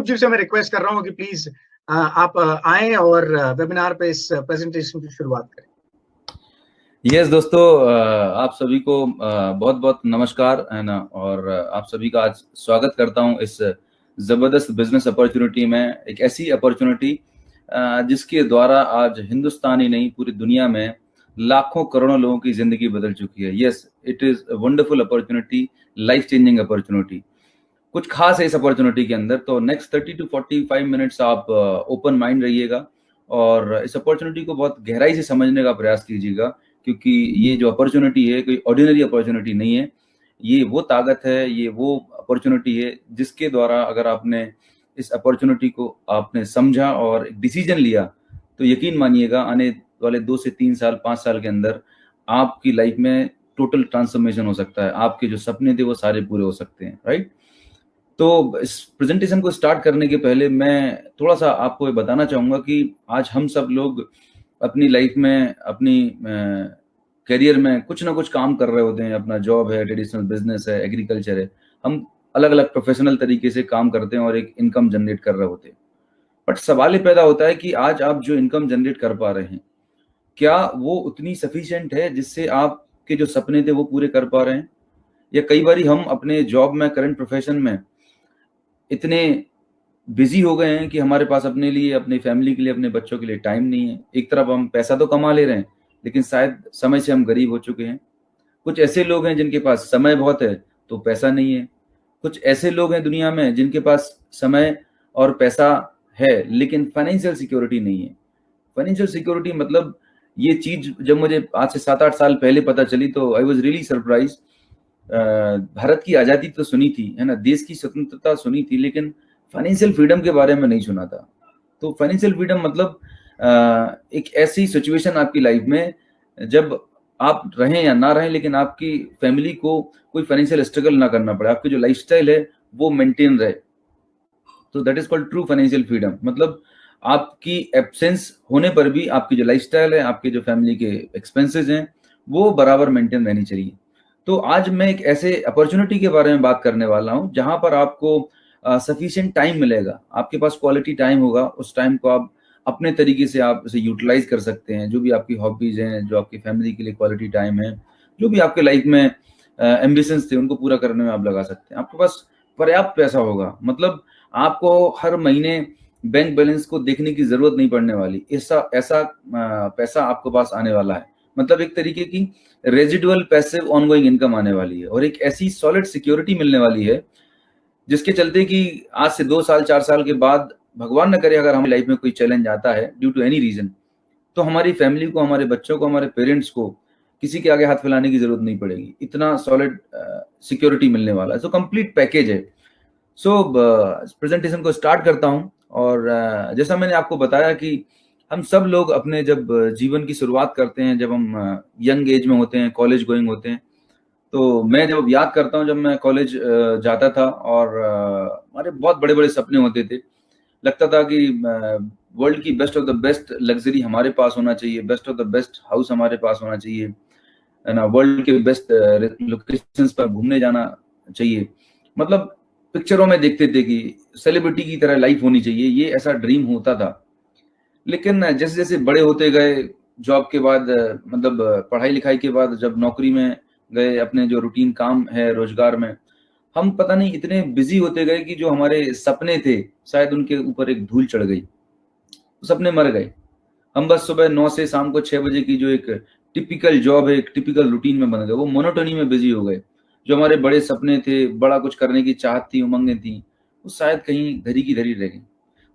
जी से मैं रिक्वेस्ट कर रहा हूँ कि प्लीज आप आएं और वेबिनार पे इस प्रेजेंटेशन की शुरुआत करें। यस दोस्तों, आप सभी को बहुत बहुत नमस्कार है ना, और आप सभी का आज स्वागत करता हूं इस ज़बरदस्त बिजनेस अपॉर्चुनिटी में। एक ऐसी अपॉर्चुनिटी जिसके द्वारा आज हिंदुस्तान ही नहीं पूरी दुनिया में लाखों करोड़ों लोगों की जिंदगी बदल चुकी है। Yes, it is a wonderful opportunity, life changing opportunity. कुछ खास है इस अपॉर्चुनिटी के अंदर, तो नेक्स्ट 30 to 45 मिनट्स आप ओपन माइंड रहिएगा और इस अपॉर्चुनिटी को बहुत गहराई से समझने का प्रयास कीजिएगा, क्योंकि ये जो अपॉर्चुनिटी है कोई ऑर्डिनरी अपॉर्चुनिटी नहीं है। ये वो ताकत है, ये वो अपॉर्चुनिटी है जिसके द्वारा अगर आपने इस अपॉर्चुनिटी को आपने समझा और एक डिसीजन लिया, तो यकीन मानिएगा आने वाले 2 से 3 साल 5 साल के अंदर आपकी लाइफ में टोटल ट्रांसफॉर्मेशन हो सकता है। आपके जो सपने थे वो सारे पूरे हो सकते हैं, राइट। तो इस प्रेजेंटेशन को स्टार्ट करने के पहले मैं थोड़ा सा आपको ये बताना चाहूँगा कि आज हम सब लोग अपनी लाइफ में, अपनी करियर में कुछ ना कुछ काम कर रहे होते हैं। अपना जॉब है, ट्रेडिशनल बिजनेस है, एग्रीकल्चर है, हम अलग अलग प्रोफेशनल तरीके से काम करते हैं और एक इनकम जनरेट कर रहे होते हैं। बट सवाल ये पैदा होता है कि आज आप जो इनकम जनरेट कर पा रहे हैं, क्या वो उतनी सफिशिएंट है जिससे आपके जो सपने थे वो पूरे कर पा रहे हैं? या कई बार हम अपने जॉब में, करंट प्रोफेशन में इतने बिजी हो गए हैं कि हमारे पास अपने लिए, अपनी फैमिली के लिए, अपने बच्चों के लिए टाइम नहीं है। एक तरफ हम पैसा तो कमा ले रहे हैं, लेकिन शायद समय से हम गरीब हो चुके हैं। कुछ ऐसे लोग हैं जिनके पास समय बहुत है तो पैसा नहीं है। कुछ ऐसे लोग हैं दुनिया में जिनके पास समय और पैसा है लेकिन फाइनेंशियल सिक्योरिटी नहीं है। फाइनेंशियल सिक्योरिटी मतलब ये चीज जब मुझे आज से 7-8 साल पहले पता चली तो I was really surprise. Bharat की आज़ादी तो सुनी थी, है ना, देश की स्वतंत्रता सुनी थी, लेकिन फाइनेंशियल फ्रीडम के बारे में नहीं सुना था। तो फाइनेंशियल फ्रीडम मतलब एक ऐसी सिचुएशन आपकी लाइफ में जब आप रहें या ना रहें, लेकिन आपकी फैमिली को कोई फाइनेंशियल स्ट्रगल ना करना पड़े, आपकी जो लाइफस्टाइल है वो मेंटेन रहे। तो that is called true financial freedom. मतलब आपकी एब्सेंस होने पर भी आपकी जो लाइफस्टाइल है, आपके जो फैमिली के एक्सपेंसेस हैं, वो बराबर मेंटेन रहनी चाहिए। तो आज मैं एक ऐसे अपॉर्चुनिटी के बारे में बात करने वाला हूं जहां पर आपको सफिशिएंट टाइम मिलेगा, आपके पास क्वालिटी टाइम होगा। उस टाइम को आप अपने तरीके से आप इसे यूटिलाइज कर सकते हैं। जो भी आपकी हॉबीज हैं, जो आपकी फैमिली के लिए क्वालिटी टाइम है, जो भी आपके लाइफ में एम्बिशंस थे, उनको पूरा करने में आप लगा सकते हैं। आपके पास पर्याप्त पैसा होगा, मतलब आपको हर महीने बैंक बैलेंस को देखने की जरूरत नहीं पड़ने वाली। ऐसा ऐसा पैसा आपके पास आने वाला है, मतलब एक तरीके की रेजिडुअल पैसिव ऑनगोइंग इनकम आने वाली है, और एक ऐसी सॉलिड सिक्योरिटी मिलने वाली है जिसके चलते कि आज से 2 साल 4 साल के बाद, भगवान न करे, अगर हमारी लाइफ में कोई चैलेंज आता है ड्यू टू एनी रीजन, तो हमारी फैमिली को, हमारे बच्चों को, हमारे पेरेंट्स को किसी के आगे हाथ फैलाने की जरूरत नहीं पड़ेगी। इतना सॉलिड सिक्योरिटी मिलने वाला है। सो कंप्लीट पैकेज है। सो प्रेजेंटेशन को स्टार्ट करता हूं। और जैसा मैंने आपको बताया कि हम सब लोग अपने जब जीवन की शुरुआत करते हैं, जब हम यंग एज में होते हैं, कॉलेज गोइंग होते हैं, तो मैं जब याद करता हूँ जब मैं कॉलेज जाता था और हमारे बहुत बड़े बड़े सपने होते थे। लगता था कि वर्ल्ड की best of the best luxury हमारे पास होना चाहिए, best of the best house हमारे पास होना चाहिए, है ना, वर्ल्ड के बेस्ट लोकेशंस पर घूमने जाना चाहिए। मतलब पिक्चरों में देखते थे कि सेलिब्रिटी की तरह लाइफ होनी चाहिए, ये ऐसा ड्रीम होता था। लेकिन जैसे जैसे बड़े होते गए, जॉब के बाद, मतलब पढ़ाई लिखाई के बाद जब नौकरी में गए, अपने जो रूटीन काम है रोजगार में, हम पता नहीं इतने बिजी होते गए कि जो हमारे सपने थे शायद उनके ऊपर एक धूल चढ़ गई, सपने मर गए। हम बस सुबह 9 से शाम को 6 बजे की जो एक टिपिकल जॉब है, एक टिपिकल रूटीन में बन गए, वो मोनोटोनी में बिजी हो गए। जो हमारे बड़े सपने थे, बड़ा कुछ करने की चाहत थी, उमंगें थी, वो शायद कहीं धरी की धरी रह गई।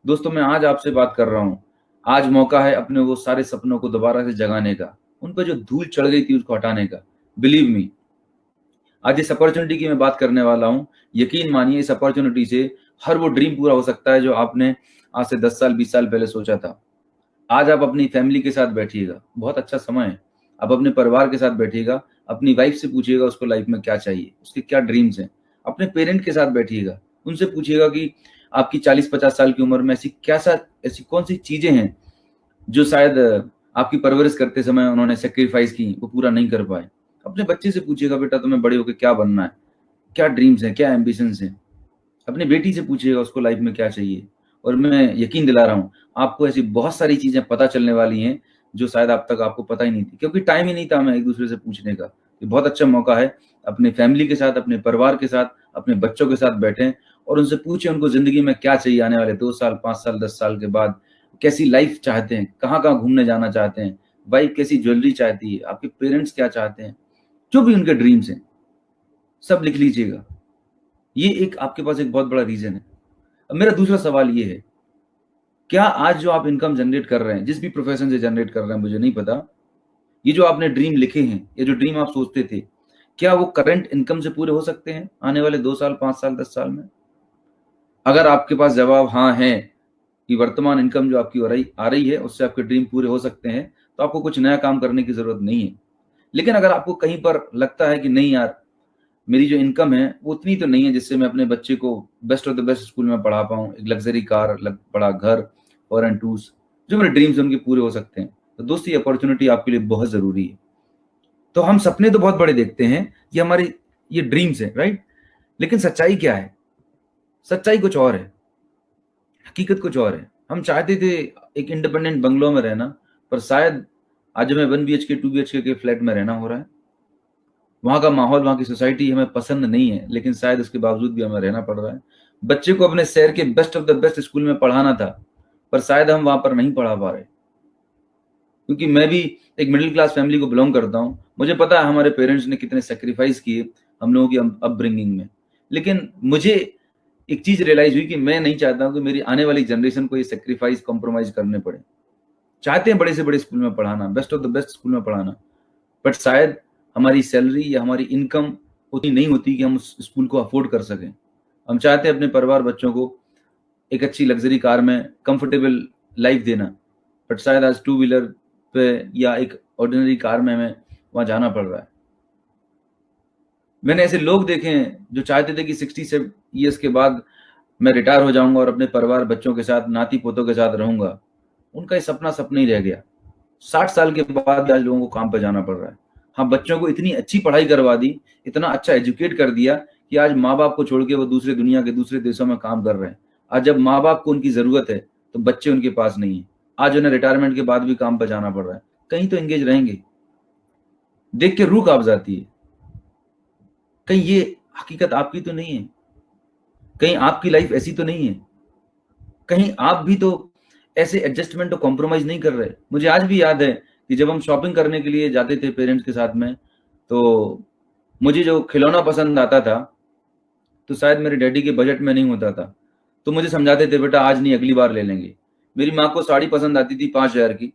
दोस्तों, मैं आज आपसे बात कर रहा हूँ। आज मौका है अपने वो सारे सपनों को दोबारा से जगाने का, उन पर जो धूल चढ़ गई थी उसको हटाने का। बिलीव मी, आज इस अपॉर्चुनिटी की मैं बात करने वाला हूँ। यकीन मानिए, इस अपॉर्चुनिटी से हर वो ड्रीम पूरा हो सकता है जो आपने आज से 10 साल 20 साल पहले सोचा था। आज आप अपनी फैमिली के साथ बैठिएगा, बहुत अच्छा समय है। आप अपने परिवार के साथ बैठिएगा, अपनी वाइफ से पूछिएगा उसको लाइफ में क्या चाहिए, उसके क्या ड्रीम्स हैं। अपने पेरेंट के साथ बैठिएगा, उनसे पूछिएगा कि आपकी 40-50 साल की उम्र में ऐसी कौन सी चीजें हैं जो शायद आपकी परवरिश करते समय उन्होंने सेक्रीफाइस की, वो पूरा नहीं कर पाए। अपने बच्चे से पूछिएगा, बेटा तुम्हें बड़े होकर क्या बनना है, क्या ड्रीम्स हैं, क्या एम्बिशंस हैं। अपनी बेटी से पूछिएगा उसको लाइफ में क्या चाहिए, और मैं यकीन दिला रहा हूँ आपको ऐसी बहुत सारी चीजें पता चलने वाली हैं जो शायद अब तक आपको पता ही नहीं थी, क्योंकि टाइम ही नहीं था हमें एक दूसरे से पूछने का। ये बहुत अच्छा मौका है, अपने फैमिली के साथ, अपने परिवार के साथ, अपने बच्चों के साथ बैठें और उनसे पूछें उनको जिंदगी में क्या चाहिए आने वाले 2 साल, 5 साल, 10 साल के बाद, कैसी लाइफ चाहते हैं, कहाँ कहाँ घूमने जाना चाहते हैं, वाइफ कैसी ज्वेलरी चाहती है, आपके पेरेंट्स क्या चाहते हैं, जो भी उनके ड्रीम्स हैं सब लिख लीजिएगा। ये एक आपके पास एक बहुत बड़ा रीजन है। अब मेरा दूसरा सवाल ये है, क्या आज जो आप इनकम जनरेट कर रहे हैं, जिस भी प्रोफेशन से जनरेट कर रहे हैं मुझे नहीं पता, ये जो आपने ड्रीम लिखे हैं, ये जो ड्रीम आप सोचते थे, क्या वो करंट इनकम से पूरे हो सकते हैं आने वाले 2 साल, 5 साल, 10 साल में? अगर आपके पास जवाब हाँ है कि वर्तमान इनकम जो आपकी आ रही है उससे आपके ड्रीम पूरे हो सकते हैं, तो आपको कुछ नया काम करने की जरूरत नहीं है। लेकिन अगर आपको कहीं पर लगता है कि नहीं यार, मेरी जो इनकम है वो उतनी तो नहीं है जिससे मैं अपने बच्चे को best of the best school में पढ़ा पाऊँ, एक लग्जरी कार, बड़ा घर, फॉरेन टूर्स, जो मेरे ड्रीम्स उनके पूरे हो सकते हैं, तो दोस्तों ये अपॉर्चुनिटी आपके लिए बहुत जरूरी है। तो हम सपने तो बहुत बड़े देखते हैं, ये हमारे ये ड्रीम्स है, राइट? लेकिन सच्चाई क्या है? सच्चाई कुछ और है, हकीकत कुछ और है। हम चाहते थे एक इंडिपेंडेंट बंगलो में रहना, पर शायद आज हमें 1 BHK 2 BHK के फ्लैट में रहना हो रहा है। वहां का माहौल, वहां की सोसाइटी हमें पसंद नहीं है, लेकिन शायद उसके बावजूद भी हमें रहना पड़ रहा है। बच्चे को अपने शहर के best of the best school में पढ़ाना था, पर शायद हम वहां पर नहीं पढ़ा पा रहे। क्योंकि मैं भी एक मिडिल क्लास फैमिली को बिलोंग करता हूँ, मुझे पता है हमारे पेरेंट्स ने कितने सेक्रीफाइस किए हम लोगों की अपब्रिंगिंग में। लेकिन मुझे एक चीज रियलाइज हुई कि मैं नहीं चाहता हूँ कि मेरी आने वाली जनरेशन को ये सेक्रीफाइस, कॉम्प्रोमाइज करने पड़े। चाहते हैं बड़े से बड़े स्कूल में पढ़ाना, best of the best school में पढ़ाना, बट शायद हमारी सैलरी या हमारी इनकम उतनी नहीं होती कि हम उस स्कूल को अफोर्ड कर सकें। हम चाहते हैं अपने परिवार, बच्चों को एक अच्छी लग्जरी कार में कंफर्टेबल लाइफ देना, बट शायद आज 2 व्हीलर पे या एक ऑर्डिनरी कार में हमें वहां जाना पड़ रहा है। मैंने ऐसे लोग देखे हैं जो चाहते थे कि 60 ईयर्स के बाद मैं रिटायर हो जाऊंगा और अपने परिवार, बच्चों के साथ, नाती पोतों के साथ रहूंगा। उनका ये सपना सपना ही रह गया। 60 साल के बाद आज लोगों को काम पर जाना पड़ रहा है। हाँ, बच्चों को इतनी अच्छी पढ़ाई करवा दी, इतना अच्छा एजुकेट कर दिया कि आज माँ बाप को छोड़ के वो दूसरे दुनिया के दूसरे देशों में काम कर रहे हैं। आज जब माँ बाप को उनकी जरूरत है तो बच्चे उनके पास नहीं है। आज उन्हें रिटायरमेंट के बाद भी काम पर जाना पड़ रहा है। कहीं तो एंगेज रहेंगे। देख के रूह कांप जाती है। कहीं ये हकीकत आपकी तो नहीं है? कहीं आपकी लाइफ ऐसी तो नहीं है? कहीं आप भी तो ऐसे एडजस्टमेंट और कॉम्प्रोमाइज नहीं कर रहे? मुझे आज भी याद है कि जब हम शॉपिंग करने के लिए जाते थे पेरेंट्स के साथ में, तो मुझे जो खिलौना पसंद आता था तो शायद मेरे डैडी के बजट में नहीं होता था, तो मुझे समझाते थे बेटा आज नहीं, अगली बार ले लेंगे। मेरी माँ को साड़ी पसंद आती थी 5,000 की,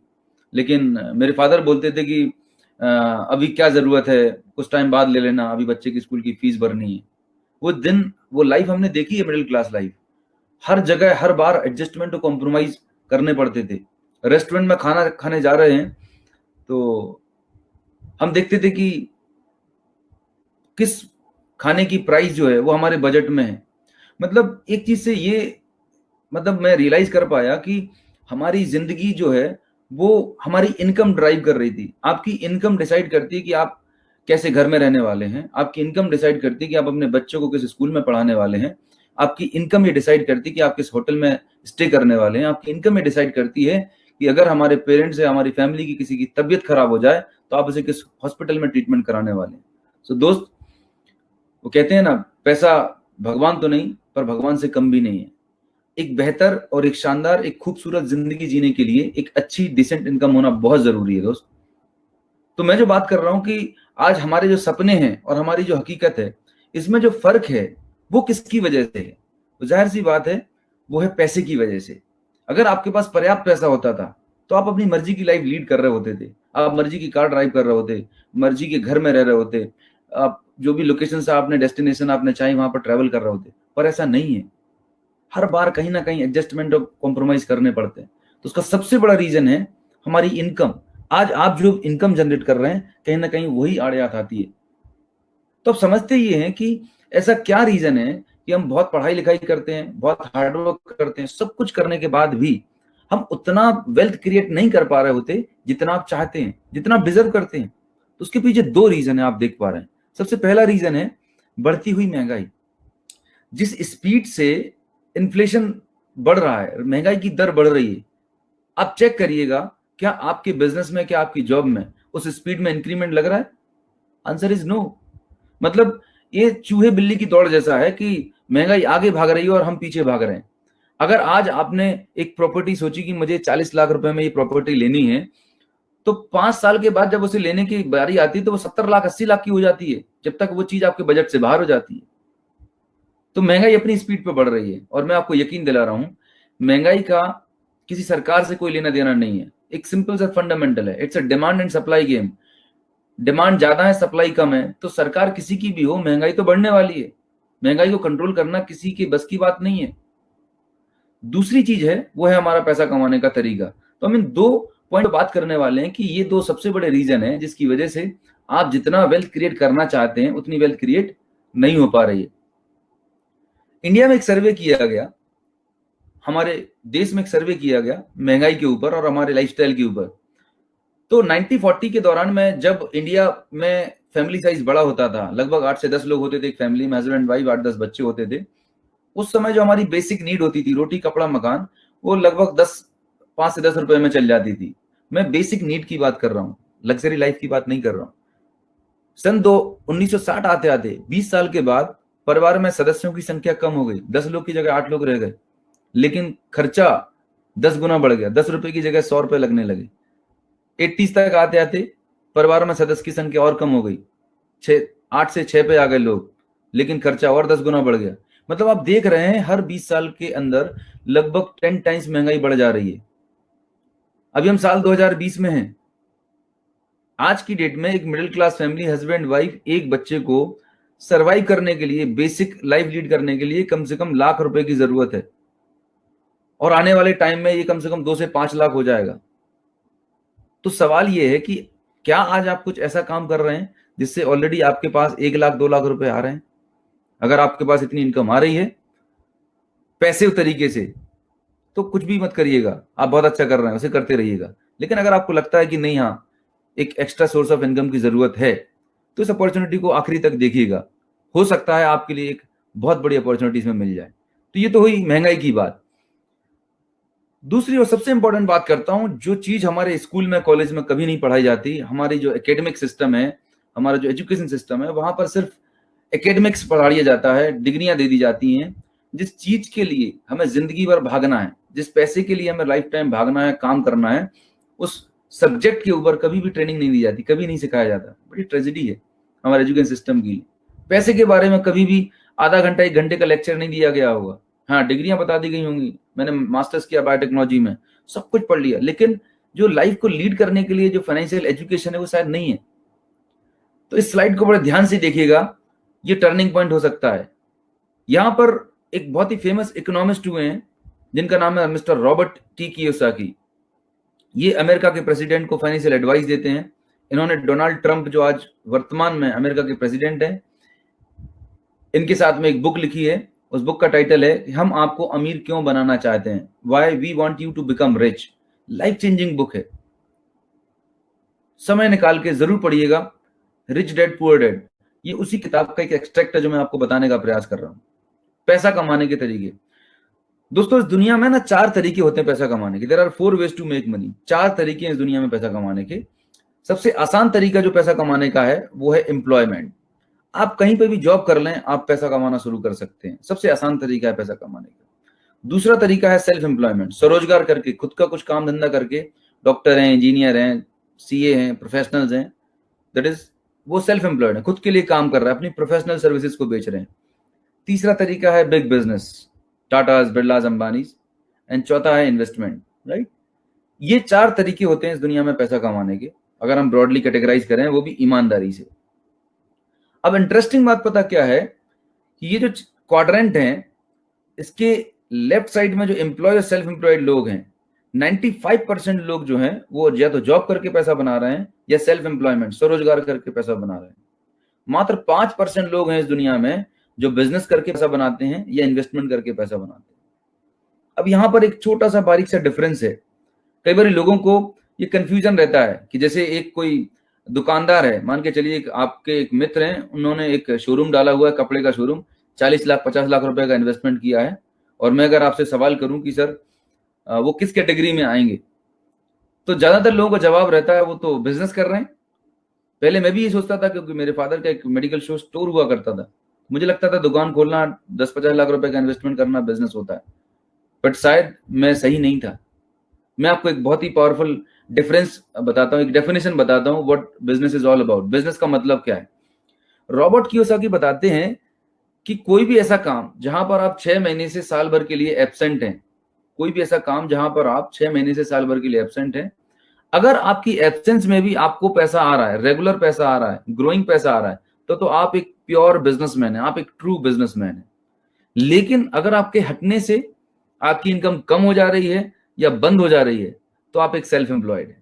लेकिन मेरे फादर बोलते थे कि अभी क्या जरूरत है, कुछ टाइम बाद ले लेना, अभी बच्चे की स्कूल की फीस भरनी है। वो दिन, वो लाइफ हमने देखी है, मिडिल क्लास लाइफ। हर जगह हर बार एडजस्टमेंट और कॉम्प्रोमाइज करने पड़ते थे। रेस्टोरेंट में खाना खाने जा रहे हैं तो हम देखते थे कि किस खाने की प्राइस जो है वो हमारे बजट में है। मतलब एक चीज से ये, मतलब मैं रियलाइज कर पाया कि हमारी जिंदगी जो है वो हमारी इनकम ड्राइव कर रही थी। आपकी इनकम डिसाइड करती है कि आप कैसे घर में रहने वाले हैं। आपकी इनकम डिसाइड करती है कि आप अपने बच्चों को किस स्कूल में पढ़ाने वाले हैं। आपकी इनकम ये डिसाइड करती है कि आप किस होटल में स्टे करने वाले हैं। आपकी इनकम ये डिसाइड करती है कि अगर हमारे पेरेंट्स या हमारी फैमिली की किसी की तबीयत खराब हो जाए तो आप उसे किस हॉस्पिटल में ट्रीटमेंट कराने वाले हैं। सो दोस्त, वो कहते हैं ना, पैसा भगवान तो नहीं पर भगवान से कम भी नहीं है। एक बेहतर और एक शानदार, एक खूबसूरत जिंदगी जीने के लिए एक अच्छी डिसेंट इनकम होना बहुत जरूरी है दोस्त। तो मैं जो बात कर रहा हूं कि आज हमारे जो सपने हैं और हमारी जो हकीकत है, इसमें जो फर्क है वो किसकी वजह से है? तो जाहिर सी बात है, वो है पैसे की वजह से। अगर आपके पास पर्याप्त पैसा होता था तो आप अपनी मर्जी की लाइफ लीड कर रहे होते थे। आप मर्जी की कार ड्राइव कर रहे होते, मर्जी के घर में रह रहे होते, आप जो भी लोकेशन से आपने, डेस्टिनेशन आपने चाही वहां पर ट्रैवल कर रहे होते। पर ऐसा नहीं है। हर बार कहीं ना कहीं एडजस्टमेंट और कॉम्प्रोमाइज करने पड़ते हैं। तो उसका सबसे बड़ा रीजन है हमारी इनकम। आज आप जो इनकम जनरेट कर रहे हैं, कहीं ना कहीं वही आड़े हाथ आती है। तो अब समझते ये हैं कि ऐसा क्या रीजन है कि हम बहुत पढ़ाई लिखाई करते हैं, बहुत हार्डवर्क करते हैं, सब कुछ करने के बाद भी हम उतना वेल्थ क्रिएट नहीं कर पा रहे होते जितना आप चाहते हैं, जितना डिजर्व करते हैं। तो उसके पीछे 2 रीजन है, आप देख पा रहे हैं। सबसे पहला रीजन है बढ़ती हुई महंगाई। जिस स्पीड से इन्फ्लेशन बढ़ रहा है, महंगाई की दर बढ़ रही है, आप चेक करिएगा क्या आपके बिजनेस में, क्या आपकी जॉब में उस स्पीड में इंक्रीमेंट लग रहा है? Answer is no. मतलब ये चूहे बिल्ली की दौड़ जैसा है कि महंगाई आगे भाग रही है और हम पीछे भाग रहे हैं। अगर आज आपने एक प्रॉपर्टी सोची कि मुझे 40 लाख रुपए में ये प्रॉपर्टी लेनी है, तो 5 साल के बाद जब उसे लेने की बारी आती है तो वो 70 लाख 80 लाख की हो जाती है, जब तक वो चीज आपके बजट से बाहर हो जाती है। तो महंगाई अपनी स्पीड पे बढ़ रही है और मैं आपको यकीन दिला रहा हूं, महंगाई का किसी सरकार से कोई लेना देना नहीं है। एक सिंपल सा फंडामेंटल है, it's a demand and supply game. Demand ज्यादा है, सप्लाई कम है, तो सरकार किसी की भी हो, महंगाई तो बढ़ने वाली है। महंगाई को कंट्रोल करना किसी के बस की बात नहीं है। दूसरी चीज है वो है हमारा पैसा कमाने का तरीका। तो हम इन 2 पॉइंट बात करने वाले हैं कि ये 2 सबसे बड़े रीजन है जिसकी वजह से आप जितना वेल्थ क्रिएट करना चाहते हैं उतनी वेल्थ क्रिएट नहीं हो पा रही है। इंडिया में एक सर्वे किया गया, हमारे देश में एक सर्वे किया गया महंगाई के ऊपर और हमारे लाइफस्टाइल के ऊपर। तो 90-40 के दौरान में जब इंडिया में फैमिली साइज बड़ा होता था, लगभग 8 से 10 लोग होते थे एक फैमिली में, हस्बैंड वाइफ, 8-10 बच्चे होते थे, उस समय जो हमारी बेसिक नीड होती थी, रोटी कपड़ा मकान, वो लगभग 5 से 10 रुपए में चल जाती थी। मैं बेसिक नीड की बात कर रहा हूँ, लग्जरी लाइफ की बात नहीं कर रहा हूँ। सन 1960 आते आते 20 साल के बाद परिवार में सदस्यों की संख्या कम हो गई, 10 लोग की जगह 8 लोग रह गए, लेकिन खर्चा 10 गुना बढ़ गया, 10 रुपए की जगह 100 रुपए लगने लगे। 80s तक आते आते परिवार में सदस्य की संख्या और कम हो गई, 8 से 6 पे आ गए लोग, लेकिन खर्चा और 10 गुना बढ़ गया। मतलब आप देख रहे हैं हर 20 साल के अंदर लगभग 10 टाइम्स महंगाई बढ़ जा रही है। अभी हम साल 2020 में हैं। आज की डेट में एक middle class family, husband wife, एक बच्चे को सरवाइव करने के लिए, बेसिक लाइफ लीड करने के लिए कम से कम लाख रुपए की जरूरत है, और आने वाले टाइम में ये कम से कम 2 से 5 लाख हो जाएगा। तो सवाल ये है कि क्या आज आप कुछ ऐसा काम कर रहे हैं जिससे ऑलरेडी आपके पास 1 लाख 2 लाख रुपए आ रहे हैं? अगर आपके पास इतनी इनकम आ रही है पैसिव तरीके से, तो कुछ भी मत करिएगा, आप बहुत अच्छा कर रहे हैं, उसे करते रहिएगा। लेकिन अगर आपको लगता है कि नहीं, हाँ एक एक्स्ट्रा सोर्स ऑफ इनकम की जरूरत है, तो इस अपॉर्चुनिटी को आखिरी तक देखिएगा। हो सकता है आपके लिए एक बहुत बड़ी अपॉर्चुनिटी इसमें मिल जाए। तो ये तो हुई महंगाई की बात। दूसरी और सबसे इंपॉर्टेंट बात करता हूं, जो चीज हमारे स्कूल में कॉलेज में कभी नहीं पढ़ाई जाती, हमारी जो एकेडमिक सिस्टम है, हमारा जो एजुकेशन सिस्टम है, वहां पर सिर्फ एकेडमिक्स पढ़ाया जाता है, डिग्रियां दे दी जाती हैं। जिस चीज के लिए हमें जिंदगी भर भागना है, जिस पैसे के लिए हमें लाइफ टाइम भागना है, काम करना है, उस सब्जेक्ट के ऊपर कभी भी ट्रेनिंग नहीं दी जाती, कभी नहीं सिखाया जाता। बड़ी ट्रेजेडी है हमारे एजुकेशन सिस्टम की। पैसे के बारे में कभी भी आधा घंटा 1 घंटे का लेक्चर नहीं दिया गया होगा। हाँ, डिग्रियां बता दी गई होंगी, मैंने मास्टर्स किया बायोटेक्नोलॉजी में, सब कुछ पढ़ लिया, लेकिन जो लाइफ को लीड करने के लिए जो फाइनेंशियल एजुकेशन है वो शायद नहीं है। तो इस स्लाइड को बड़े ध्यान से देखिएगा, ये टर्निंग पॉइंट हो सकता है। यहां पर एक बहुत ही फेमस इकोनॉमिस्ट हुए हैं जिनका नाम है मिस्टर रॉबर्ट टी कियोसाकी। ये अमेरिका के प्रेसिडेंट को फाइनेंशियल एडवाइस देते हैं। इन्होंने डोनाल्ड ट्रंप, जो आज वर्तमान में अमेरिका के प्रेसिडेंट हैं, इनके साथ में एक बुक लिखी है। उस बुक का टाइटल है हम आपको अमीर क्यों बनाना चाहते हैं, why we want you to become rich. Life changing book है, समय निकाल के जरूर पढ़िएगा। रिच डैड पुअर डैड, ये उसी किताब का एक एक्सट्रैक्ट है जो मैं आपको बताने का प्रयास कर रहा हूं। पैसा कमाने के तरीके। दोस्तों, इस दुनिया में ना 4 तरीके होते हैं पैसा कमाने के। There are 4 ways to make money. 4 तरीके हैं इस दुनिया में पैसा कमाने के। सबसे आसान तरीका जो पैसा कमाने का है वो है एम्प्लॉयमेंट। आप कहीं पे भी जॉब कर लें, आप पैसा कमाना शुरू कर सकते हैं। सबसे आसान तरीका है पैसा कमाने का। दूसरा तरीका है सेल्फ एम्प्लॉयमेंट, स्वरोजगार करके, खुद का कुछ काम धंधा करके। डॉक्टर हैं, इंजीनियर हैं, सीए हैं, प्रोफेशनल्स हैं, दैट इज वो सेल्फ एम्प्लॉयड है, खुद के लिए काम कर रहा है, अपनी प्रोफेशनल सर्विसेज को बेच रहे हैं। तीसरा तरीका है big business, Tatas, Birlas, Ambanis. And चौथा है इन्वेस्टमेंट, राइट। ये 4 तरीके होते हैं इस दुनिया में पैसा कमाने के, अगर हम ब्रॉडली कैटेगराइज करें, वो भी ईमानदारी से। अब इंटरेस्टिंग बात पता क्या है कि ये जो क्वाड्रेंट हैं, इसके लेफ्ट साइड में जो एम्प्लॉय और सेल्फ एम्प्लॉयड लोग हैं, 95% लोग जो हैं वो या तो जॉब करके पैसा बना रहे हैं या सेल्फ एम्प्लॉयमेंट, स्वरोजगार करके पैसा बना रहे हैं। मात्र 5% लोग हैं इस दुनिया में जो बिजनेस करके पैसा बनाते हैं या इन्वेस्टमेंट करके पैसा बनाते हैं। अब यहां पर एक छोटा सा बारीक सा डिफरेंस है। कई बार लोगों को ये कंफ्यूजन रहता है कि जैसे एक कोई दुकानदार है, मान के चलिए आपके एक मित्र हैं, उन्होंने एक शोरूम डाला हुआ है, कपड़े का शोरूम, 40 लाख 50 लाख रुपए का इन्वेस्टमेंट किया है, और मैं अगर आपसे सवाल करूं कि सर वो किस कैटेगरी में आएंगे, तो ज्यादातर लोगों का जवाब रहता है वो तो बिजनेस कर रहे हैं। पहले मैं भी ये सोचता था, क्योंकि मेरे फादर का एक मेडिकल स्टोर हुआ करता था, मुझे लगता था दुकान खोलना 10-50 लाख रुपए का इन्वेस्टमेंट करना बिजनेस होता है, बट शायद मैं सही नहीं था। मैं आपको एक बहुत ही पावरफुल डिफरेंस बताता हूँ, एक डेफिनेशन बताता हूँ what business is all about, business का मतलब क्या है। रॉबर्ट कियोसाकी बताते हैं कि कोई भी ऐसा काम जहां पर आप 6 महीने से साल भर के लिए एब्सेंट हैं, कोई भी ऐसा काम जहां पर आप 6 महीने से साल भर के लिए एब्सेंट हैं, अगर आपकी एब्सेंस में भी आपको पैसा आ रहा है, रेगुलर पैसा आ रहा है, ग्रोइंग पैसा आ रहा है, तो आप एक प्योर बिजनेसमैन है, आप एक ट्रू बिजनेसमैन है। लेकिन अगर आपके हटने से आपकी इनकम कम हो जा रही है या बंद हो जा रही है, तो आप एक सेल्फ एम्प्लॉयड है।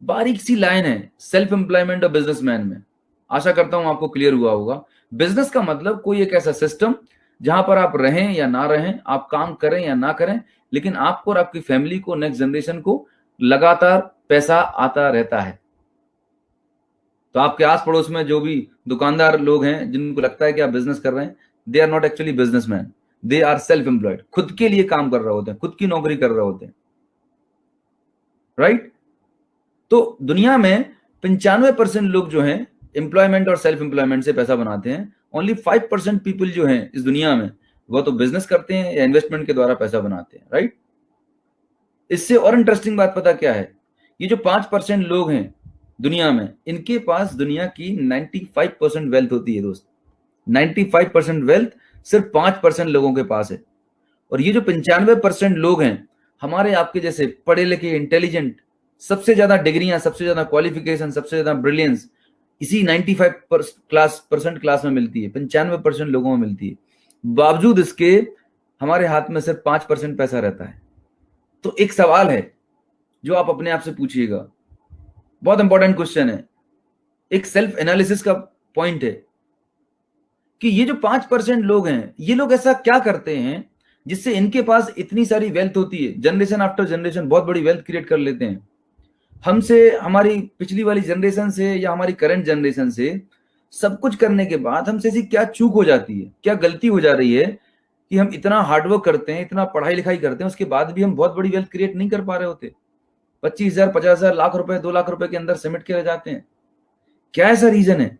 बारीक सी लाइन है सेल्फ एम्प्लॉयमेंट और बिजनेसमैन में। आशा करता हूं आपको क्लियर हुआ होगा। बिजनेस का मतलब कोई एक ऐसा सिस्टम जहां पर आप रहें या ना रहें, आप काम करें या ना करें, लेकिन आपको और आपकी फैमिली को, नेक्स्ट जनरेशन को लगातार पैसा आता रहता है। तो आपके आस पड़ोस में जो भी दुकानदार लोग हैं जिनको लगता है कि आप बिजनेस कर रहे हैं, they are not actually businessman, they are self employed. खुद के लिए काम कर रहे होते हैं, खुद की नौकरी कर रहे होते हैं, राइट? तो दुनिया में 95% लोग जो हैं एम्प्लॉयमेंट और सेल्फ एम्प्लॉयमेंट से पैसा बनाते हैं। ओनली 5% पीपल जो हैं इस दुनिया में वो तो बिजनेस करते हैं या इन्वेस्टमेंट के द्वारा पैसा बनाते हैं, राइट? इससे और इंटरेस्टिंग बात पता क्या है, ये जो 5% लोग हैं दुनिया में, इनके पास दुनिया की 95% वेल्थ होती है दोस्त। 95% वेल्थ सिर्फ 5% लोगों के पास है। और ये जो 95% लोग हैं हमारे आपके जैसे पढ़े लिखे, इंटेलिजेंट, सबसे ज्यादा डिग्रियां, सबसे ज्यादा क्वालिफिकेशन, सबसे ज्यादा ब्रिलियंस इसी 95% क्लास में मिलती है, 95% लोगों में मिलती है। बावजूद इसके हमारे हाथ में सिर्फ 5% पैसा रहता है। तो एक सवाल है जो आप अपने आप से पूछिएगा, बहुत इंपॉर्टेंट क्वेश्चन है, एक सेल्फ एनालिसिस का पॉइंट है कि ये जो 5% लोग हैं, ये लोग ऐसा क्या करते हैं जिससे इनके पास इतनी सारी वेल्थ होती है, जनरेशन आफ्टर जनरेशन बहुत बड़ी वेल्थ क्रिएट कर लेते हैं। हमसे, हमारी पिछली वाली जनरेशन से या हमारी करंट जनरेशन से सब कुछ करने के बाद हमसे ऐसी क्या चूक हो जाती है, क्या गलती हो जा रही है कि हम इतना हार्डवर्क करते हैं, इतना पढ़ाई लिखाई करते हैं, उसके बाद भी हम बहुत बड़ी वेल्थ क्रिएट नहीं कर पा रहे होते। 25,000, 50,000, लाख रुपए, 2 लाख रुपए के अंदर सिमट के रह जाते हैं। क्या ऐसा रीजन है?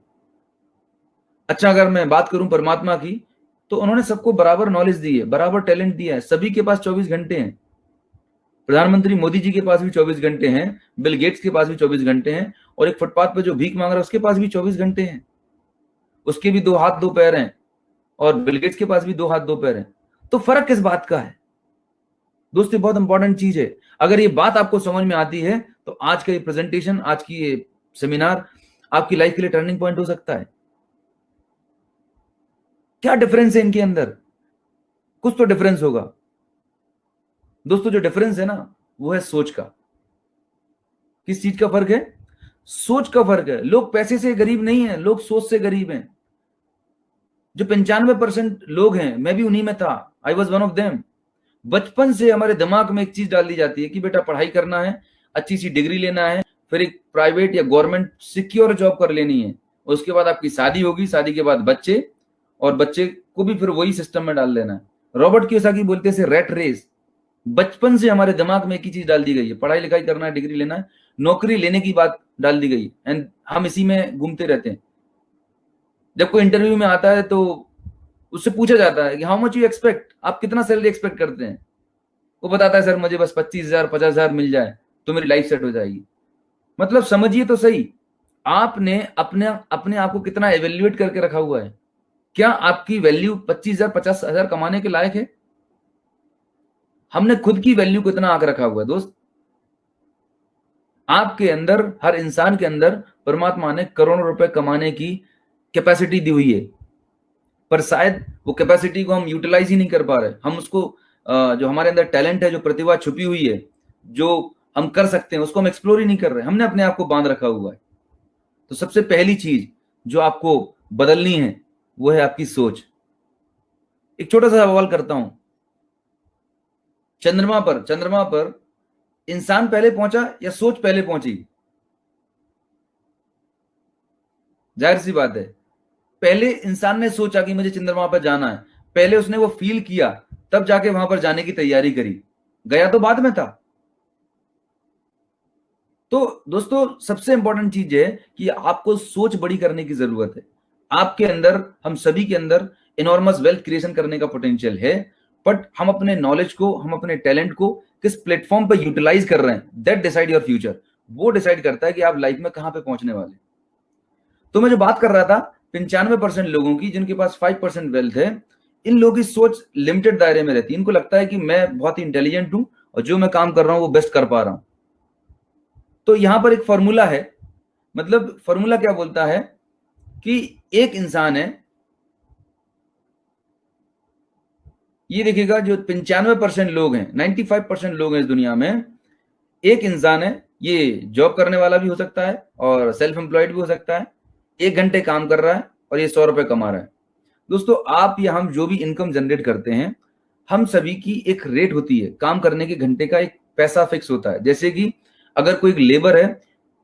अच्छा, अगर मैं बात करूं परमात्मा की, तो उन्होंने सबको बराबर नॉलेज दी है, बराबर टैलेंट दिया है, सभी के पास 24 घंटे हैं। प्रधानमंत्री मोदी जी के पास भी 24 घंटे हैं, बिल गेट्स के पास भी 24 घंटे हैं, और एक फुटपाथ पे जो भीख मांग रहा है उसके पास भी 24 घंटे हैं। उसके भी 2 हाथ 2 पैर हैं, और बिल गेट्स के पास भी 2 हाथ 2 पैर हैं। तो फर्क किस बात का है दोस्तों? बहुत इंपॉर्टेंट चीज है। अगर ये बात आपको समझ में आती है तो आज का ये प्रेजेंटेशन, आज की ये सेमिनार आपकी लाइफ के लिए टर्निंग पॉइंट हो सकता है। क्या डिफरेंस है इनके अंदर? कुछ तो डिफरेंस होगा दोस्तों। जो डिफरेंस है ना, वो है सोच का। किस चीज का फर्क है? सोच का फर्क है। लोग पैसे से गरीब नहीं है, लोग सोच से गरीब हैं। जो 95% लोग हैं, मैं भी उन्हीं में था, I was one of them. बचपन से हमारे दिमाग में एक चीज डाल दी जाती है कि बेटा पढ़ाई करना है, अच्छी सी डिग्री लेना है, फिर एक प्राइवेट या गवर्नमेंट सिक्योर जॉब कर लेनी है, उसके बाद आपकी शादी होगी, शादी के बाद बच्चे, और बच्चे को भी फिर वही सिस्टम में डाल लेना है। रॉबर्ट कियोसाकी बोलते हैं रेट रेस। बचपन से हमारे दिमाग में एक ही चीज डाल दी गई है, पढ़ाई लिखाई करना है, डिग्री लेना है, नौकरी लेने की बात डाल दी गई, एंड हम इसी में घूमते रहते हैं। जब कोई इंटरव्यू में आता है तो उससे पूछा जाता है कि हाउ मच यू एक्सपेक्ट, आप कितना सैलरी एक्सपेक्ट करते हैं? वो बताता है सर मुझे बस 25,000, 50,000 मिल जाए तो मेरी लाइफ सेट हो जाएगी। मतलब समझिए तो सही, आपने अपने आप को कितना एवेल्युएट करके रखा हुआ है। क्या आपकी वैल्यू 25,000, 50,000 कमाने के लायक है? हमने खुद की वैल्यू को इतना आंक रखा हुआ है दोस्त। आपके अंदर, हर इंसान के अंदर परमात्मा ने करोड़ों रुपए कमाने की कैपेसिटी दी हुई है, पर शायद वो कैपेसिटी को हम यूटिलाइज ही नहीं कर पा रहे। हम उसको जो हमारे अंदर टैलेंट है, जो प्रतिभा छुपी हुई है, जो हम कर सकते हैं, उसको हम एक्सप्लोर ही नहीं कर रहे। हमने अपने आप को बांध रखा हुआ है। तो सबसे पहली चीज जो आपको बदलनी है वो है आपकी सोच। एक छोटा सा सवाल करता हूं, चंद्रमा पर इंसान पहले पहुंचा या सोच पहले पहुंची? जाहिर सी बात है पहले इंसान ने सोचा कि मुझे चंद्रमा पर जाना है, पहले उसने वो फील किया, तब जाके वहां पर जाने की तैयारी करी, गया तो बाद में था। तो दोस्तों सबसे इंपॉर्टेंट चीज है कि आपको सोच बड़ी करने की जरूरत है। आपके अंदर, हम सभी के अंदर इनॉर्मस वेल्थ क्रिएशन करने का पोटेंशियल है, बट हम अपने नॉलेज को, हम अपने टैलेंट को किस प्लेटफॉर्म पर यूटिलाइज कर रहे हैं, दैट डिसाइड योर फ्यूचर। वो डिसाइड करता है कि आप लाइफ में कहां पे पहुंचने वाले। तो मैं जो बात कर रहा था 95% लोगों की जिनके पास 5% वेल्थ है, इन लोगों की सोच लिमिटेड दायरे में रहती है। इनको लगता है कि मैं बहुत ही इंटेलिजेंट हूं और जो मैं काम कर रहा हूं वो बेस्ट कर पा रहा हूं। तो यहां पर एक फॉर्मूला है, मतलब फॉर्मूला क्या बोलता है कि एक इंसान है, ये देखिएगा, जो 95% लोग हैं, 95% लोग हैं इस दुनिया में, एक इंसान है, ये जॉब करने वाला भी हो सकता है और सेल्फ एम्प्लॉयड भी हो सकता है, 1 घंटे काम कर रहा है और ये 100 रुपए कमा रहा है। दोस्तों आप या हम जो भी इनकम जनरेट करते हैं, हम सभी की एक रेट होती है, काम करने के घंटे का एक पैसा फिक्स होता है। जैसे कि अगर कोई लेबर है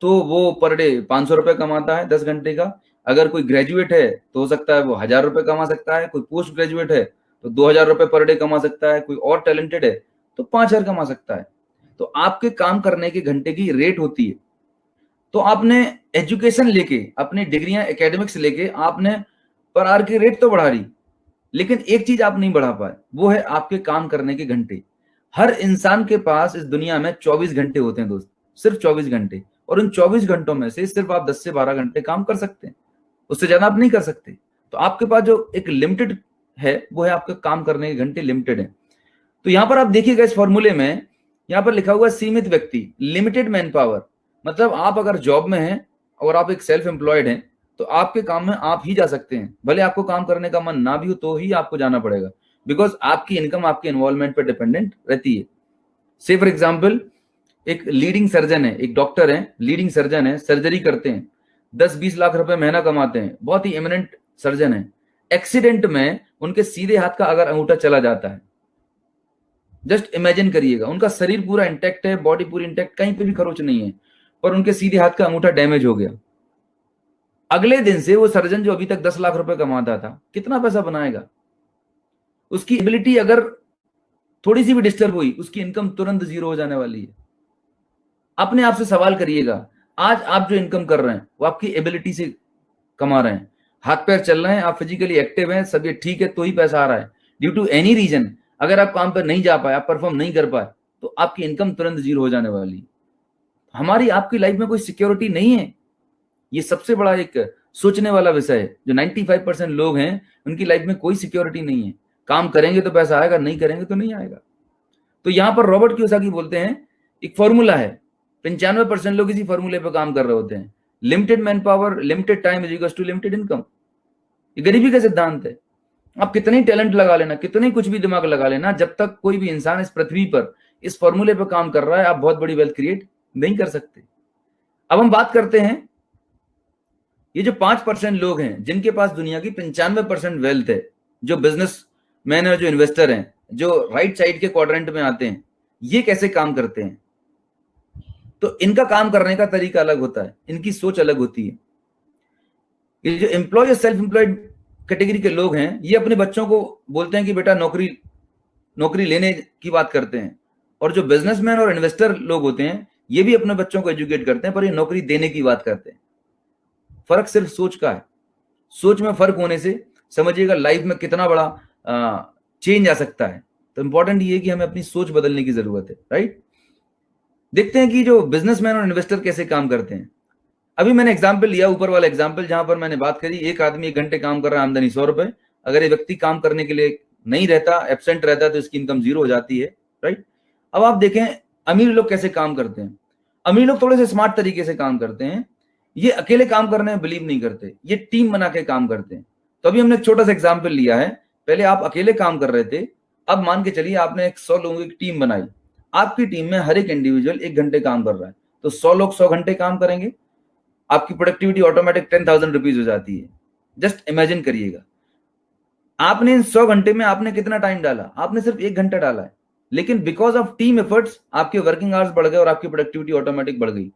तो वो पर डे 500 रुपए कमाता है 10 घंटे का। अगर कोई ग्रेजुएट है तो हो सकता है वो 1000 रुपए कमा सकता है, कोई पोस्ट ग्रेजुएट है तो 2000 रुपए पर डे कमा सकता है, कोई और टैलेंटेड है तो 5000 कमा सकता है। तो आपके काम करने के घंटे की रेट होती है। तो आपने एजुकेशन लेके, अपनी डिग्रियां एकेडमिक्स लेके आपने पर आवर की रेट तो बढ़ा ली, लेकिन एक चीज आप नहीं बढ़ा पाए, वो है आपके काम करने के घंटे। हर इंसान के पास इस दुनिया में 24 घंटे होते हैं दोस्त, सिर्फ 24 घंटे, और उन 24 घंटों में से सिर्फ आप 10 से 12 घंटे काम कर सकते हैं, उससे ज्यादा आप नहीं कर सकते। तो आपके पास जो एक लिमिटेड है वो है आपके काम करने के घंटे लिमिटेड है। तो यहां पर आप देखिएगा इस फॉर्मूले में यहां पर लिखा हुआ है सीमित व्यक्ति, लिमिटेड मैन पावर। मतलब आप अगर जॉब में हैं और आप एक सेल्फ एम्प्लॉयड हैं तो आपके काम में आप ही जा सकते हैं, भले आपको काम करने का मन ना भी हो तो ही आपको जाना पड़ेगा, बिकॉज आपकी इनकम आपके इन्वॉल्वमेंट पर डिपेंडेंट रहती है। से फॉर एग्जाम्पल एक लीडिंग सर्जन है, एक डॉक्टर है, लीडिंग सर्जन है, सर्जरी करते हैं, 10-20 लाख रुपए महीना कमाते हैं, बहुत ही एमिनेंट सर्जन है। एक्सीडेंट में उनके सीधे हाथ का अगर अंगूठा चला जाता है, जस्ट इमेजिन करिएगा, उनका शरीर पूरा इंटैक्ट है, बॉडी पूरी इंटैक्ट, कहीं पे भी खरोच नहीं है, पर उनके सीधे हाथ का अंगूठा डैमेज हो गया। अगले दिन से वो सर्जन जो अभी तक 10 लाख रुपए कमाता था, कितना पैसा बनाएगा? उसकी एबिलिटी अगर थोड़ी सी भी डिस्टर्ब हुई, उसकी इनकम तुरंत जीरो हो जाने वाली है। अपने आप से सवाल करिएगा, आज आप जो इनकम कर रहे हैं वो आपकी एबिलिटी से कमा रहे हैं, हाथ पैर चल रहे हैं, आप फिजिकली एक्टिव हैं, सब ये ठीक है, तो ही पैसा आ रहा है। ड्यू टू एनी रीजन अगर आप काम पर नहीं जा पाए, आप परफॉर्म नहीं कर पाए, तो आपकी इनकम तुरंत जीरो हो जाने वाली है। हमारी आपकी लाइफ में कोई सिक्योरिटी नहीं है। ये सबसे बड़ा एक सोचने वाला विषय है। जो 95% लोग हैं उनकी लाइफ में कोई सिक्योरिटी नहीं है, काम करेंगे तो पैसा आएगा, नहीं करेंगे तो नहीं आएगा। तो यहां पर रॉबर्ट कियोसाकी बोलते हैं, एक फॉर्मूला है, 95% लोग इसी फॉर्मूले पर काम कर रहे होते हैं, limited man power limited time is equals to limited income. ये गरीबी का सिद्धांत है। आप कितनी टैलेंट लगा लेना, कितनी कुछ भी दिमाग लगा लेना, जब तक कोई भी इंसान इस पृथ्वी पर इस फॉर्मूले पर काम कर रहा है, आप बहुत बड़ी वेल्थ क्रिएट नहीं कर सकते। अब हम बात करते हैं, ये जो 5% लोग हैं जिनके पास दुनिया की 95% वेल्थ है, जो बिजनेस मैन है, जो इन्वेस्टर हैं, जो राइट साइड के क्वाड्रेंट में आते हैं, ये कैसे काम करते हैं? तो इनका काम करने का तरीका अलग होता है, इनकी सोच अलग होती है। ये जो एम्प्लॉय और सेल्फ एम्प्लॉयड कैटेगरी के लोग हैं, ये अपने बच्चों को बोलते हैं कि बेटा नौकरी लेने की बात करते हैं, और जो बिजनेसमैन और इन्वेस्टर लोग होते हैं ये भी अपने बच्चों को एजुकेट करते हैं, पर ये नौकरी देने की बात करते हैं। फर्क सिर्फ सोच का है। सोच में फर्क होने से समझिएगा लाइफ में कितना बड़ा चेंज आ सकता है। तो इंपॉर्टेंट ये है कि हमें अपनी सोच बदलने की जरूरत है, राइट। देखते हैं कि जो बिजनेसमैन और इन्वेस्टर कैसे काम करते हैं। अभी मैंने एग्जाम्पल लिया, ऊपर वाला एग्जाम्पल, जहां पर मैंने बात करी, एक आदमी 1 घंटे काम कर रहा है, आमदनी 100 रुपए। अगर ये व्यक्ति काम करने के लिए नहीं रहता, एब्सेंट रहता, तो इसकी इनकम जीरो हो जाती है, राइट। अब आप देखें अमीर लोग कैसे काम करते हैं। अमीर लोग थोड़े से स्मार्ट तरीके से काम करते हैं। ये अकेले काम करने में बिलीव नहीं करते, ये टीम बना के काम करते हैं। तो अभी हमने एक छोटा सा एग्जाम्पल लिया है, पहले आप अकेले काम कर रहे थे, अब मान के चलिए आपने एक 100 लोगों की टीम बनाई। आपकी टीम में हर एक इंडिविजुअल 1 घंटे काम कर रहा है, तो 100 लोग 100 घंटे काम करेंगे, आपकी प्रोडक्टिविटी ऑटोमेटिक 10,000 रुपीज हो जाती है। जस्ट इमेजिन करिएगा, आपने इन 100 घंटे में आपने कितना टाइम डाला? आपने सिर्फ 1 घंटा डाला है, लेकिन बिकॉज ऑफ टीम एफर्ट्स आपके वर्किंग आवर्स बढ़ गए और आपकी प्रोडक्टिविटी ऑटोमेटिक बढ़ गई।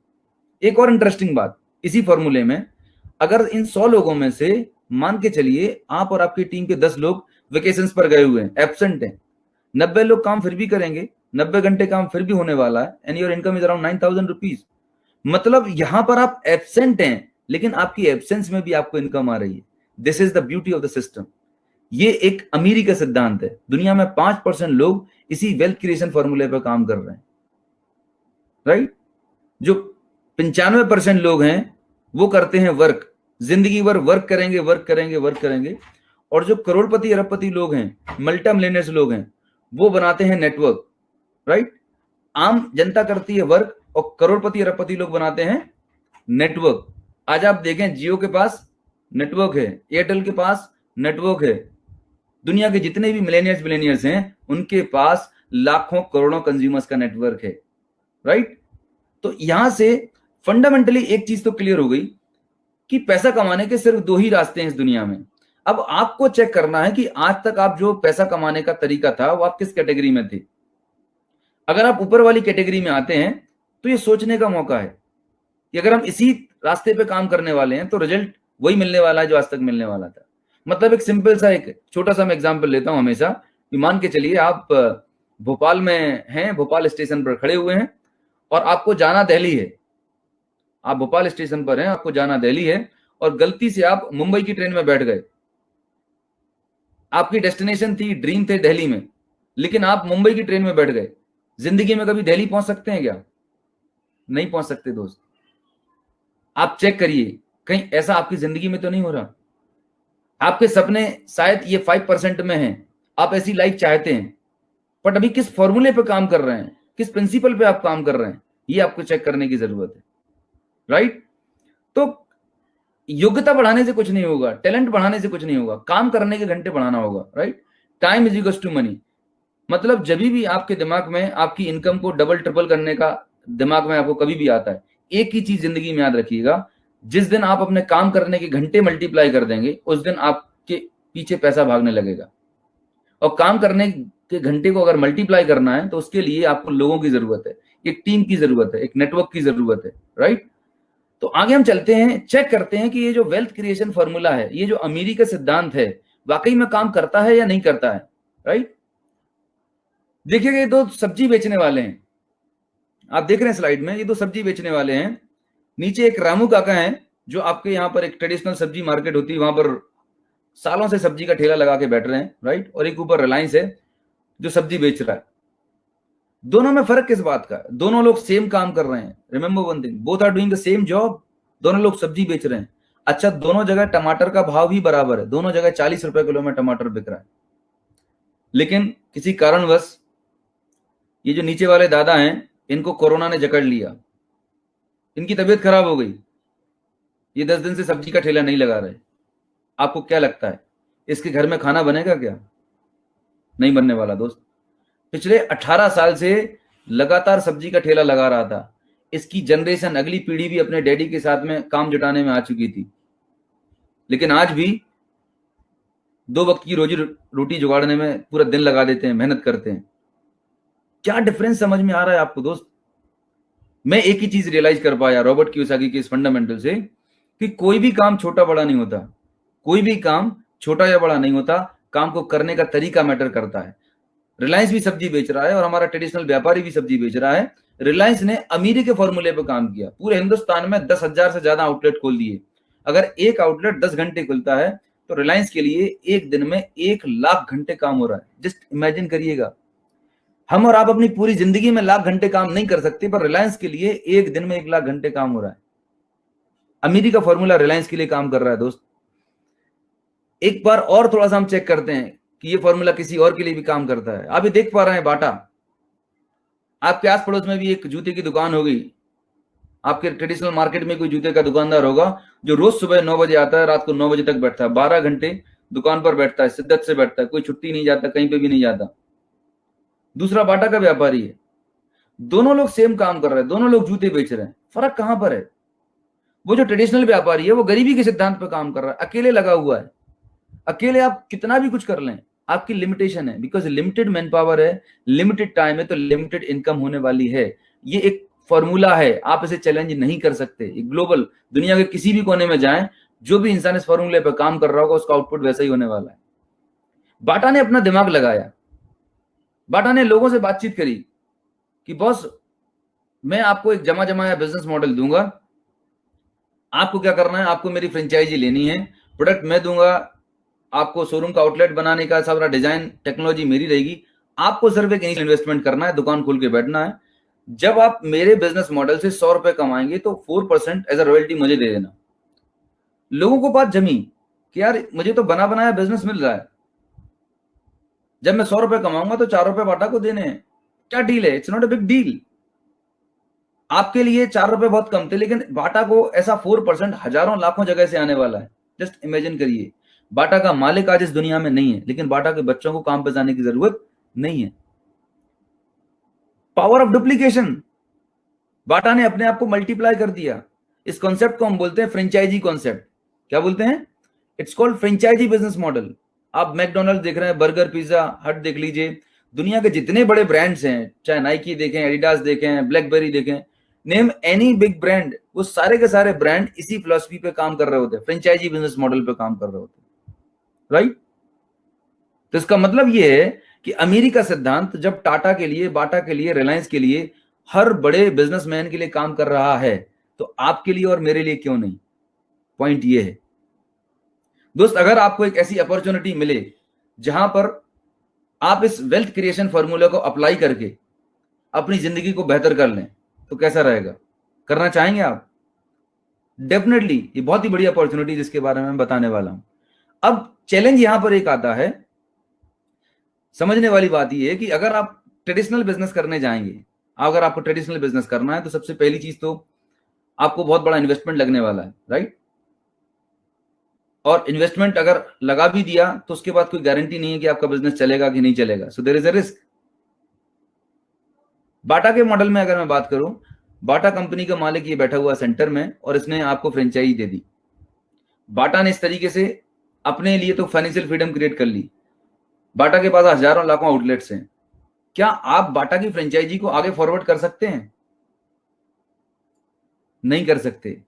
एक और इंटरेस्टिंग बात, इसी फॉर्मूले में अगर इन 100 लोगों में से मान के चलिए आप और आपकी टीम के 10 लोग वेकेशंस पर गए हुए हैं, एब्सेंट हैं, 90 लोग काम फिर भी करेंगे, 90 घंटे काम फिर भी होने वाला है, and your income is around 9,000 rupees. मतलब यहां पर आप एब्सेंट हैं, लेकिन आपकी एब्सेंस में भी आपको इनकम आ रही है। This is the beauty of the system. ये एक अमीरी का सिद्धांत है। दुनिया में 5% लोग इसी वेल्थ क्रिएशन फॉर्मूले पर काम कर रहे हैं, राइट? जो 95% लोग हैं वो करते हैं वर्क, जिंदगी भर वर्क करेंगे, वर्क करेंगे, वर्क करेंगे। और जो करोड़पति अरबपति लोग हैं, मल्टी मिलियनर्स लोग हैं, वो बनाते हैं नेटवर्क, राइट? आम जनता करती है वर्क और करोड़पति अरबपति लोग बनाते हैं नेटवर्क। आज आप देखें, जियो के पास नेटवर्क है, एयरटेल के पास नेटवर्क है, दुनिया के जितने भी मिलेनियर्स हैं उनके पास लाखों करोड़ों कंज्यूमर्स का नेटवर्क है, राइट? तो यहां से फंडामेंटली एक चीज तो क्लियर हो गई कि पैसा कमाने के सिर्फ 2 ही रास्ते हैं इस दुनिया में। अब आपको चेक करना है कि आज तक आप जो पैसा कमाने का तरीका था वो आप किस कैटेगरी में थे। अगर आप ऊपर वाली कैटेगरी में आते हैं तो ये सोचने का मौका है कि अगर हम इसी रास्ते पे काम करने वाले हैं तो रिजल्ट वही मिलने वाला है जो आज तक मिलने वाला था। मतलब एक सिंपल सा, एक छोटा सा मैं एग्जांपल लेता हूं हमेशा, कि मान के चलिए आप भोपाल में हैं, भोपाल स्टेशन पर खड़े हुए हैं और आपको जाना दिल्ली है। आप भोपाल स्टेशन पर हैं, आपको जाना दिल्ली है और गलती से आप मुंबई की ट्रेन में बैठ गए। आपकी डेस्टिनेशन थी, ड्रीम थे दिल्ली में, लेकिन आप मुंबई की ट्रेन में बैठ गए। जिंदगी में कभी दिल्ली पहुंच सकते हैं क्या? नहीं पहुंच सकते दोस्त। आप चेक करिए, कहीं ऐसा आपकी जिंदगी में तो नहीं हो रहा। आपके सपने शायद ये 5% में हैं, आप ऐसी लाइफ चाहते हैं, बट अभी किस फॉर्मूले पे काम कर रहे हैं, किस प्रिंसिपल पे आप काम कर रहे हैं, ये आपको चेक करने की जरूरत है, राइट? तो योग्यता बढ़ाने से कुछ नहीं होगा, टैलेंट बढ़ाने से कुछ नहीं होगा, काम करने के घंटे बढ़ाना होगा, right? Time is equals to money. मतलब जब भी आपके दिमाग में आपकी इनकम को डबल ट्रिपल करने का दिमाग में आपको कभी भी आता है, एक ही चीज जिंदगी में याद रखिएगा, जिस दिन आप अपने काम करने के घंटे मल्टीप्लाई कर देंगे उस दिन आपके पीछे पैसा भागने लगेगा। और काम करने के घंटे को अगर मल्टीप्लाई करना है तो उसके लिए आपको लोगों की जरूरत है, एक टीम की जरूरत है, एक नेटवर्क की जरूरत है, राइट? तो आगे हम चलते हैं, चेक करते हैं कि ये जो वेल्थ क्रिएशन फॉर्मूला है, ये जो अमीरी का सिद्धांत है, वाकई में काम करता है या नहीं करता है, राइट? देखिएगा, ये 2 सब्जी बेचने वाले हैं, आप देख रहे हैं स्लाइड में, ये 2 सब्जी बेचने वाले हैं। नीचे एक रामू काका हैं जो आपके यहाँ पर एक ट्रेडिशनल सब्जी मार्केट होती है, वहां पर सालों से सब्जी का ठेला लगा के बैठ रहे हैं, राइट? और एक ऊपर रिलायंस है जो सब्जी बेच रहा है। दोनों में फर्क किस बात का? दोनों लोग सेम काम कर रहे हैं। Remember one thing, both are doing the same job. दोनों लोग सब्जी बेच रहे हैं। अच्छा, दोनों जगह टमाटर का भाव भी बराबर है, दोनों जगह 40 रुपए किलो में टमाटर बिक रहा है। लेकिन किसी कारणवश ये जो नीचे वाले दादा हैं, इनको कोरोना ने जकड़ लिया, इनकी तबीयत खराब हो गई, ये 10 दिन से सब्जी का ठेला नहीं लगा रहे। आपको क्या लगता है इसके घर में खाना बनेगा क्या? नहीं बनने वाला दोस्त। पिछले 18 साल से लगातार सब्जी का ठेला लगा रहा था। इसकी जनरेशन, अगली पीढ़ी भी अपने डैडी के साथ में काम जुटाने में आ चुकी थी, लेकिन आज भी 2 वक्त की रोजी रोटी जुगाड़ने में पूरा दिन लगा देते हैं, मेहनत करते हैं। क्या डिफरेंस समझ में आ रहा है आपको दोस्त? मैं एक ही चीज रियलाइज कर पाया रॉबर्ट कियोसाकी के इस फंडामेंटल से, कि कोई भी काम छोटा बड़ा नहीं होता, कोई भी काम छोटा या बड़ा नहीं होता, काम को करने का तरीका मैटर करता है। रिलायंस भी सब्जी बेच रहा है और हमारा ट्रेडिशनल व्यापारी भी सब्जी बेच रहा है। रिलायंस ने अमीरी के फॉर्मूले पर काम किया, पूरे हिंदुस्तान में 10,000 से ज्यादा आउटलेट खोल दिए। अगर एक आउटलेट 10 घंटे खुलता है तो रिलायंस के लिए एक दिन में 1 लाख घंटे काम हो रहा है। जस्ट इमेजिन करिएगा, हम और आप अपनी पूरी जिंदगी में लाख घंटे काम नहीं कर सकते, पर रिलायंस के लिए एक दिन में 1 लाख घंटे काम हो रहा है। अमीरी का फॉर्मूला रिलायंस के लिए काम कर रहा है दोस्त। एक बार और थोड़ा सा हम चेक करते हैं कि ये फॉर्मूला किसी और के लिए भी काम करता है। आप ये देख पा रहे हैं बाटा, आपके आस पड़ोस में भी एक जूते की दुकान होगी, आपके ट्रेडिशनल मार्केट में कोई जूते का दुकानदार होगा जो रोज सुबह 9 बजे आता है, रात को 9 बजे तक बैठता है, 12 घंटे दुकान पर बैठता है, शिद्दत से बैठता है, कोई छुट्टी नहीं जाता, कहीं पे भी नहीं जाता। दूसरा बाटा का व्यापारी है। दोनों लोग सेम काम कर रहे हैं, दोनों लोग जूते बेच रहे हैं। फर्क कहां पर है? वो जो ट्रेडिशनल व्यापारी है वो गरीबी के सिद्धांत पर काम कर रहा है, अकेले लगा हुआ है। अकेले आप कितना भी कुछ कर लें, आपकी लिमिटेशन है, बिकॉज लिमिटेड मैन पावर है, लिमिटेड टाइम है, तो लिमिटेड इनकम होने वाली है। ये एक फॉर्मूला है, आप इसे चैलेंज नहीं कर सकते। ग्लोबल दुनिया के किसी भी कोने में जाएं, जो भी इंसान इस फॉर्मूले पे काम कर रहा होगा उसका आउटपुट वैसा ही होने वाला है। बाटा ने अपना दिमाग लगाया, बाटा ने लोगों से बातचीत करी कि बॉस मैं आपको एक जमा जमाया बिजनेस मॉडल दूंगा, आपको क्या करना है, आपको मेरी फ्रेंचाइजी लेनी है, प्रोडक्ट मैं दूंगा, आपको शोरूम का आउटलेट बनाने का सारा डिजाइन टेक्नोलॉजी मेरी रहेगी, आपको सिर्फ एक इनिशियल इन्वेस्टमेंट करना है, दुकान खोल के बैठना है, जब आप मेरे बिजनेस मॉडल से 100 रुपए कमाएंगे तो 4% एज अ रॉयल्टी मुझे दे देना। लोगों को बात जमी कि यार मुझे तो बना बनाया बिजनेस मिल रहा है, जब मैं 100 रुपए कमाऊंगा तो 4 रुपए बाटा को देने हैं, क्या डील है, it's not a big deal. आपके लिए 4 रुपए बहुत कम थे, लेकिन बाटा को ऐसा 4% हजारों लाखों जगह से आने वाला है। जस्ट इमेजिन करिए, बाटा का मालिक आज इस दुनिया में नहीं है, लेकिन बाटा के बच्चों को काम पे जाने की जरूरत नहीं है। पावर ऑफ डुप्लीकेशन, बाटा ने अपने आप को मल्टीप्लाई कर दिया। इस कॉन्सेप्ट को हम बोलते हैं फ्रेंचाइजी कॉन्सेप्ट। क्या बोलते हैं? It's called franchise business model. आप मैकडोनल्ड देख रहे हैं, बर्गर, पिज्जा हट देख लीजिए, दुनिया के जितने बड़े ब्रांड्स हैं, चाहे नाइकी देखें, एडिडास देखें, ब्लैकबेरी देखें, नेम एनी बिग ब्रांड, वो सारे के सारे ब्रांड इसी फिलॉसफी पे काम कर रहे होते हैं, फ्रेंचाइजी बिजनेस मॉडल पे काम कर रहे होते हैं, राइट। तो इसका मतलब ये है कि अमीरी का सिद्धांत जब टाटा के लिए, बाटा के लिए, रिलायंस के लिए, हर बड़े बिजनेसमैन के लिए काम कर रहा है, तो आपके लिए और मेरे लिए क्यों नहीं? पॉइंट ये है दोस्त, अगर आपको एक ऐसी अपॉर्चुनिटी मिले जहां पर आप इस वेल्थ क्रिएशन फॉर्मूला को अप्लाई करके अपनी जिंदगी को बेहतर कर लें, तो कैसा रहेगा? करना चाहेंगे आप? डेफिनेटली ये बहुत ही बड़ी अपॉर्चुनिटी जिसके बारे में मैं बताने वाला हूं। अब चैलेंज यहां पर एक आता है, समझने वाली बात यह है कि अगर आप ट्रेडिशनल बिजनेस करने जाएंगे, अगर आपको ट्रेडिशनल बिजनेस करना है, तो सबसे पहली चीज तो आपको बहुत बड़ा इन्वेस्टमेंट लगने वाला है, राइट। और इन्वेस्टमेंट अगर लगा भी दिया तो उसके बाद कोई गारंटी नहीं है कि आपका बिजनेस चलेगा कि नहीं चलेगा, so there is a risk. Bata के मॉडल में अगर मैं बात करूं, बाटा कंपनी का मालिक ये बैठा हुआ सेंटर में और इसने आपको फ्रेंचाइजी दे दी। बाटा ने इस तरीके से अपने लिए तो फाइनेंशियल फ्रीडम क्रिएट कर ली। बाटा के पास हजारों लाखों आउटलेट्स हैं। क्या आप बाटा की फ्रेंचाइजी को आगे फॉरवर्ड कर सकते हैं? नहीं कर सकते।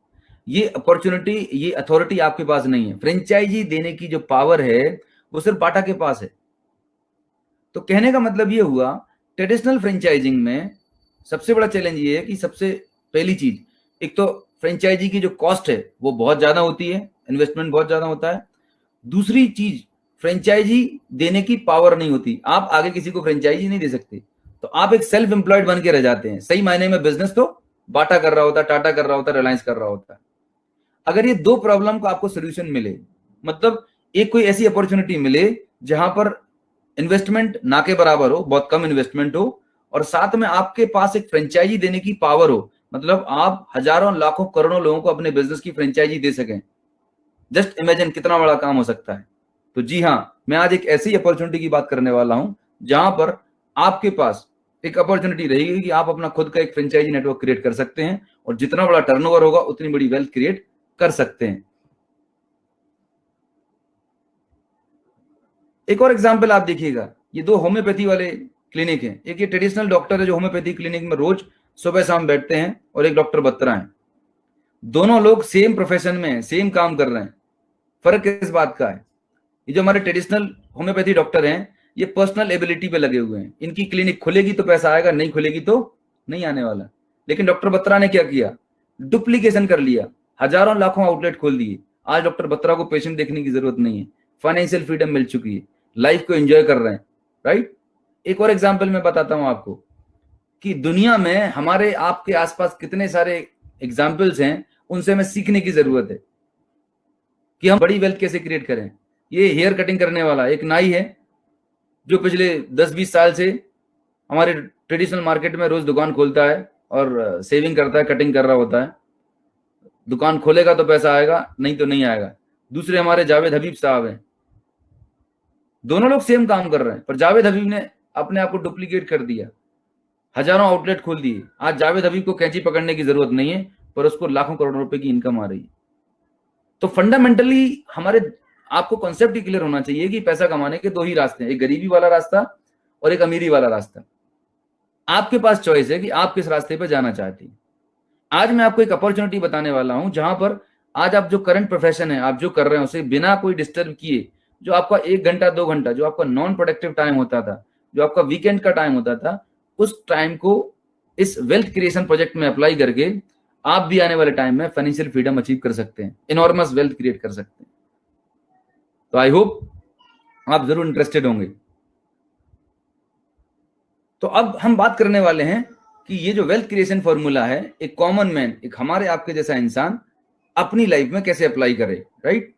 ये अपॉर्चुनिटी, ये अथॉरिटी आपके पास नहीं है। फ्रेंचाइजी देने की जो पावर है वो सिर्फ बाटा के पास है। तो कहने का मतलब ये हुआ, ट्रेडिशनल फ्रेंचाइजिंग में सबसे बड़ा चैलेंज ये है कि सबसे पहली चीज, एक तो फ्रेंचाइजी की जो कॉस्ट है वो बहुत ज्यादा होती है, इन्वेस्टमेंट बहुत ज्यादा होता है। दूसरी चीज, फ्रेंचाइजी देने की पावर नहीं होती। आप आगे किसी को फ्रेंचाइजी नहीं दे सकते, तो आप एक सेल्फ एम्प्लॉयड बन के रह जाते हैं। सही मायने में बिजनेस तो बाटा कर रहा होता, टाटा कर रहा होता, रिलायंस कर रहा होता। अगर ये दो प्रॉब्लम का आपको सोल्यूशन मिले, मतलब एक कोई ऐसी अपॉर्चुनिटी मिले जहां पर इन्वेस्टमेंट ना के बराबर हो, बहुत कम इन्वेस्टमेंट हो, और साथ में आपके पास एक फ्रेंचाइजी देने की पावर हो, मतलब आप हजारों लाखों करोड़ों लोगों को अपने बिजनेस की फ्रेंचाइजी दे सकें, जस्ट इमेजिन कितना बड़ा काम हो सकता है। तो जी हाँ, मैं आज एक ऐसी अपॉर्चुनिटी की बात करने वाला हूं जहां पर आपके पास एक अपॉर्चुनिटी रहेगी कि आप अपना खुद का एक फ्रेंचाइजी नेटवर्क क्रिएट कर सकते हैं, और जितना बड़ा टर्नओवर होगा उतनी बड़ी वेल्थ क्रिएट कर सकते हैं। एक और एग्जांपल आप देखिएगा, ये दो होम्योपैथी वाले क्लिनिक हैं। एक ये ट्रेडिशनल डॉक्टर है जो होम्योपैथी क्लिनिक में रोज सुबह शाम बैठते हैं, और एक डॉक्टर बत्रा है। दोनों लोग सेम प्रोफेशन में हैं, सेम काम कर रहे हैं। फर्क किस बात का है? ये जो हमारे ट्रेडिशनल होम्योपैथी डॉक्टर हैं, ये पर्सनल एबिलिटी पे लगे हुए हैं। इनकी क्लिनिक खुलेगी तो पैसा आएगा, नहीं खुलेगी तो नहीं आने वाला। लेकिन डॉक्टर बत्रा ने क्या किया? डुप्लीकेशन कर लिया, हजारों लाखों आउटलेट खोल दिए। आज डॉक्टर बत्रा को पेशेंट देखने की जरूरत नहीं है, फाइनेंशियल फ्रीडम मिल चुकी है, लाइफ को एंजॉय कर रहे हैं, राइट। एक और एग्जाम्पल मैं बताता हूं आपको कि दुनिया में हमारे आपके आसपास कितने सारे एग्जाम्पल्स हैं, उनसे हमें सीखने की जरूरत है कि हम बड़ी वेल्थ कैसे क्रिएट करें। ये हेयर कटिंग करने वाला एक नाई है जो पिछले 10-20 साल से हमारे ट्रेडिशनल मार्केट में रोज दुकान खोलता है और सेविंग करता है, कटिंग कर रहा होता है। दुकान खोलेगा तो पैसा आएगा, नहीं तो नहीं आएगा। दूसरे हमारे जावेद हबीब साहब हैं, दोनों लोग सेम काम कर रहे हैं, पर जावेद हबीब ने अपने आप को डुप्लीकेट कर दिया, हजारों आउटलेट खोल दिए। आज जावेद हबीब को कैंची पकड़ने की जरूरत नहीं है, पर उसको लाखों करोड़ों रुपए की इनकम आ रही है। तो फंडामेंटली हमारे आपको कॉन्सेप्ट ही क्लियर होना चाहिए कि पैसा कमाने के दो ही रास्ते हैं, एक गरीबी वाला रास्ता और एक अमीरी वाला रास्ता। आपके पास चॉइस है कि आप किस रास्ते पे जाना चाहते हैं। आज मैं आपको एक अपॉर्चुनिटी बताने वाला हूं जहां पर आज आप जो करंट प्रोफेशन है, आप जो कर रहे हैं उसे बिना कोई डिस्टर्ब किए, जो आपका 1 घंटा 2 घंटा जो आपका नॉन प्रोडक्टिव टाइम होता था, जो आपका वीकेंड का टाइम होता था, उस टाइम को इस वेल्थ क्रिएशन प्रोजेक्ट में अप्लाई करके आप भी आने वाले टाइम में फाइनेंशियल फ्रीडम अचीव कर सकते हैं, इनॉर्मस वेल्थ क्रिएट कर सकते हैं। तो आई होप आप जरूर इंटरेस्टेड होंगे। तो अब हम बात करने वाले हैं कि ये जो वेल्थ क्रिएशन फॉर्मूला है, एक कॉमन मैन, एक हमारे आपके जैसा इंसान अपनी लाइफ में कैसे अप्लाई करे, राइट।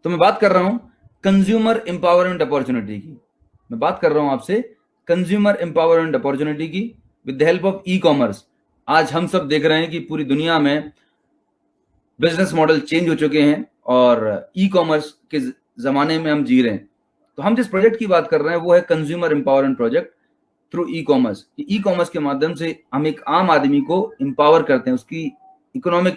तो मैं बात कर रहा हूं कंज्यूमर एम्पावरमेंट अपॉर्चुनिटी की। मैं बात कर रहा हूं आपसे कंज्यूमर एम्पावरमेंट अपॉर्चुनिटी की with the help of e commerce. आज हम सब देख रहे हैं कि पूरी दुनिया में बिजनेस मॉडल चेंज हो चुके हैं और ई कॉमर्स के जमाने में हम जी रहे हैं। तो हम जिस प्रोजेक्ट की बात कर रहे हैं वो है consumer empowerment project through e commerce. E commerce के माध्यम से हम एक आम आदमी को एम्पावर करते हैं, उसकी इकोनॉमिक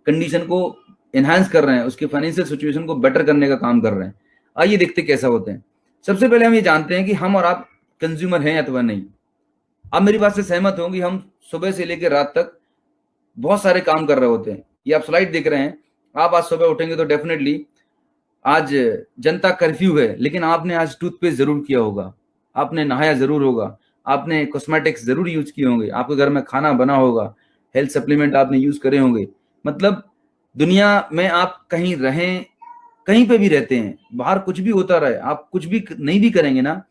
कंडीशन को एनहांस कर रहे हैं, उसके फाइनेंशियल सिचुएशन को बेटर करने का काम कर रहे हैं। आइए देखते कैसा होते हैं। सबसे पहले हम ये जानते हैं कि हम और आप कंज्यूमर हैं अथवा नहीं। आप मेरी बात से सहमत होंगे, हम सुबह से लेकर रात तक बहुत सारे काम कर रहे होते हैं। ये आप स्लाइड देख रहे हैं, आप आज सुबह उठेंगे तो डेफिनेटली आज जनता कर्फ्यू है, लेकिन आपने आज टूथपेस्ट जरूर किया होगा, आपने नहाया जरूर होगा, आपने कॉस्मेटिक्स जरूर यूज किए होंगे, आपके घर में खाना बना होगा, हेल्थ सप्लीमेंट आपने यूज करे होंगे। मतलब दुनिया में आप कहीं रहें, कहीं पे भी रहते हैं, बाहर कुछ भी होता रहे, आप कुछ भी नहीं भी करेंगे ना,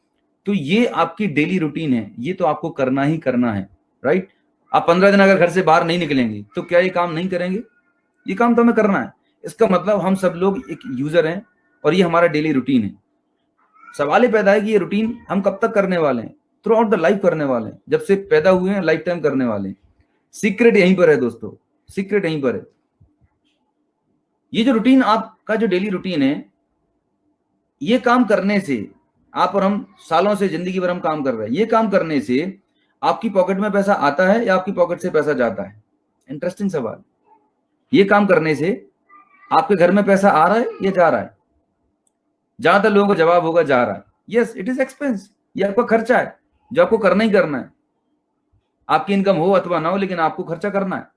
तो ये आपकी डेली रूटीन है, ये तो आपको करना ही करना है, राइट। आप 15 दिन अगर घर से बाहर नहीं निकलेंगे तो क्या ये काम नहीं करेंगे? ये काम तो हमें करना है। इसका मतलब हम सब लोग एक यूजर हैं और ये हमारा डेली रूटीन है। सवाल ये पैदा है कि ये रूटीन हम कब तक करने वाले हैं? थ्रू आउट द लाइफ करने वाले हैं, जब से पैदा हुए हैं लाइफ टाइम करने वाले हैं। सीक्रेट यहीं पर है दोस्तों, सीक्रेट यहीं पर है। ये जो रूटीन, आपका जो डेली रूटीन है, ये काम करने से आप और हम सालों से, जिंदगी भर हम काम कर रहे हैं, ये काम करने से आपकी पॉकेट में पैसा आता है या आपकी पॉकेट से पैसा जाता है? इंटरेस्टिंग सवाल। ये काम करने से आपके घर में पैसा आ रहा है या जा रहा है? ज्यादातर लोगों का जवाब होगा जा रहा है। यस, इट इज एक्सपेंस, ये आपका खर्चा है जो आपको करना ही करना है। आपकी इनकम हो अथवा ना हो, लेकिन आपको खर्चा करना है।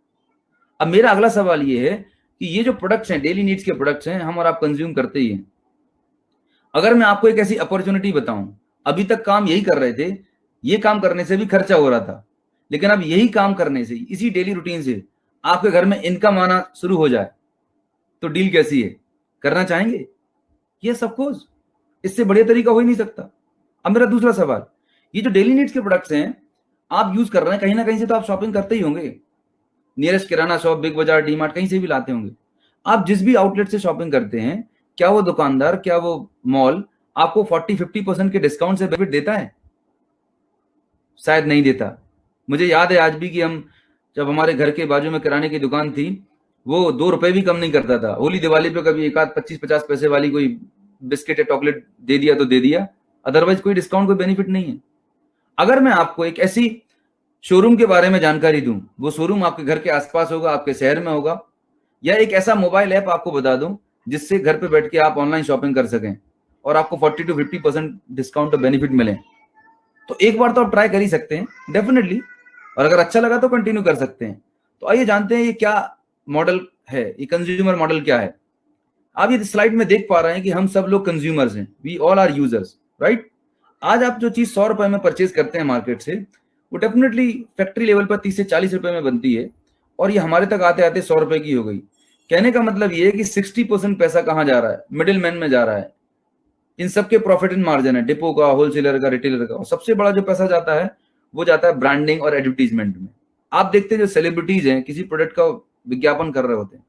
अब मेरा अगला सवाल ये है कि ये जो प्रोडक्ट्स हैं, डेली नीड्स के प्रोडक्ट्स हैं, हम और आप कंज्यूम करते ही हैं। अगर मैं आपको एक ऐसी अपॉर्चुनिटी बताऊं, अभी तक काम यही कर रहे थे, ये काम करने से भी खर्चा हो रहा था, लेकिन अब यही काम करने से, इसी डेली रूटीन से आपके घर में इनकम आना शुरू हो जाए, तो डील कैसी है? करना चाहेंगे? यस ऑफ कोर्स, इससे बढ़िया तरीका हो ही नहीं सकता। अब मेरा दूसरा सवाल, ये जो डेली नीड्स के प्रोडक्ट्स हैं आप यूज कर रहे हैं, कहीं ना कहीं से तो आप शॉपिंग करते ही होंगे। नियरेस्ट किराना शॉप, बिग बाजार, डी मार्ट, कहीं से भी लाते होंगे। आप जिस भी आउटलेट से शॉपिंग करते हैं, क्या वो दुकानदार, क्या वो मॉल आपको 40-50% के डिस्काउंट से बेनिफिट देता है? शायद नहीं देता। मुझे याद है आज भी कि हम जब हमारे घर के बाजू में किराने की दुकान थी, वो 2 रुपए भी कम नहीं करता था। होली दिवाली पे कभी एक आध 25-50 पैसे वाली कोई बिस्किट या चॉकलेट दे दिया तो दे दिया, अदरवाइज कोई डिस्काउंट, कोई बेनिफिट नहीं है। अगर मैं आपको एक ऐसी शोरूम के बारे में जानकारी दूं, वो शोरूम आपके घर के आसपास होगा, आपके शहर में होगा, या एक ऐसा मोबाइल ऐप आपको बता दूं जिससे घर पे बैठ के आप ऑनलाइन शॉपिंग कर सकें और आपको 40-50% डिस्काउंट और बेनिफिट मिले, तो एक बार तो आप ट्राई कर ही सकते हैं डेफिनेटली, और अगर अच्छा लगा तो कंटिन्यू कर सकते हैं। तो आइए जानते हैं ये क्या मॉडल है, ये कंज्यूमर मॉडल क्या है। आप ये स्लाइड में देख पा रहे हैं कि हम सब लोग कंज्यूमर्स हैं, we all are users, right. आज आप जो चीज 100 रुपए में परचेज करते हैं मार्केट से, वो डेफिनेटली फैक्ट्री लेवल पर 30 से 40 रुपए में बनती है, और ये हमारे तक आते आते 100 रुपए की हो गई। कहने का मतलब ये है कि 60% पैसा कहाँ जा रहा है? मिडिल मैन में जा रहा है। इन सबके प्रॉफिट इन मार्जिन है, डिपो का, होलसेलर का, रिटेलर का। और सबसे बड़ा जो पैसा जाता है वो जाता है ब्रांडिंग और एडवर्टीजमेंट में। आप देखते हैं जो सेलिब्रिटीज हैं किसी प्रोडक्ट का विज्ञापन कर रहे होते हैं,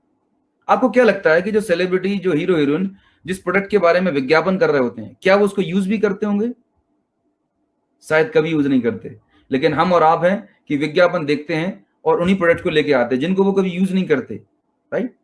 आपको क्या लगता है कि जो सेलिब्रिटी, जो हीरो हीरोइन जिस प्रोडक्ट के बारे में विज्ञापन कर रहे होते हैं, क्या वो उसको यूज भी करते होंगे? शायद कभी यूज नहीं करते। लेकिन हम और आप हैं कि विज्ञापन देखते हैं और उन्हीं प्रोडक्ट को लेके आते हैं जिनको वो कभी यूज नहीं करते, राइट।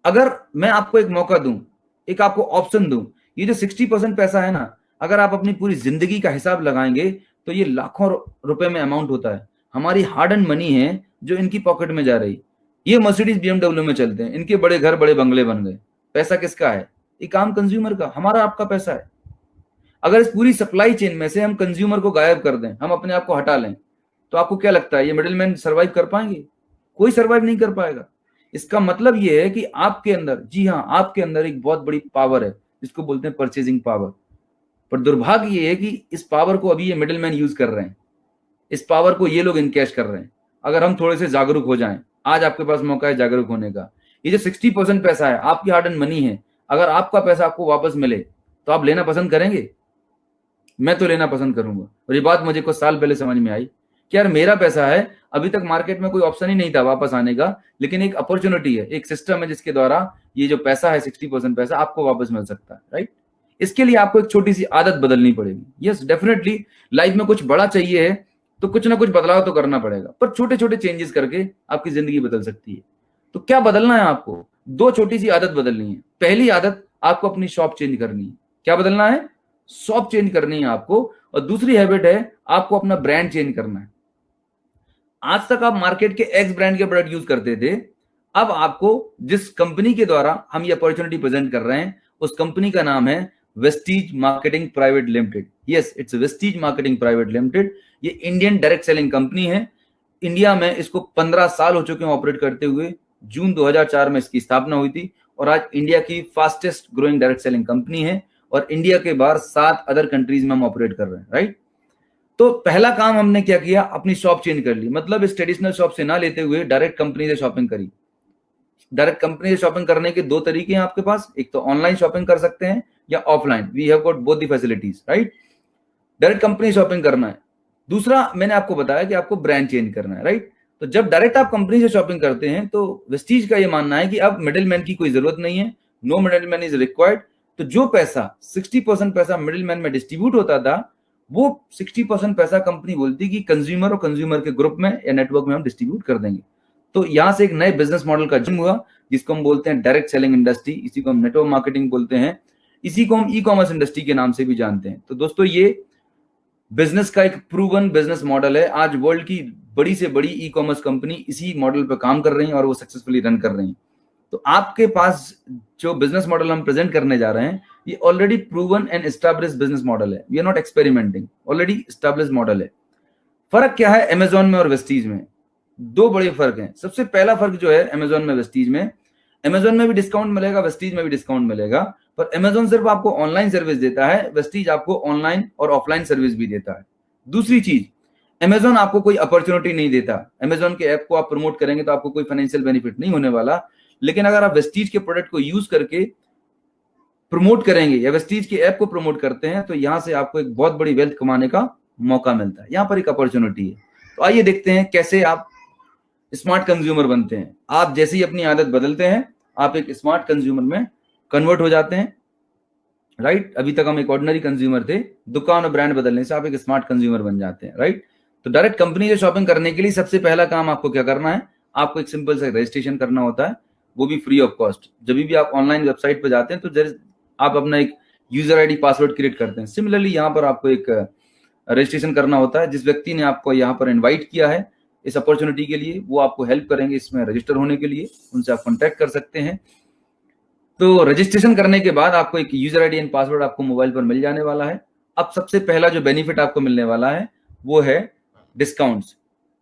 अगर मैं आपको एक मौका दूं, एक आपको ऑप्शन दूं, ये जो 60% पैसा है ना, अगर आप अपनी पूरी जिंदगी का हिसाब लगाएंगे तो ये लाखों रुपए में अमाउंट होता है। हमारी हार्ड एंड मनी है जो इनकी पॉकेट में जा रही। ये मर्सिडीज BMW में चलते हैं, इनके बड़े घर, बड़े बंगले बन गए। पैसा किसका है? एक आम कंज्यूमर का, हमारा आपका पैसा है। अगर इस पूरी सप्लाई चेन में से हम कंज्यूमर को गायब कर दें, हम अपने आप को हटा लें, तो आपको क्या लगता है ये मिडिलमैन सर्वाइव कर पाएंगे? कोई सर्वाइव नहीं कर पाएगा। इसका मतलब ये है कि आपके अंदर, जी हाँ, आपके अंदर एक बहुत बड़ी पावर है जिसको बोलते हैं परचेजिंग पावर। पर दुर्भाग्य ये है कि इस पावर को अभी ये मिडिलमैन यूज कर रहे हैं, इस पावर को ये लोग इनकैश कर रहे हैं। अगर हम थोड़े से जागरूक हो जाएं, आज आपके पास मौका है जागरूक होने का। ये जो 60% पैसा है आपकी हार्ड एंड मनी है, अगर आपका पैसा आपको वापस मिले तो आप लेना पसंद करेंगे? मैं तो लेना पसंद करूंगा। और ये बात मुझे कुछ साल पहले समझ में आई कि यार मेरा पैसा है, अभी तक मार्केट में कोई ऑप्शन ही नहीं था वापस आने का, लेकिन एक अपॉर्चुनिटी है, एक सिस्टम है जिसके द्वारा ये जो पैसा है 60% पैसा आपको वापस मिल सकता है, राइट? इसके लिए आपको एक छोटी सी आदत बदलनी पड़ेगी। यस, डेफिनेटली लाइफ में कुछ बड़ा चाहिए है तो कुछ ना कुछ बदलाव तो करना पड़ेगा, पर छोटे छोटे चेंजेस करके आपकी जिंदगी बदल सकती है। तो क्या बदलना है आपको? दो छोटी सी आदत बदलनी है। पहली आदत, आपको अपनी शॉप चेंज करनी है। क्या बदलना है? शॉप चेंज करनी है आपको। और दूसरी हैबिट है, आपको अपना ब्रांड चेंज करना है। आज तक आप मार्केट के एक्स ब्रांड के प्रोडक्ट यूज करते थे, अब आपको जिस कंपनी के द्वारा हम ये अपॉर्चुनिटी प्रेजेंट कर रहे हैं उस कंपनी का नाम है Vestige marketing private limited. Yes, it's Vestige marketing private limited. ये इंडियन डायरेक्ट सेलिंग कंपनी है। इंडिया में इसको 15 साल हो चुके हैं ऑपरेट करते हुए। जून 2004 में इसकी स्थापना हुई थी और आज इंडिया की fastest growing direct selling company है और इंडिया के बाहर 7 अदर कंट्रीज में हम ऑपरेट कर रहे हैं, राइट? तो पहला काम हमने क्या किया, अपनी शॉप चेंज कर ली। मतलब इस ट्रेडिशनल शॉप से ना लेते हुए डायरेक्ट कंपनी से शॉपिंग करी। डायरेक्ट कंपनी से शॉपिंग करने के दो तरीके हैं आपके पास, एक तो ऑनलाइन शॉपिंग कर सकते हैं या offline. We have got both the facilities, right? Direct company shopping करना है। दूसरा मैंने आपको बताया कि आपको ब्रांड चेंज करना है, राइट? तो जब डायरेक्ट आप कंपनी से शॉपिंग करते हैं तो वेस्टीज का ये मानना है कि अब मिडिलमैन की कोई जरूरत नहीं है, नो मिडिलमैन इज रिक्वायर्ड। तो जो पैसा 60% पैसा मिडिलमैन में डिस्ट्रीब्यूट होता था, वो 60% पैसा कंपनी बोलती कि कंज्यूमर और कंज्यूमर के ग्रुप में या नेटवर्क में हम डिस्ट्रीब्यूट कर देंगे। तो यहां से एक नए बिजनेस मॉडल का जन्म हुआ जिसको हम बोलते हैं डायरेक्ट सेलिंग इंडस्ट्री। इसी को हम नेटवर्क मार्केटिंग बोलते हैं, इसी को हम ई कॉमर्स इंडस्ट्री के नाम से भी जानते हैं। तो दोस्तों, ये बिजनेस का एक प्रूवन बिजनेस मॉडल है। आज वर्ल्ड की बड़ी से बड़ी ई कॉमर्स कंपनी इसी मॉडल पर काम कर रही है और वो सक्सेसफुली रन कर रही है। तो आपके पास जो बिजनेस मॉडल हम प्रेजेंट करने जा रहे हैं, ये already proven and establish business model है। We are not experimenting, already establish model है। फर्क क्या है अमेजोन में और वेस्टीज में? दो बड़े फर्क हैं। सबसे पहला फर्क जो है अमेजोन में वेस्टीज में, अमेजोन में भी डिस्काउंट मिलेगा, वेस्टीज में भी डिस्काउंट मिलेगा, पर अमेजोन सिर्फ आपको ऑनलाइन सर्विस देता है, वेस्टीज आपको ऑनलाइन और ऑफलाइन सर्विस भी देता है। दूसरी चीज, अमेजोन आपको कोई अपॉर्चुनिटी नहीं देता। अमेजोन के ऐप को आप प्रमोट करेंगे तो आपको कोई फाइनेंशियल बेनिफिट नहीं होने वाला, लेकिन अगर आप वेस्टीज के प्रोडक्ट को यूज करके प्रमोट करेंगे या वेस्टीज के ऐप को प्रमोट करते हैं तो यहां से आपको एक बहुत बड़ी वेल्थ कमाने का मौका मिलता है। यहां पर एक अपॉर्चुनिटी है। तो आइए देखते हैं कैसे आप स्मार्ट कंज्यूमर बनते हैं। आप जैसे ही अपनी आदत बदलते हैं, आप एक स्मार्ट कंज्यूमर में कन्वर्ट हो जाते हैं, राइट? अभी तक हम एक ऑर्डिनरी कंज्यूमर थे, दुकान और ब्रांड बदलने से आप एक स्मार्ट कंज्यूमर बन जाते हैं, राइट? तो डायरेक्ट कंपनी से शॉपिंग करने के लिए सबसे पहला काम आपको क्या करना है, आपको एक सिंपल सा रजिस्ट्रेशन करना होता है, वो भी फ्री ऑफ कॉस्ट। जब भी आप ऑनलाइन वेबसाइट पर जाते हैं तो आप अपना एक यूजर आईडी पासवर्ड क्रिएट करते हैं। सिमिलरली यहाँ पर आपको एक रजिस्ट्रेशन करना होता है। जिस व्यक्ति ने आपको यहाँ पर इन्वाइट किया है इस अपॉर्चुनिटी के लिए, वो आपको हेल्प करेंगे इसमें रजिस्टर होने के लिए, उनसे आप कॉन्टैक्ट कर सकते हैं। तो रजिस्ट्रेशन करने के बाद आपको एक यूजर आईडी एंड पासवर्ड आपको मोबाइल पर मिल जाने वाला है। अब सबसे पहला जो बेनिफिट आपको मिलने वाला है वो है डिस्काउंट्स।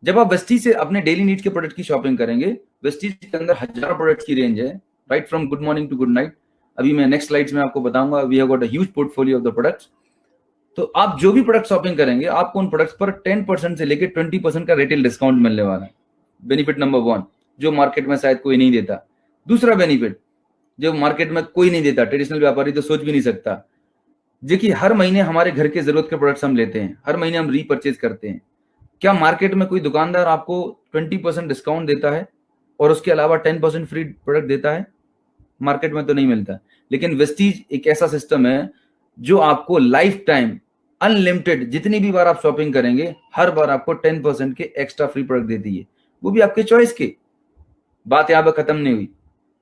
जब आप वेस्टीज से अपने डेली नीड के प्रोडक्ट की शॉपिंग करेंगे, वेस्टीज के अंदर हजारों प्रोडक्ट्स की रेंज है, right from good morning to good night. अभी मैं नेक्स्ट स्लाइड्स में आपको बताऊंगा। We have got a huge portfolio of the products. तो आप जो भी प्रोडक्ट शॉपिंग करेंगे, आपको उन प्रोडक्ट्स पर 10% से लेकर 20% का रिटेल डिस्काउंट मिलने वाला है। बेनिफिट नंबर 1, जो मार्केट में शायद कोई नहीं देता। दूसरा बेनिफिट जो मार्केट में कोई नहीं देता, ट्रेडिशनल व्यापारी तो सोच भी नहीं सकता, देखिए हर महीने हमारे घर के जरूरत के प्रोडक्ट्स हम लेते हैं, हर महीने हम रीपरचेज करते हैं। क्या मार्केट में कोई दुकानदार आपको 20% डिस्काउंट देता है और उसके अलावा 10% फ्री प्रोडक्ट देता है? मार्केट में तो नहीं मिलता। लेकिन वेस्टीज एक ऐसा सिस्टम है जो आपको लाइफ टाइम अनलिमिटेड जितनी भी बार आप शॉपिंग करेंगे, हर बार आपको 10% के एक्स्ट्रा फ्री प्रोडक्ट देती है, वो भी आपके चॉइस के। बात यहाँ पर खत्म नहीं हुई।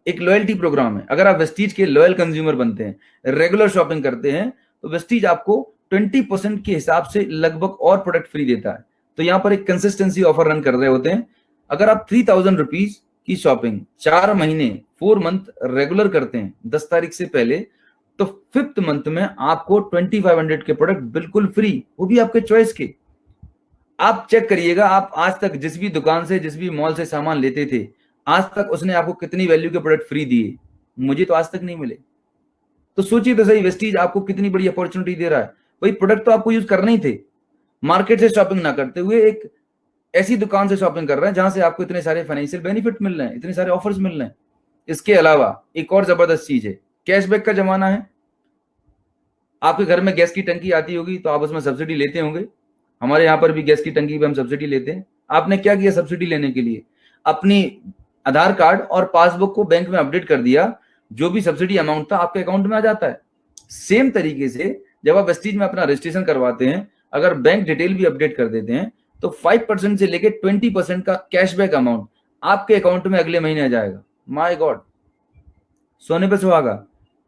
एक लॉयल्टी प्रोग्राम है। अगर आप वेस्टीज के लॉयल कंज्यूमर बनते हैं, रेगुलर शॉपिंग करते हैं, तो वेस्टीज आपको 20% के हिसाब से लगभग और प्रोडक्ट फ्री देता है। तो यहाँ पर एक कंसिस्टेंसी ऑफर रन कर रहे होते हैं। अगर आप 3000 रुपीज की शॉपिंग 4 महीने 4 मंथ रेगुलर करते हैं 10 तारीख से पहले, तो 5th मंथ में आपको 2500 के प्रोडक्ट बिल्कुल फ्री, वो भी आपके चॉइस के। आप चेक करिएगा, आप आज तक जिस भी दुकान से, जिस भी मॉल से सामान लेते थे, आज तक उसने आपको कितनी वैल्यू के प्रोडक्ट फ्री दिए? मुझे तो आज तक नहीं मिले। तो सोचिए तो सही, वेस्टीज आपको कितनी बड़ी अपॉर्चुनिटी दे रहा है। भाई प्रोडक्ट तो आपको यूज करने ही थे, मार्केट से शॉपिंग ना करते हुए एक ऐसी दुकान से शॉपिंग कर रहे हैं जहां से आपको इतने सारे फाइनेंशियल बेनिफिट मिल रहे हैं, इतने सारे ऑफर्स मिल रहे हैं। इसके अलावा एक और जबरदस्त चीज है, कैशबैक का जमाना है। आपके घर में गैस की टंकी आती होगी तो आप उसमें सब्सिडी लेते होंगे। हमारे यहाँ पर भी गैस की टंकी पे हम सब्सिडी लेते हैं। आपने क्या किया सब्सिडी लेने के लिए? अपनी आधार कार्ड और पासबुक को बैंक में अपडेट कर दिया, जो भी सब्सिडी अमाउंट था आपके अकाउंट में आ जाता है। सेम तरीके से जब आप वेस्टीज में अपना रजिस्ट्रेशन करवाते हैं, अगर बैंक डिटेल भी अपडेट कर देते हैं तो 5% से लेके 20% का कैशबैक अमाउंट आपके अकाउंट में अगले महीने आ जाएगा। माय गॉड, सोने पे सुहागा।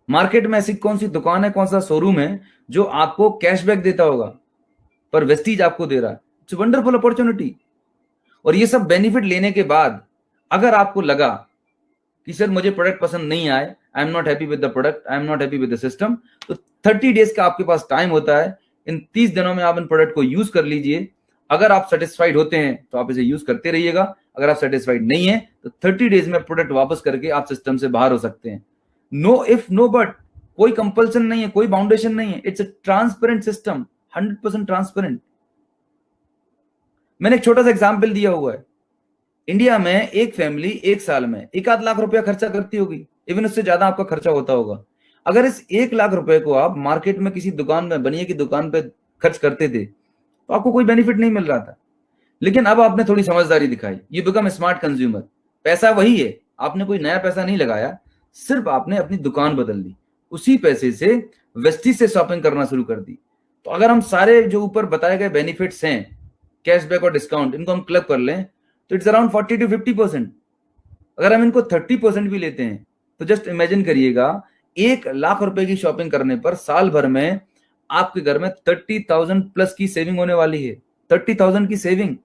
मार्केट में ऐसी कौन सी दुकान है, कौन सा शोरूम है जो आपको कैशबैक देता होगा? पर वेस्टीज आपको दे रहा है। It's wonderful opportunity. और ये सब बेनिफिट लेने के बाद अगर आपको लगा कि सर मुझे प्रोडक्ट पसंद नहीं आए, I am not happy with the product, I am not happy with the system, तो 30 डेज का आपके पास टाइम होता है। इन 30 दिनों में आप इन प्रोडक्ट को यूज कर लीजिए। अगर आप सेटिस्फाइड होते हैं तो आप इसे यूज करते रहिएगा, अगर आप सेटिस्फाइड नहीं है तो 30 डेज में प्रोडक्ट वापस करके आप सिस्टम से बाहर हो सकते हैं। नो इफ नो बट, कोई कंपल्सन नहीं है, कोई बाउंडेशन नहीं है। It's a transparent system, 100% transparent. मैंने एक छोटा सा एग्जाम्पल दिया हुआ है। इंडिया में एक फैमिली एक साल में 1 लाख रुपया खर्चा करती होगी, इवन उससे ज्यादा आपका खर्चा होता होगा। अगर इस 1 लाख रुपए को आप मार्केट में किसी दुकान में, बनिए की दुकान पे खर्च करते थे तो आपको कोई बेनिफिट नहीं मिल रहा था। लेकिन अब आपने थोड़ी समझदारी दिखाई, यू बिकम स्मार्ट कंज्यूमर। पैसा वही है, आपने कोई नया पैसा नहीं लगाया, सिर्फ आपने अपनी दुकान बदल दी। उसी पैसे से वेस्टीज से शॉपिंग करना शुरू कर दी। तो अगर हम सारे जो ऊपर बताए गए बेनिफिट्स हैं, कैशबैक और डिस्काउंट, इनको हम क्लब कर लें तो इट्स अराउंड 40 to 50%। अगर हम इनको 30% भी लेते हैं तो जस्ट इमेजिन करिएगा, 1 लाख रुपए की शॉपिंग करने पर साल भर में आपके घर में 30,000 प्लस की सेविंग होने वाली है। 30,000 की सेविंग।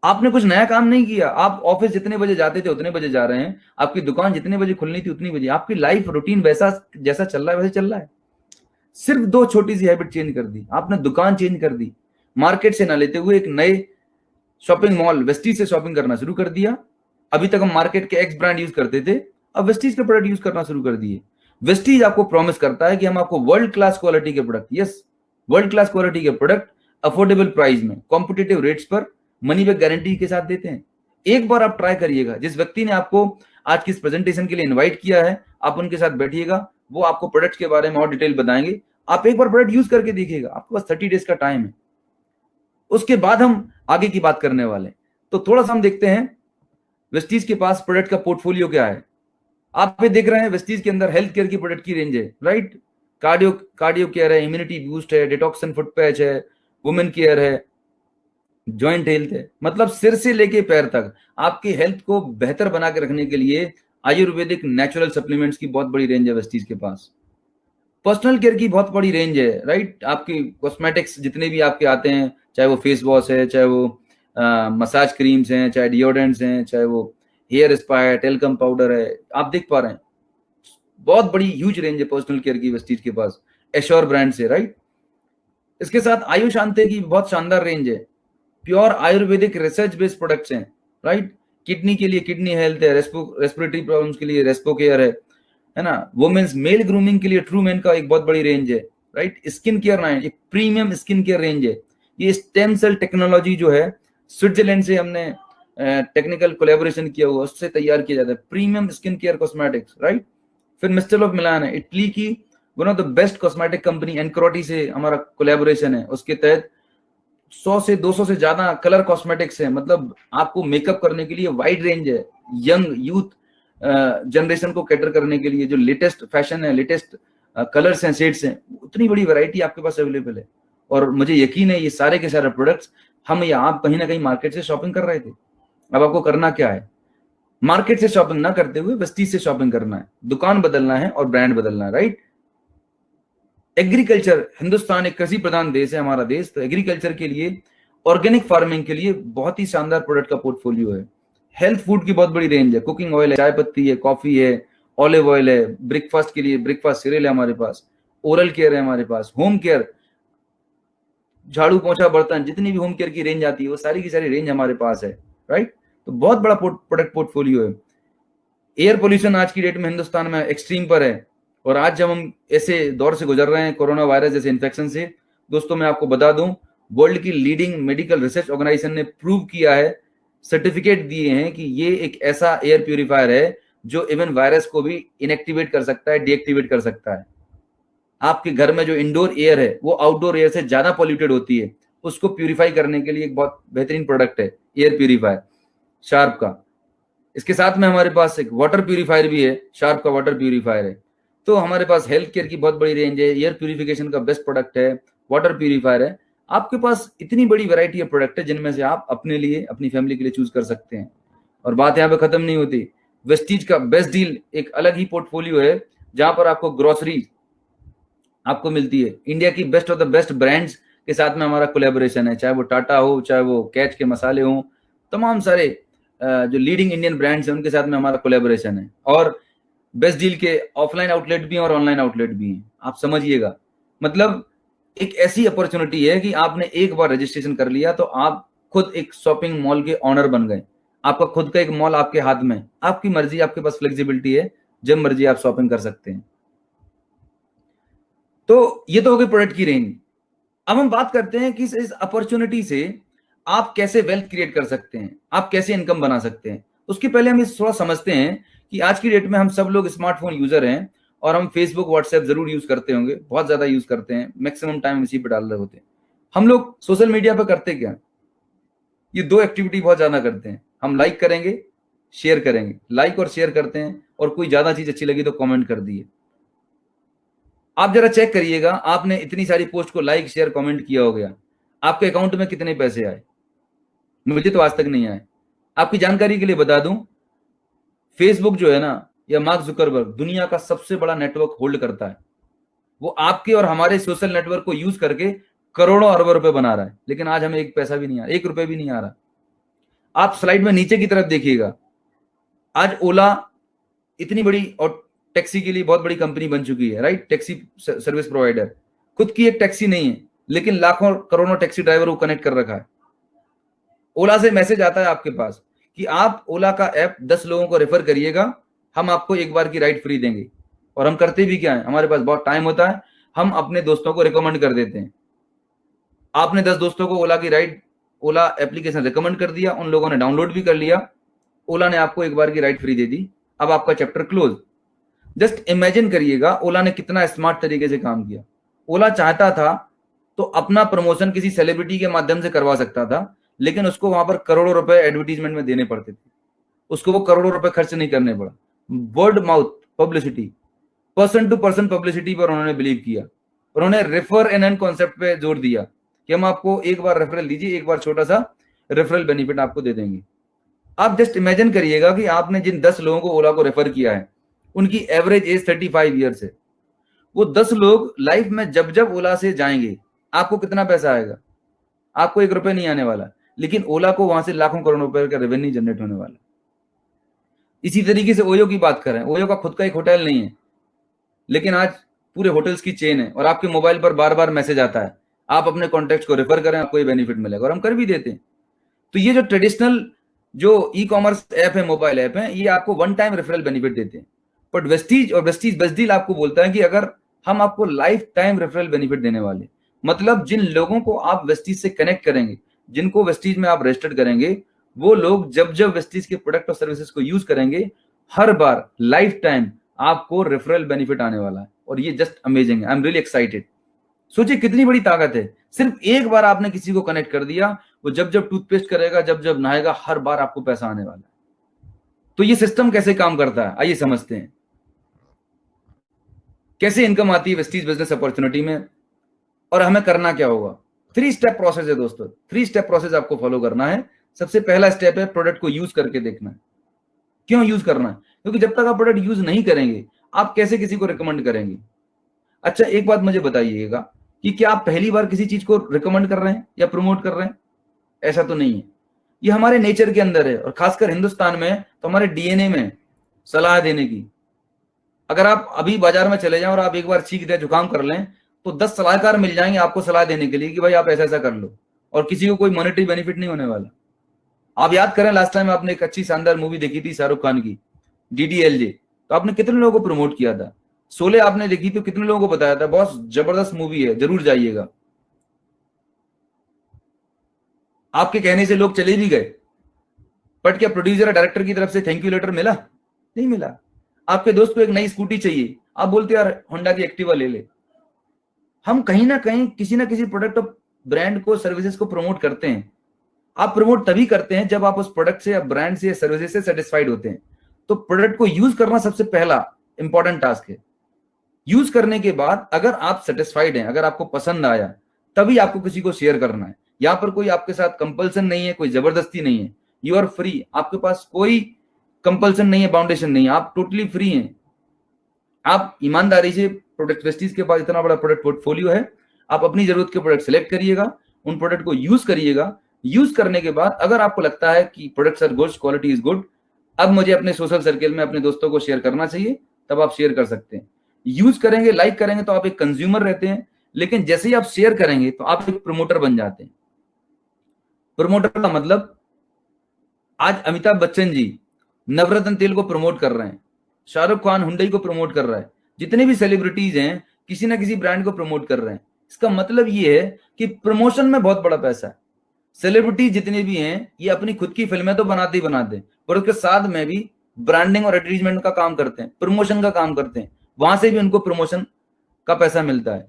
आपने कुछ नया काम नहीं किया, आप ऑफिस जितने बजे जाते थे उतने बजे जा रहे हैं, आपकी दुकान जितने बजे खुलनी थी उतनी बजे, आपकी लाइफ रूटीन वैसा जैसा चल रहा है वैसे चल रहा है। सिर्फ 2 छोटी सी हैबिट चेंज कर दी, आपने दुकान चेंज कर दी, मार्केट से ना लेते हुए एक नए शॉपिंग मॉल वेस्टीज से शॉपिंग करना शुरू कर दिया। अभी तक हम मार्केट के एक्स ब्रांड यूज करते थे, अब वेस्टीज के प्रोडक्ट यूज करना शुरू कर दिए। वेस्टीज आपको प्रॉमिस करता है कि हम आपको वर्ल्ड क्लास क्वालिटी के product, yes world class quality के प्रोडक्ट अफोर्डेबल प्राइस में, कॉम्पिटिटिव रेट्स पर, मनी बैक गारंटी के साथ देते हैं। एक बार आप ट्राई करिएगा। जिस व्यक्ति ने आपको आज की इस प्रेजेंटेशन के लिए इन्वाइट किया है, आप उनके साथ बैठिएगा, वो आपको प्रोडक्ट के बारे में और डिटेल बताएंगे। आप एक बार प्रोडक्ट यूज करके देखिएगा, आपके पास 30 डेज का टाइम है। उसके बाद हम आगे की बात करने वाले। तो थोड़ा सा हम देखते हैं वेस्टीज के पास प्रोडक्ट का पोर्टफोलियो क्या है। आप ये देख रहे हैं वेस्टीज के अंदर हेल्थ केयर की प्रोडक्ट की रेंज है, राइट। कार्डियो केयर है, इम्यूनिटी बूस्ट है, डिटॉक्सन फुट पैच है, वुमेन केयर है, जॉइंट हेल्थ है। मतलब सिर से लेके पैर तक आपकी हेल्थ को बेहतर बना के रखने के लिए आयुर्वेदिक नेचुरल सप्लीमेंट्स की बहुत बड़ी रेंज है वेस्टीज के पास। पर्सनल केयर की बहुत बड़ी रेंज है, राइट। आपकी कॉस्मेटिक्स जितने भी आपके आते हैं, चाहे वो फेस वॉश है, चाहे वो मसाज क्रीम्स हैं, चाहे डिओड्रेंट्स हैं, चाहे वो हेयर स्पा है, टेल्कम पाउडर है, आप देख पा रहे हैं बहुत बड़ी ह्यूज रेंज है पर्सनल केयर की वेस्टीज के पास, एश्योर ब्रांड से, राइट। इसके साथ आयुष आंते की बहुत शानदार रेंज है, pure Ayurvedic research based products हैं, राइट। किडनी के लिए किडनी हेल्थ है, रेस्पिरेटरी प्रॉब्लम्स के लिए रेस्पो केयर है ना। वुमेन्स मेल ग्रूमिंग के लिए ट्रू मैन का एक बहुत बड़ी रेंज है, राइट। स्किन केयर लाइन, एक प्रीमियम स्किन केयर रेंज है। ये स्टेम सेल टेक्नोलॉजी जो है स्विट्जरलैंड से हमने टेक्निकल कोलैबोरेशन किया हुआ, उससे तैयार किया जाता है premium skin care cosmetics, right. फिर मिस्टर ऑफ मिलान है, इटली की one of the best cosmetic company एनक्रोटी से हमारा कोलैबोरेशन है। उसके तहत 100 से 200 से ज्यादा कलर कॉस्मेटिक्स है। मतलब आपको मेकअप करने के लिए वाइड रेंज है, यंग यूथ जनरेशन को कैटर करने के लिए जो लेटेस्ट फैशन है, लेटेस्ट कलर्स हैं, शेड्स हैं, उतनी बड़ी वैरायटी आपके पास अवेलेबल है। और मुझे यकीन है ये सारे के सारे प्रोडक्ट्स हम या आप कहीं ना कहीं मार्केट से शॉपिंग कर रहे थे। अब आपको करना क्या है, मार्केट से शॉपिंग ना करते हुए वेस्टीज से शॉपिंग करना है, दुकान बदलना है और ब्रांड बदलना है, राइट। एग्रीकल्चर, हिंदुस्तान एक कृषि प्रधान देश है हमारा देश, तो एग्रीकल्चर के लिए, ऑर्गेनिक फार्मिंग के लिए बहुत ही शानदार प्रोडक्ट का पोर्टफोलियो है। हेल्थ फूड की बहुत बड़ी रेंज है, कुकिंग ऑयल है, चाय पत्ती है, कॉफी है, ऑलिव ऑयल है, ब्रेकफास्ट के लिए ब्रेकफास्ट सीरियल है हमारे पास, ओरल केयर है हमारे पास, होम केयर, झाड़ू पोंछा बर्तन, जितनी भी होम केयर की रेंज आती है वो सारी की सारी रेंज हमारे पास है, राइट। तो बहुत बड़ा प्रोडक्ट पोर्टफोलियो है। एयर पोल्यूशन आज की डेट में हिंदुस्तान में एक्सट्रीम पर है, और आज जब हम ऐसे दौर से गुजर रहे हैं कोरोना वायरस जैसे इन्फेक्शन से, दोस्तों मैं आपको बता दूं, वर्ल्ड की लीडिंग मेडिकल रिसर्च ऑर्गेनाइजेशन ने प्रूव किया है, सर्टिफिकेट दिए हैं कि ये एक ऐसा एयर प्यूरिफायर है जो इवन वायरस को भी इनएक्टिवेट कर सकता है, डीएक्टिवेट कर सकता है। आपके घर में जो इंडोर एयर है वो आउटडोर एयर से ज्यादा पॉल्यूटेड होती है, उसको प्यूरिफाई करने के लिए एक बहुत बेहतरीन प्रोडक्ट है एयर प्यूरिफायर शार्प का। इसके साथ में हमारे पास एक वाटर प्यूरिफायर भी है, शार्प का वाटर प्यूरिफायर है। तो हमारे पास हेल्थ केयर की बहुत बड़ी रेंज है, एयर प्यूरिफिकेशन का बेस्ट प्रोडक्ट है, वाटर प्यूरिफायर है। आपके पास इतनी बड़ी वैरायटी ऑफ प्रोडक्ट है जिनमें से आप अपने लिए, अपनी फैमिली के लिए चूज कर सकते हैं। और बात यहाँ पे खत्म नहीं होती, वेस्टीज का बेस्ट डील एक अलग ही पोर्टफोलियो है जहां पर आपको ग्रोसरी आपको मिलती है। इंडिया की best of the best brands के साथ में हमारा कोलैबोरेशन है, चाहे वो टाटा हो, चाहे वो कैच के मसाले हो, तमाम सारे जो लीडिंग इंडियन ब्रांड्स हैं उनके साथ में हमारा कोलैबोरेशन है। और बेस्ट डील के ऑफलाइन आउटलेट भी हैं और ऑनलाइन आउटलेट भी हैं। आप समझिएगा, मतलब एक ऐसी अपॉर्चुनिटी है कि आपने एक बार रजिस्ट्रेशन कर लिया तो आप खुद एक शॉपिंग मॉल के ऑनर बन गए। आपका खुद का एक मॉल आपके हाथ में, आपकी मर्जी, आपके पास फ्लेक्सिबिलिटी है, जब मर्जी आप शॉपिंग कर सकते हैं। तो ये तो हो गई प्रोडक्ट की रेंज। अब हम बात करते हैं कि इस अपॉर्चुनिटी से आप कैसे वेल्थ क्रिएट कर सकते हैं, आप कैसे इनकम बना सकते हैं। उसके पहले हम इस थोड़ा समझते हैं कि आज की डेट में हम सब लोग स्मार्टफोन यूजर हैं और हम फेसबुक व्हाट्सएप जरूर यूज करते होंगे, बहुत ज्यादा यूज करते हैं, मैक्सिमम टाइम इसी पे डाल रहे होते हैं। हम लोग सोशल मीडिया पे करते क्या, ये दो एक्टिविटी बहुत ज्यादा करते हैं। हम लाइक करेंगे, शेयर करेंगे, लाइक और शेयर करते हैं, और कोई ज्यादा चीज अच्छी लगी तो कमेंट कर दिए। आप जरा चेक करिएगा, आपने इतनी सारी पोस्ट को लाइक शेयर कमेंट किया हो गया, आपके अकाउंट में कितने पैसे आए? मुझे तो आज तक नहीं आए। आपकी जानकारी के लिए बता दूं, फेसबुक जो है ना, या मार्क जुकरबर्ग दुनिया का सबसे बड़ा नेटवर्क होल्ड करता है। वो आपके और हमारे सोशल नेटवर्क को यूज करके करोड़ों अरबों रुपए बना रहा है, लेकिन आज हमें एक पैसा भी नहीं आ रहा, 1 रुपए भी नहीं आ रहा। आप स्लाइड में नीचे की तरफ देखिएगा, आज ओला इतनी बड़ी और टैक्सी के लिए बहुत बड़ी कंपनी बन चुकी है, राइट, टैक्सी सर्विस प्रोवाइडर। खुद की एक टैक्सी नहीं है, लेकिन लाखों करोड़ों टैक्सी ड्राइवर को कनेक्ट कर रखा है। ओला से मैसेज आता है आपके पास कि आप ओला का ऐप 10 लोगों को रेफर करिएगा, हम आपको एक बार की राइड फ्री देंगे। और हम करते भी क्या है, हमारे पास बहुत टाइम होता है, हम अपने दोस्तों को रिकमेंड कर देते हैं। आपने 10 दोस्तों को ओला की राइड, ओला एप्लीकेशन रिकमेंड कर दिया, उन लोगों ने डाउनलोड भी कर लिया, ओला ने आपको एक बार की राइड फ्री दे दी, अब आपका चैप्टर क्लोज। जस्ट इमेजिन करिएगा ओला ने कितना स्मार्ट तरीके से काम किया। ओला चाहता था तो अपना प्रमोशन किसी सेलिब्रिटी के माध्यम से करवा सकता था, लेकिन उसको वहां पर करोड़ों रुपए एडवर्टीजमेंट में देने पड़ते थे, उसको वो करोड़ों रुपए खर्च नहीं करने पड़ा। Word mouth publicity, person to person publicity पर उन्होंने बिलीव किया। उन्होंने रेफर एंड अर्न कॉन्सेप्ट पे जोर दिया कि हम आपको एक बार रेफरल दीजिए, एक बार छोटा सा रेफरल बेनिफिट आपको दे देंगे। आप जस्ट इमेजिन करिएगा कि आपने जिन 10 लोगों को ओला को रेफर किया है, उनकी एवरेज एज 35 ईयर्स है। वो 10 लोग लाइफ में जब जब ओला से जाएंगे, आपको कितना पैसा आएगा? आपको 1 रुपए नहीं आने वाला, लेकिन ओला को वहां से लाखों करोड़ रुपए का रेवेन्यू जनरेट होने वाला। इसी तरीके से ओयो की बात करें, ओयो का खुद का एक होटल नहीं है, लेकिन आज पूरे होटल्स की चेन है, और आपके मोबाइल पर बार बार मैसेज आता है, आप अपने कॉन्टेक्ट को रेफर करें, आपको ये बेनिफिट मिलेगा, और हम कर भी देते हैं। तो ये जो ट्रेडिशनल जो ई कॉमर्स ऐप है, मोबाइल ऐप है, ये आपको वन टाइम रेफरल बेनिफिट देते हैं। बट वेस्टीज और वेस्टीज बेस्ट डील आपको बोलता है कि अगर हम आपको लाइफ टाइम रेफरल बेनिफिट देने वाले, मतलब जिन लोगों को आप वेस्टीज से कनेक्ट करेंगे, जिनको वेस्टीज में आप रजिस्टर्ड करेंगे, वो लोग जब जब वेस्टीज के प्रोडक्ट और सर्विसेज को यूज करेंगे, हर बार लाइफ टाइम आपको रेफरल बेनिफिट आने वाला है। और ये जस्ट अमेजिंग है, आई एम रियली एक्साइटेड। सोचिए कितनी बड़ी ताकत है, सिर्फ एक बार आपने किसी को कनेक्ट कर दिया, वो जब जब टूथपेस्ट करेगा, जब जब नहाएगा, हर बार आपको पैसा आने वाला है। तो ये सिस्टम कैसे काम करता है, आइए समझते हैं कैसे इनकम आती है वेस्टीज बिजनेस अपॉर्चुनिटी में, और हमें करना क्या होगा। 3 स्टेप प्रोसेस है दोस्तों, 3 स्टेप प्रोसेस आपको फॉलो करना है। सबसे पहला स्टेप है प्रोडक्ट को यूज करके देखना है। क्यों यूज करना है? क्योंकि जब तक आप प्रोडक्ट यूज नहीं करेंगे, आप कैसे किसी को रिकमेंड करेंगे? अच्छा, एक बात मुझे बताइएगा कि क्या आप पहली बार किसी चीज को रिकमेंड कर रहे हैं या प्रमोट कर रहे हैं? ऐसा तो नहीं है, ये हमारे नेचर के अंदर है, और खासकर हिंदुस्तान में तो हमारे डीएनए में सलाह देने की। अगर आप अभी बाजार में चले जाएं और आप एक बार छींक दें, जुकाम कर लें, तो 10 सलाहकार मिल जाएंगे आपको सलाह देने के लिए कि भाई आप ऐसा ऐसा कर लो, और किसी को कोई मॉनेटरी बेनिफिट नहीं होने वाला। आप याद करें लास्ट टाइम आपने एक अच्छी शानदार मूवी देखी थी शाहरुख खान की DDLJ, तो आपने कितने लोगों को प्रमोट किया था। शोले आपने देखी तो कितने लोगों को बताया था बहुत जबरदस्त मूवी है, जरूर जाइएगा। आपके कहने से लोग चले भी गए, बट क्या प्रोड्यूसर डायरेक्टर की तरफ से थैंक यू लेटर मिला? नहीं मिला। आपके दोस्त को एक नई स्कूटी चाहिए, आप बोलते यार होंडा की एक्टिवा ले ले। हम कहीं ना कहीं किसी ना किसी प्रोडक्ट और ब्रांड को, सर्विसेज को प्रमोट करते हैं। आप प्रमोट तभी करते हैं जब आप उस प्रोडक्ट से या ब्रांड से या सर्विसेज से सेटिस्फाइड होते हैं। तो प्रोडक्ट को यूज करना सबसे पहला इंपॉर्टेंट टास्क है। यूज करने के बाद अगर आप सेटिस्फाइड हैं, अगर आपको पसंद आया, तभी आपको किसी को शेयर करना है। यहां पर कोई आपके साथ कंपल्सन नहीं है, कोई जबरदस्ती नहीं है। यू आर फ्री, आपके पास कोई कंपल्सन नहीं है, बाउंडेशन नहीं है, आप टोटली फ्री हैं। आप ईमानदारी से, प्रोडक्ट वेस्टीज के पास इतना बड़ा प्रोडक्ट पोर्टफोलियो है, आप अपनी जरूरत के प्रोडक्ट सेलेक्ट करिएगा, उन प्रोडक्ट को यूज करिएगा। यूज करने के बाद अगर आपको लगता है कि products are good, quality is good, अब मुझे अपने सोशल सर्किल में अपने दोस्तों को शेयर करना चाहिए, तब आप शेयर कर सकते हैं। यूज करेंगे, लाइक करेंगे तो आप एक कंज्यूमर रहते हैं, लेकिन जैसे ही आप शेयर करेंगे तो आप एक प्रमोटर बन जाते हैं। प्रमोटर का मतलब, आज अमिताभ बच्चन जी नवरत्न तेल को प्रमोट कर रहे हैं, शाहरुख खान हुंडई को प्रमोट कर रहा है, जितने भी सेलिब्रिटीज हैं किसी ना किसी ब्रांड को प्रमोट कर रहे हैं। इसका मतलब ये है कि प्रमोशन में बहुत बड़ा पैसा है। सेलिब्रिटी जितने भी हैं ये अपनी खुद की फिल्में तो बनाते ही बनाते हैं, पर उसके साथ में भी ब्रांडिंग और एडवर्टाइजमेंट का काम करते हैं, प्रमोशन का काम करते हैं, वहां से भी उनको प्रमोशन का पैसा मिलता है।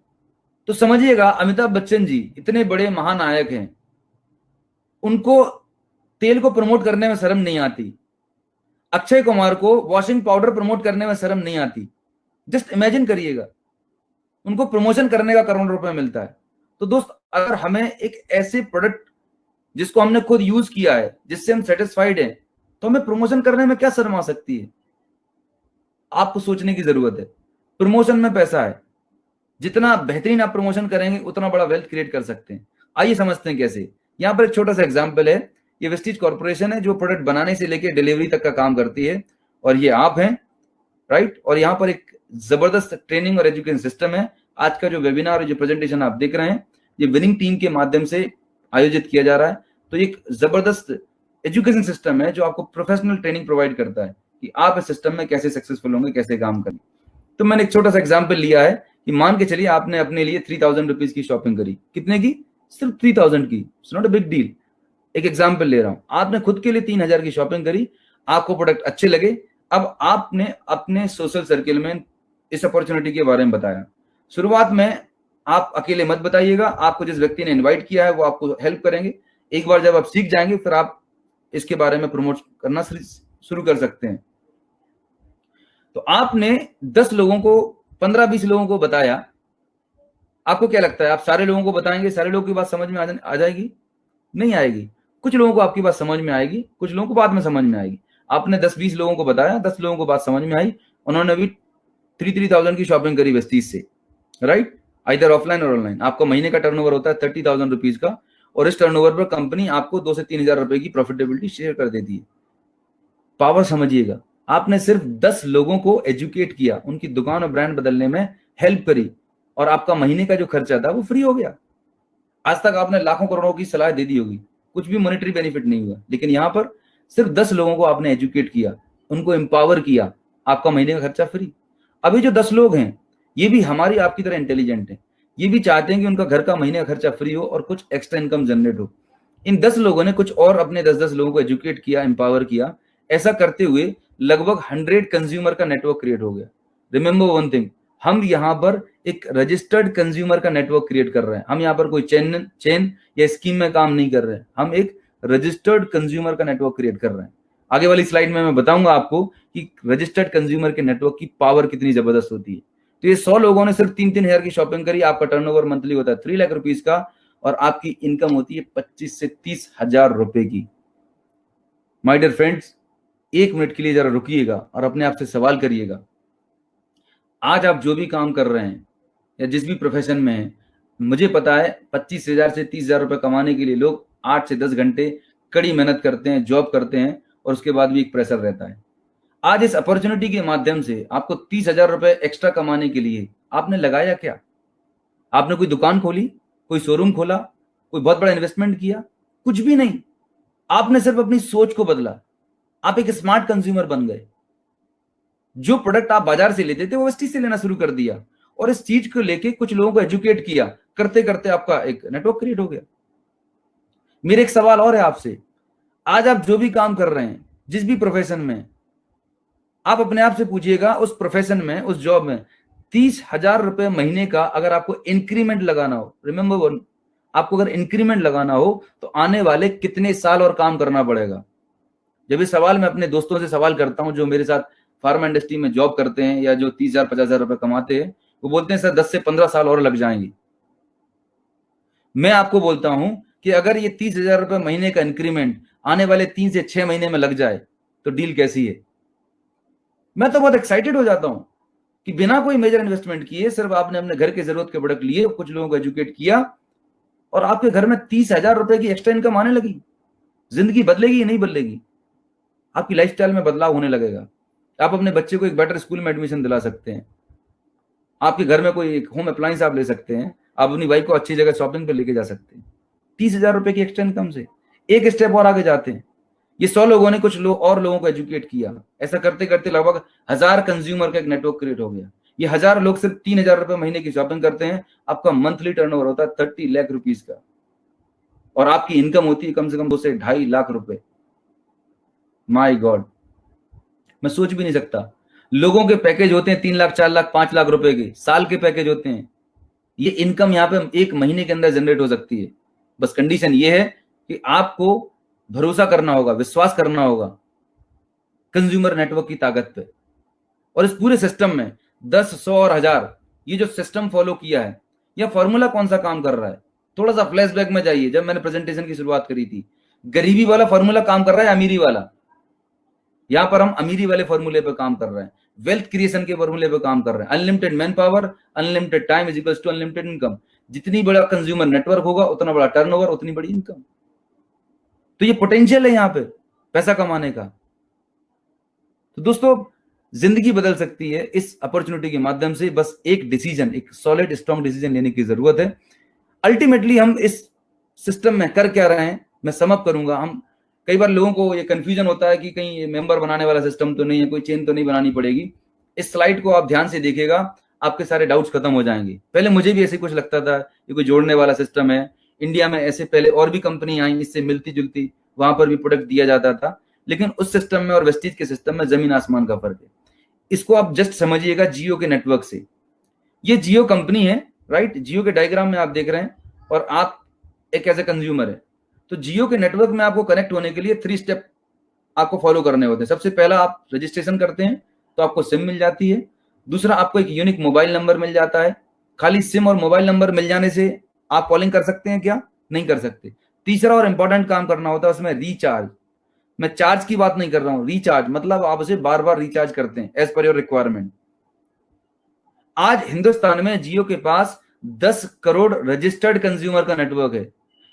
तो समझिएगा, अमिताभ बच्चन जी इतने बड़े महानायक हैं, उनको तेल को प्रमोट करने में शर्म नहीं आती। अक्षय कुमार को वॉशिंग पाउडर प्रमोट करने में शर्म नहीं आती। जस्ट इमेजिन करिएगा, उनको प्रमोशन करने का करोड़ रुपए मिलता है। तो दोस्त, अगर हमें एक ऐसे प्रोडक्ट जिसको हमने खुद यूज किया है, जिससे हम सेटिस्फाइड हैं, तो हमें प्रमोशन करने में क्या शर्म आ सकती है? आपको सोचने की जरूरत है। प्रमोशन में पैसा है, जितना बेहतरीन आप प्रमोशन करेंगे उतना बड़ा वेल्थ क्रिएट कर सकते हैं। आइए समझते हैं कैसे। यहां पर एक छोटा सा एग्जांपल है। ये वेस्टीज कॉर्पोरेशन है जो प्रोडक्ट बनाने से लेकर डिलीवरी तक का काम करती है, और ये आप हैं, राइट। और यहाँ पर एक जबरदस्त ट्रेनिंग और एजुकेशन सिस्टम है। आज का जो वेबिनार, जो प्रेजेंटेशन आप देख रहे हैं, ये विनिंग टीम के माध्यम से आयोजित किया जा रहा है। तो एक जबरदस्त एजुकेशन सिस्टम है जो आपको प्रोफेशनल ट्रेनिंग प्रोवाइड करता है कि आप इस सिस्टम में कैसे सक्सेसफुल होंगे, कैसे काम करें। तो मैंने एक छोटा सा एग्जाम्पल लिया है कि मान के चलिए आपने अपने लिए 3000 रुपीज की शॉपिंग करी। कितने की? सिर्फ 3000 की। It's not a big deal. एक एग्जाम्पल ले रहा हूं, आपने खुद के लिए 3000 की शॉपिंग करी, आपको प्रोडक्ट अच्छे लगे। अब आपने अपने सोशल सर्किल में इस अपॉर्चुनिटी के बारे में बताया। शुरुआत में आप अकेले मत बताइएगा, आपको जिस व्यक्ति ने इनवाइट किया है वो आपको हेल्प करेंगे। एक बार जब आप सीख जाएंगे फिर आप इसके बारे में प्रमोट करना शुरू कर सकते हैं। तो आपने 10 लोगों को, 15-20 लोगों को बताया। आपको क्या लगता है, आप सारे लोगों को बताएंगे, सारे लोगों की बात समझ में आ जाएगी? नहीं आएगी। कुछ लोगों को आपकी बात समझ में आएगी, कुछ लोगों को बाद में समझ में आएगी। आपने 10-20 लोगों को बताया, 10 लोगों को बात समझ में आई, उन्होंने भी 3000 की शॉपिंग करी वेस्टीज से, राइट। आइदर ऑफलाइन और ऑनलाइन। आपका महीने का टर्नओवर होता है 30,000 रुपीज का, और इस टर्नओवर पर कंपनी आपको 2 से 3,000 रुपए की प्रॉफिटेबिलिटी शेयर कर देती है। पावर समझिएगा, आपने सिर्फ 10 लोगों को एजुकेट किया, उनकी दुकान और ब्रांड बदलने में हेल्प करी, और आपका महीने का जो खर्चा था वो फ्री हो गया। आज तक आपने लाखों करोड़ों की सलाह दे दी होगी, कुछ भी मॉनेटरी बेनिफिट नहीं हुआ, लेकिन यहां पर सिर्फ 10 लोगों को आपने एजुकेट किया, उनको एम्पावर किया, आपका महीने का खर्चा फ्री। अभी जो 10 लोग हैं ये भी हमारी आपकी तरह इंटेलिजेंट है, ये भी चाहते हैं कि उनका घर का महीने का खर्चा फ्री हो और कुछ एक्स्ट्रा इनकम जनरेट हो। इन 10 लोगों ने कुछ और अपने 10-10 लोगों को एजुकेट किया, एम्पावर किया। ऐसा करते हुए लगभग 100 कंज्यूमर का नेटवर्क क्रिएट हो गया। रिमेंबर वन थिंग, हम यहाँ पर एक रजिस्टर्ड कंज्यूमर का नेटवर्क क्रिएट कर रहे हैं। हम यहाँ पर कोई चेन या स्कीम में काम नहीं कर रहे हैं, हम एक रजिस्टर्ड कंज्यूमर का नेटवर्क क्रिएट कर रहे हैं। आगे वाली स्लाइड में मैं बताऊंगा आपको कि रजिस्टर्ड कंज्यूमर के नेटवर्क की पावर कितनी जबरदस्त होती है। तो ये 100 लोगों ने सिर्फ 3-3 हज़ार की शॉपिंग करी, आपका टर्नओवर मंथली होता है 3 लाख रुपीज का, और आपकी इनकम होती है 25 से 30 हजार रुपए की। माय डियर फ्रेंड्स, 1 मिनट के लिए जरा रुकिएगा और अपने आप से सवाल करिएगा, आज आप जो भी काम कर रहे हैं या जिस भी प्रोफेशन में हैं, मुझे पता है 25,000 से 30,000 रुपए कमाने के लिए लोग 8 से 10 घंटे कड़ी मेहनत करते हैं, जॉब करते हैं, और उसके बाद भी एक प्रेशर रहता है। आज इस अपॉर्चुनिटी के माध्यम से आपको 30,000 रुपए एक्स्ट्रा कमाने के लिए आपने लगाया क्या? आपने कोई दुकान खोली, कोई शोरूम खोला, कोई बहुत बड़ा इन्वेस्टमेंट किया, कुछ भी नहीं। आपने सिर्फ अपनी सोच को बदला, आप एक स्मार्ट कंज्यूमर बन गए। जो प्रोडक्ट आप बाजार से लेते थे वो वेस्टीज से लेना शुरू कर दिया, और इस चीज को लेके कुछ लोगों को एजुकेट किया, करते करते आपका एक नेटवर्क क्रिएट हो गया। मेरे एक सवाल और है आपसे, आज आप जो भी काम कर रहे हैं, जिस भी प्रोफेशन में, आप अपने आप से पूछिएगा, उस प्रोफेशन में, उस जॉब में 30,000 रुपए महीने का अगर आपको इंक्रीमेंट लगाना हो, रिमेंबर वन, आपको अगर इंक्रीमेंट लगाना हो तो आने वाले कितने साल और काम करना पड़ेगा। जब इस सवाल मैं अपने दोस्तों से सवाल करता हूं जो मेरे साथ फार्मा इंडस्ट्री में जॉब करते हैं या जो 30,000 50,000 रुपए कमाते हैं, वो बोलते हैं सर 10 से 15 साल और लग जाएंगे। मैं आपको बोलता हूं कि अगर ये 30,000 रुपए महीने का इंक्रीमेंट आने वाले 3 से 6 महीने में लग जाए तो डील कैसी है। मैं तो बहुत एक्साइटेड हो जाता हूं कि बिना कोई मेजर इन्वेस्टमेंट किए सिर्फ आपने अपने घर की जरूरत के प्रोडक्ट लिए, कुछ लोगों को एजुकेट किया, और आपके घर में 30,000 रुपए की एक्स्ट्रा इनकम आने लगी। जिंदगी बदलेगी या नहीं बदलेगी? आपकी लाइफस्टाइल में बदलाव होने लगेगा। आप अपने बच्चे को एक बेटर स्कूल में एडमिशन दिला सकते हैं, आपके घर में कोई एक होम अप्लायंस आप ले सकते हैं, आप अपनी वाइफ को अच्छी जगह शॉपिंग पर लेके जा सकते हैं 30,000 रुपए की एक्स्ट्रा इनकम से। एक स्टेप और आगे जाते हैं, ये 100 लोगों ने कुछ लोग और लोगों को एजुकेट किया, ऐसा करते करते लगभग 1000 कंज्यूमर का एक नेटवर्क क्रिएट हो गया। ये 1000 लोग सिर्फ 3,000 रुपए महीने की शॉपिंग करते हैं, आपका मंथली टर्नओवर होता है 30 लाख रुपीज का, और आपकी इनकम होती है कम से कम 2 से 2.5 लाख रुपए। माय गॉड, मैं सोच भी नहीं सकता। लोगों के पैकेज होते हैं 3 लाख 4 लाख 5 लाख रुपए के, साल के पैकेज होते हैं। ये इनकम यहाँ पे एक महीने के अंदर जनरेट हो सकती है। बस कंडीशन ये है कि आपको भरोसा करना होगा, विश्वास करना होगा कंज्यूमर नेटवर्क की ताकत पे। और इस पूरे सिस्टम में 10, 100 और 1000, ये जो सिस्टम फॉलो किया है, यह फॉर्मूला कौन सा काम कर रहा है? थोड़ा सा फ्लैशबैक में जाइए, जब मैंने प्रेजेंटेशन की शुरुआत करी थी, गरीबी वाला फॉर्मूला काम कर रहा है, अमीरी वाला? यहां पर हम अमीरी वाले फॉर्मूले पे काम कर रहे हैं, वेल्थ क्रिएशन के फॉर्मूले पे काम कर रहे हैं। Unlimited man power, unlimited time is equals to unlimited income. जितनी बड़ा कंज्यूमर नेटवर्क होगा उतना बड़ा टर्नओवर, उतनी बड़ी इनकम। तो ये पोटेंशियल है यहाँ पे पैसा कमाने का। तो दोस्तों, जिंदगी बदल सकती है इस अपॉर्चुनिटी के माध्यम से। बस एक डिसीजन, एक सॉलिड स्ट्रॉन्ग डिसीजन लेने की जरूरत है। अल्टीमेटली हम इस सिस्टम में कर क्या रहे हैं, मैं समअप करूंगा। हम कई बार लोगों को ये कंफ्यूजन होता है कि कहीं मेंबर बनाने वाला सिस्टम तो नहीं है, कोई चेन तो नहीं बनानी पड़ेगी। इस स्लाइड को आप ध्यान से देखिएगा, आपके सारे डाउट्स खत्म हो जाएंगे। पहले मुझे भी ऐसे कुछ लगता था कि कोई जोड़ने वाला सिस्टम है। इंडिया में ऐसे पहले और भी कंपनी आई इससे मिलती जुलती, वहां पर भी प्रोडक्ट दिया जाता था, लेकिन उस सिस्टम में और वेस्टीज के सिस्टम में जमीन आसमान का फर्क है। इसको आप जस्ट समझिएगा जियो के नेटवर्क से। ये जियो कंपनी है, राइट? जियो के डायग्राम में आप देख रहे हैं, और आप एक ऐसे कंज्यूमर है। तो जियो के नेटवर्क में आपको कनेक्ट होने के लिए 3 स्टेप आपको फॉलो करने होते हैं। सबसे पहला, आप रजिस्ट्रेशन करते हैं तो आपको सिम मिल जाती है। दूसरा, आपको एक यूनिक मोबाइल नंबर मिल जाता है। खाली सिम और मोबाइल नंबर मिल जाने से आप कॉलिंग कर सकते हैं क्या? नहीं कर सकते। तीसरा और इंपॉर्टेंट काम करना होता है उसमें, रिचार्ज। मैं चार्ज की बात नहीं कर रहा हूं, रिचार्ज मतलब आप उसे बार बार रिचार्ज करते हैं एज पर योर रिक्वायरमेंट। आज हिंदुस्तान में जियो के पास 10 करोड़ रजिस्टर्ड कंज्यूमर का नेटवर्क है।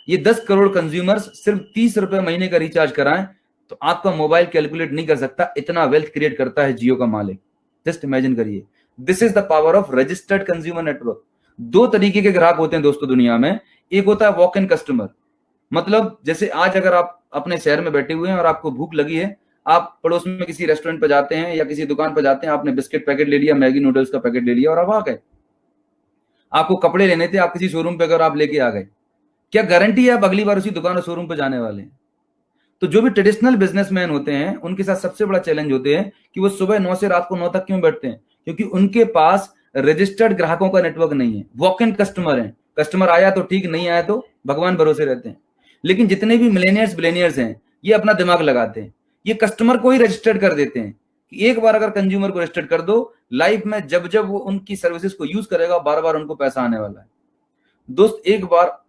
ये 10 करोड़ कंज्यूमर्स सिर्फ 30 रुपए महीने का रिचार्ज कराएं तो आपका मोबाइल कैलकुलेट नहीं कर सकता, इतना वेल्थ क्रिएट करता है जियो का मालिक। जस्ट इमेजिन करिए, this is the power of registered consumer network. 2 तरीके के ग्राहक होते हैं दोस्तों दुनिया में। एक होता है वॉक इन कस्टमर, मतलब जैसे आज अगर आप अपने शहर में बैठे हुए हैं और आपको भूख लगी है, आप पड़ोस में किसी रेस्टोरेंट पर जाते हैं या किसी दुकान पर जाते हैं, आपने बिस्किट पैकेट ले लिया, मैगी नूडल्स का पैकेट ले लिया और आप आ गए। आपको कपड़े लेने थे, आप किसी शोरूम पे अगर आप लेके आ गए, क्या गारंटी है आप अगली बार उसी दुकान और शोरूम पे जाने वाले हैं? तो जो भी ट्रेडिशनल बिजनेसमैन होते हैं उनके साथ सबसे बड़ा चैलेंज होते हैं कि वो सुबह 9 से रात को 9 तक क्यों बैठते हैं? क्योंकि उनके पास रजिस्टर्ड ग्राहकों का नेटवर्क नहीं है, वॉक इन कस्टमर है। कस्टमर आया तो ठीक, नहीं आया तो भगवान भरोसे रहते हैं। लेकिन जितने भी मिलेनियर्स बिलेनियर्स हैं, ये अपना दिमाग लगाते हैं, ये कस्टमर को ही रजिस्टर्ड कर देते हैं कि एक बार अगर कंज्यूमर को रजिस्टर्ड कर दो, लाइफ में जब जब वो उनकी सर्विसेज को यूज करेगा, बार बार उनको पैसा आने वाला है। दोस्त, एक बार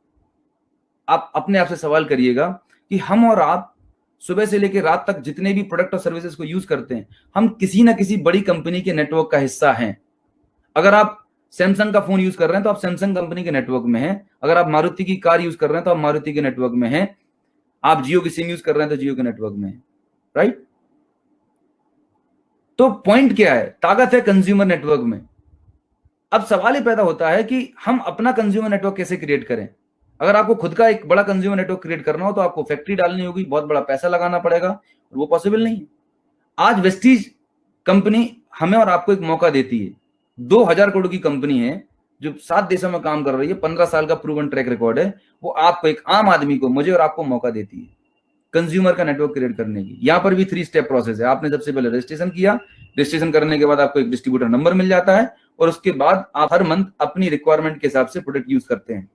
आप अपने आप से सवाल करिएगा कि हम और आप सुबह से लेकर रात तक जितने भी प्रोडक्ट और सर्विसेज को यूज करते हैं, हम किसी ना किसी बड़ी कंपनी के नेटवर्क का हिस्सा हैं। अगर आप सैमसंग का फोन यूज कर रहे हैं तो आप सैमसंग कंपनी के नेटवर्क में हैं। अगर आप मारुति की कार यूज कर रहे हैं तो आप मारुति के नेटवर्क में हैं। आप जियो की सिम यूज कर रहे हैं तो जियो के नेटवर्क में हैं, राइट? तो पॉइंट क्या है? ताकत है कंज्यूमर नेटवर्क में। अब सवाल ये पैदा होता है कि हम अपना कंज्यूमर नेटवर्क कैसे क्रिएट करें। अगर आपको खुद का एक बड़ा कंज्यूमर नेटवर्क क्रिएट करना हो तो आपको फैक्ट्री डालनी होगी, बहुत बड़ा पैसा लगाना पड़ेगा, और वो पॉसिबल नहीं है। आज वेस्टीज कंपनी हमें और आपको एक मौका देती है। 2000 करोड़ की कंपनी है जो 7 देशों में काम कर रही है, 15 साल का प्रूवन ट्रैक रिकॉर्ड है। वो आपको, एक आम आदमी को, मुझे और आपको मौका देती है कंज्यूमर का नेटवर्क क्रिएट करने की। यहां पर भी 3 स्टेप प्रोसेस है। आपने सबसे पहले रजिस्ट्रेशन किया, रजिस्ट्रेशन करने के बाद आपको एक डिस्ट्रीब्यूटर नंबर मिल जाता है, और उसके बाद आप हर मंथ अपनी रिक्वायरमेंट के हिसाब से प्रोडक्ट यूज करते हैं।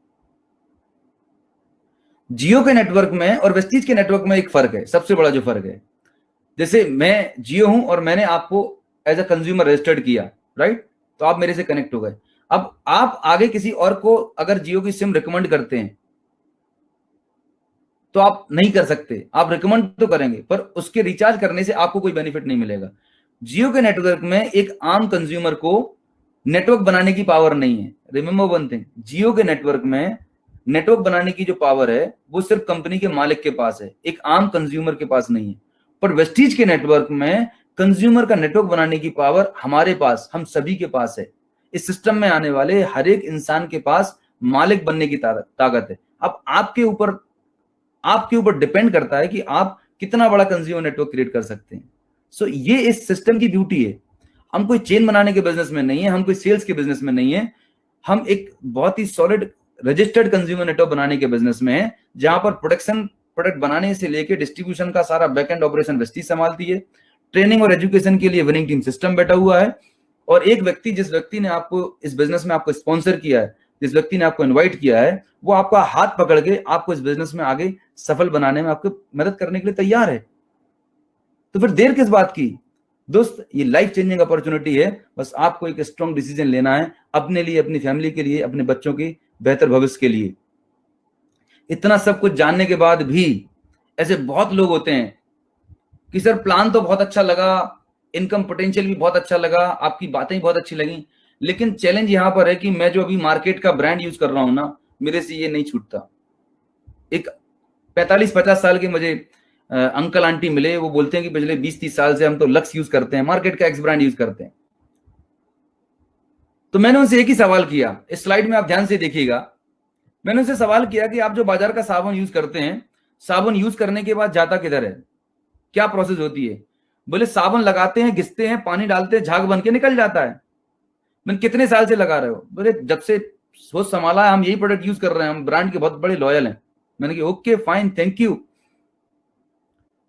जियो के नेटवर्क में और वेस्टीज के नेटवर्क में एक फर्क है, सबसे बड़ा जो फर्क है, जैसे मैं जियो हूं और मैंने आपको एज अ कंज्यूमर रजिस्टर्ड किया, राइट, तो आप मेरे से कनेक्ट हो गए। अब आप आगे किसी और को अगर जियो की सिम रिकमेंड करते हैं तो आप नहीं कर सकते। आप रिकमेंड तो करेंगे पर उसके रिचार्ज करने से आपको कोई बेनिफिट नहीं मिलेगा। जियो के नेटवर्क में एक आम कंज्यूमर को नेटवर्क बनाने की पावर नहीं है। रिमेंबर वन थिंग, जियो के नेटवर्क में नेटवर्क बनाने की जो पावर है वो सिर्फ कंपनी के मालिक के पास है, एक आम कंज्यूमर के पास नहीं है। पर वेस्टीज के नेटवर्क में कंज्यूमर का नेटवर्क बनाने की पावर हमारे पास, हम सभी के पास है। इस सिस्टम में आने वाले हर एक इंसान के पास मालिक बनने की ताकत है। अब आपके ऊपर डिपेंड करता है कि आप कितना बड़ा कंज्यूमर नेटवर्क क्रिएट कर सकते हैं। सो ये इस सिस्टम की ब्यूटी है। हम कोई चेन बनाने के बिजनेस में नहीं है, हम कोई सेल्स के बिजनेस में नहीं है, हम एक बहुत ही सॉलिड रजिस्टर्ड कंज्यूमर नेटवर्क बनाने के बिजनेस में है, जहां पर प्रोडक्ट बनाने से लेके डिस्ट्रीब्यूशन का सारा बैकएंड ऑपरेशन वेस्टीज संभालती है। ट्रेनिंग और एजुकेशन के लिए विनिंग टीम सिस्टम बैठा हुआ है, और एक व्यक्ति, जिस व्यक्ति ने आपको इस बिजनेस में आपको स्पॉन्सर किया है, जिस व्यक्ति ने आपको इनवाइट किया है, वो आपका हाथ पकड़ के आपको इस बिजनेस में आगे सफल बनाने में आपको मदद करने के लिए तैयार है। तो फिर देर किस बात की दोस्त, ये लाइफ चेंजिंग अपॉर्चुनिटी है। बस आपको एक स्ट्रॉन्ग डिसीजन लेना है अपने लिए, अपनी फैमिली के लिए, अपने बच्चों के बेहतर भविष्य के लिए। इतना सब कुछ जानने के बाद भी ऐसे बहुत लोग होते हैं कि सर प्लान तो बहुत अच्छा लगा, इनकम पोटेंशियल भी बहुत अच्छा लगा, आपकी बातें भी बहुत अच्छी लगी, लेकिन चैलेंज यहां पर है कि मैं जो अभी मार्केट का ब्रांड यूज कर रहा हूं ना, मेरे से ये नहीं छूटता। एक 45-50 साल के मुझे अंकल आंटी मिले, वो बोलते हैं कि पिछले 20-30 साल से हम तो लक्स यूज करते हैं, मार्केट का एक्स ब्रांड यूज करते हैं। तो मैंने उनसे एक ही सवाल किया, इस स्लाइड में आप ध्यान से देखिएगा। मैंने उनसे सवाल किया कि आप जो बाजार का साबुन यूज करते हैं, साबुन यूज करने के बाद जाता किधर है, क्या प्रोसेस होती है? बोले साबुन लगाते हैं, घिसते हैं, पानी डालते हैं, झाग बन के निकल जाता है। मैंने कितने साल से लगा रहे हो? बोले जब से सोच संभाला है हम यही प्रोडक्ट यूज कर रहे हैं, हम ब्रांड के बहुत बड़े लॉयल हैं। मैंने कहा ओके फाइन, थैंक यू।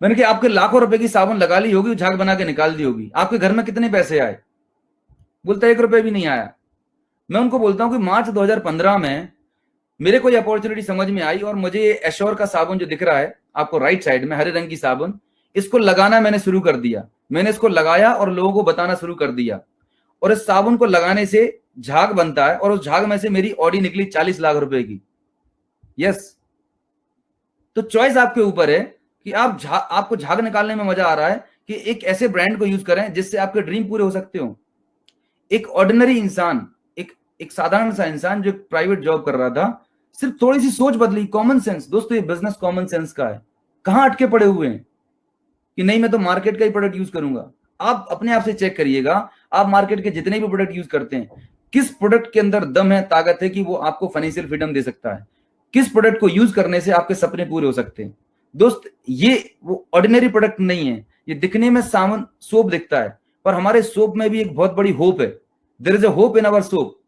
मैंने कहा आपके लाखों रुपए की साबुन लगा ली होगी, झाग बना के निकाल दी होगी, आपके घर में कितने पैसे आए? बोलता 1 रुपए भी नहीं आया। मैं उनको बोलता हूं कि मार्च 2015 में मेरे को ये अपॉर्चुनिटी समझ में आई, और मुझे एश्योर का साबुन जो दिख रहा है आपको राइट साइड में, हरे रंग की साबुन, इसको लगाना मैंने शुरू कर दिया। मैंने इसको लगाया और लोगों को बताना शुरू कर दिया, और इस साबुन को लगाने से झाग बनता है, और उस झाग में से मेरी ऑडी निकली 40 लाख रुपए की। यस, तो चॉइस आपके ऊपर है कि आपको झाग निकालने में मजा आ रहा है कि एक ऐसे ब्रांड को यूज करें जिससे आपके ड्रीम पूरे हो सकते हो। एक ऑर्डिनरी इंसान, एक साधारण सा इंसान जो प्राइवेट जॉब कर रहा था, सिर्फ थोड़ी सी सोच बदली, कॉमन सेंस। दोस्तों ये बिजनेस कॉमन सेंस का है। कहां अटके पड़े हुए हैं कि नहीं मैं तो मार्केट का ही प्रोडक्ट यूज करूंगा। आप अपने आप से चेक करिएगा, आप मार्केट के जितने भी प्रोडक्ट यूज करते हैं, किस प्रोडक्ट के अंदर दम है, ताकत है कि वो आपको फाइनेंशियल फ्रीडम दे सकता है, किस प्रोडक्ट को यूज करने से आपके सपने पूरे हो सकते हैं। दोस्त ये वो ऑर्डिनरी प्रोडक्ट नहीं है। ये दिखने में सामान सोप दिखता है, पर हमारे सोप में भी एक बहुत बड़ी होप है। There is a hope in our soap.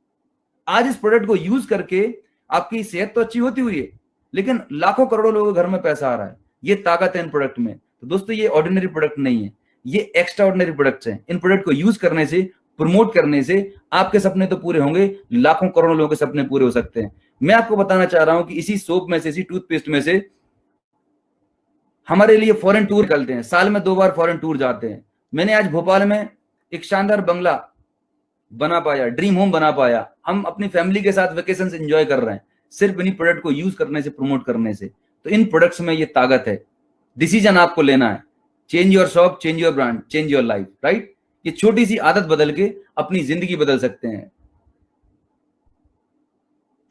आज इस प्रोडक्ट को यूज करके आपकी सेहत तो अच्छी होती हुई है, लेकिन लाखों करोड़ों लोगों के घर में पैसा आ रहा है। ये ताकत है इन प्रोडक्ट में। तो दोस्तों ये ऑर्डिनरी प्रोडक्ट नहीं है, ये एक्स्ट्रा ऑर्डिनरी प्रोडक्ट्स हैं। इन प्रोडक्ट को यूज करने से, प्रमोट करने से आपके सपने तो पूरे होंगे, लाखों करोड़ों लोगों के सपने पूरे हो सकते हैं। मैं आपको बताना चाह रहा हूं कि इसी सोप में से, इसी टूथपेस्ट में से हमारे लिए फॉरेन टूर निकलते हैं। साल में 2 बार फॉरेन टूर जाते हैं। मैंने आज भोपाल में एक शानदार बंगला बना पाया, ड्रीम होम बना पाया। हम अपनी फैमिली के साथ वेकेशन एंजॉय कर रहे हैं, सिर्फ इन्हीं प्रोडक्ट को यूज करने से, प्रमोट करने से। तो इन प्रोडक्ट्स में ये ताकत है। डिसीजन आपको लेना है। Change your shop, change your brand, change your life, right. ये छोटी सी आदत बदल के अपनी जिंदगी बदल सकते हैं।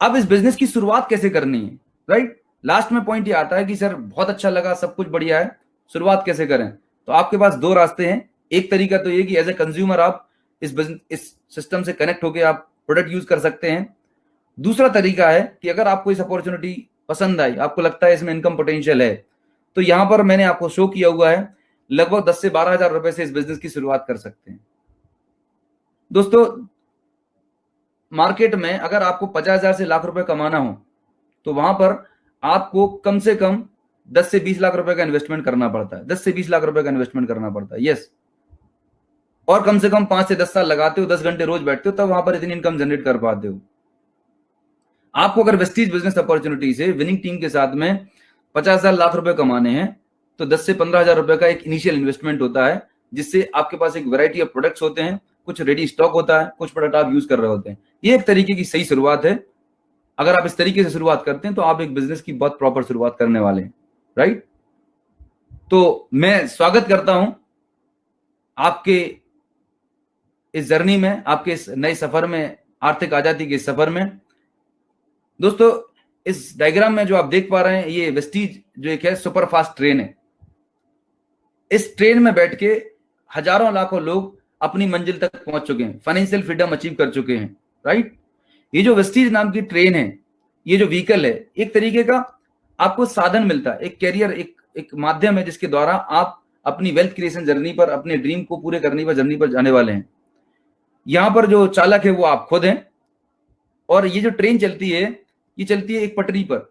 अब इस बिजनेस की शुरुआत कैसे करनी है, राइट। लास्ट में पॉइंट ये आता है कि सर बहुत अच्छा लगा, सब कुछ बढ़िया है, शुरुआत कैसे करें? तो आपके पास 2 रास्ते हैं। एक तरीका तो ये कि एज ए कंज्यूमर आप इस सिस्टम से कनेक्ट होकर आप प्रोडक्ट यूज कर सकते हैं। दूसरा तरीका है कि अगर आपको इस अपॉर्चुनिटी पसंद आई, आपको लगता है इसमें इनकम पोटेंशियल है, तो यहां पर मैंने आपको शो किया हुआ है लगभग 10 से 12 हजार रुपए से इस बिजनेस की शुरुआत कर सकते हैं। दोस्तों, मार्केट में अगर आपको 50,000 से लाख रुपए कमाना हो तो वहां पर आपको कम से कम 10 से 20 लाख रुपए का इन्वेस्टमेंट करना पड़ता है। 10 से 20 लाख रुपए का इन्वेस्टमेंट करना पड़ता है, यस। और कम से कम 5 से 10 साल लगाते हो, 10 घंटे रोज बैठते हो, तब वहां पर इतनी इनकम जनरेट कर पाते हो। आपको अगर वेस्टीज बिजनेस अपॉर्चुनिटी से विनिंग टीम के साथ में 50,000 लाख रुपए कमाने हैं तो 10 से 15,000 रुपए का एक इनिशियल इन्वेस्टमेंट होता है, जिससे आपके पास एक वैरायटी ऑफ प्रोडक्ट्स होते हैं, कुछ रेडी स्टॉक होता है, कुछ प्रोडक्ट आप यूज कर रहे होते हैं। ये एक तरीके की सही शुरुआत है। अगर आप इस तरीके से शुरुआत करते हैं तो आप एक बिजनेस की बहुत प्रॉपर शुरुआत करने वाले हैं, राइट। तो मैं स्वागत करता हूं आपके इस जर्नी में, आपके इस नए सफर में, आर्थिक आजादी के सफर में। दोस्तों, इस डायग्राम में जो आप देख पा रहे हैं, ये वेस्टीज जो एक है सुपर फास्ट ट्रेन है। इस ट्रेन में बैठ के हजारों लाखों लोग अपनी मंजिल तक पहुंच चुके हैं, फाइनेंशियल फ्रीडम अचीव कर चुके हैं, राइट। ये जो वेस्टीज नाम की ट्रेन है, ये जो व्हीकल है, एक तरीके का आपको साधन मिलता है, एक कैरियर, एक माध्यम है जिसके द्वारा आप अपनी वेल्थ क्रिएशन जर्नी पर, अपने ड्रीम को पूरे करने पर जर्नी पर जाने वाले हैं। यहां पर जो चालक है वो आप खुद हैं, और ये जो ट्रेन चलती है, ये चलती है एक पटरी पर।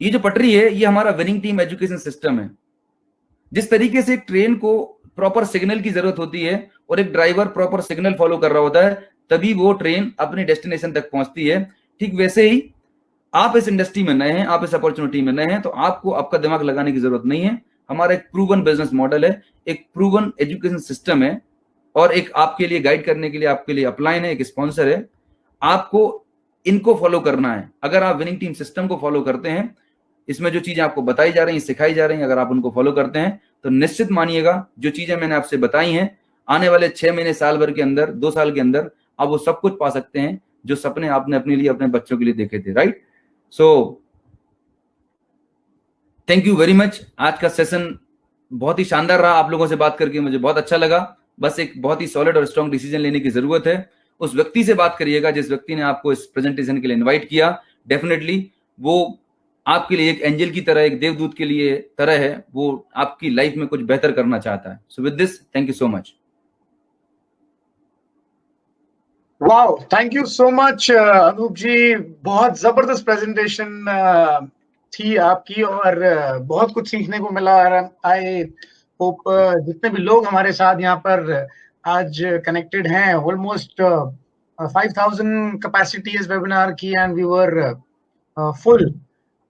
ये जो पटरी है, ये हमारा विनिंग टीम एजुकेशन सिस्टम है। जिस तरीके से एक ट्रेन को प्रॉपर सिग्नल की जरूरत होती है और एक ड्राइवर प्रॉपर सिग्नल फॉलो कर रहा होता है, तभी वो ट्रेन अपने डेस्टिनेशन तक पहुंचती है। ठीक वैसे ही आप इस इंडस्ट्री में नए हैं, आप इस अपॉर्चुनिटी में नए हैं, तो आपको आपका दिमाग लगाने की जरूरत नहीं है। हमारा एक प्रूवन बिजनेस मॉडल है, एक प्रूवन एजुकेशन सिस्टम है, और एक आपके लिए गाइड करने के लिए आपके लिए अपलाइन है, एक स्पॉन्सर है। आपको इनको फॉलो करना है। अगर आप विनिंग टीम सिस्टम को फॉलो करते हैं, इसमें जो चीजें आपको बताई जा रही हैं, सिखाई जा रही हैं, अगर आप उनको फॉलो करते हैं तो निश्चित मानिएगा जो चीजें मैंने आपसे बताई हैं, आने वाले 6 महीने, साल भर के अंदर, 2 साल के अंदर आप वो सब कुछ पा सकते हैं जो सपने आपने अपने लिए, अपने बच्चों के लिए देखे थे, right. So thank you very much. आज का सेशन बहुत ही शानदार रहा। आप लोगों से बात करके मुझे बहुत अच्छा लगा। बस एक बहुत ही सॉलिड और स्ट्रॉन्ग डिसीजन लेने की जरूरत है। उस व्यक्ति से बात करिएगा जिस व्यक्ति ने आपको इस प्रेजेंटेशन के लिए इनवाइट किया। डेफिनेटली वो आपके लिए एक एंजल की तरह, एक देवदूत के लिए तरह है। वो आपकी लाइफ में कुछ बेहतर करना चाहता है। So with this, thank you so much. Wow, thank you so much Anoop ji. बहुत जबरदस्त प्रेजेंटेशन थी आपकी, और बहुत कुछ सीखने को मिला। आई होप जितने भी लोग हमारे साथ यहाँ पर आज कनेक्टेड हैं, ऑलमोस्ट 5,000 कैपेसिटी इस वेबिनार की, and we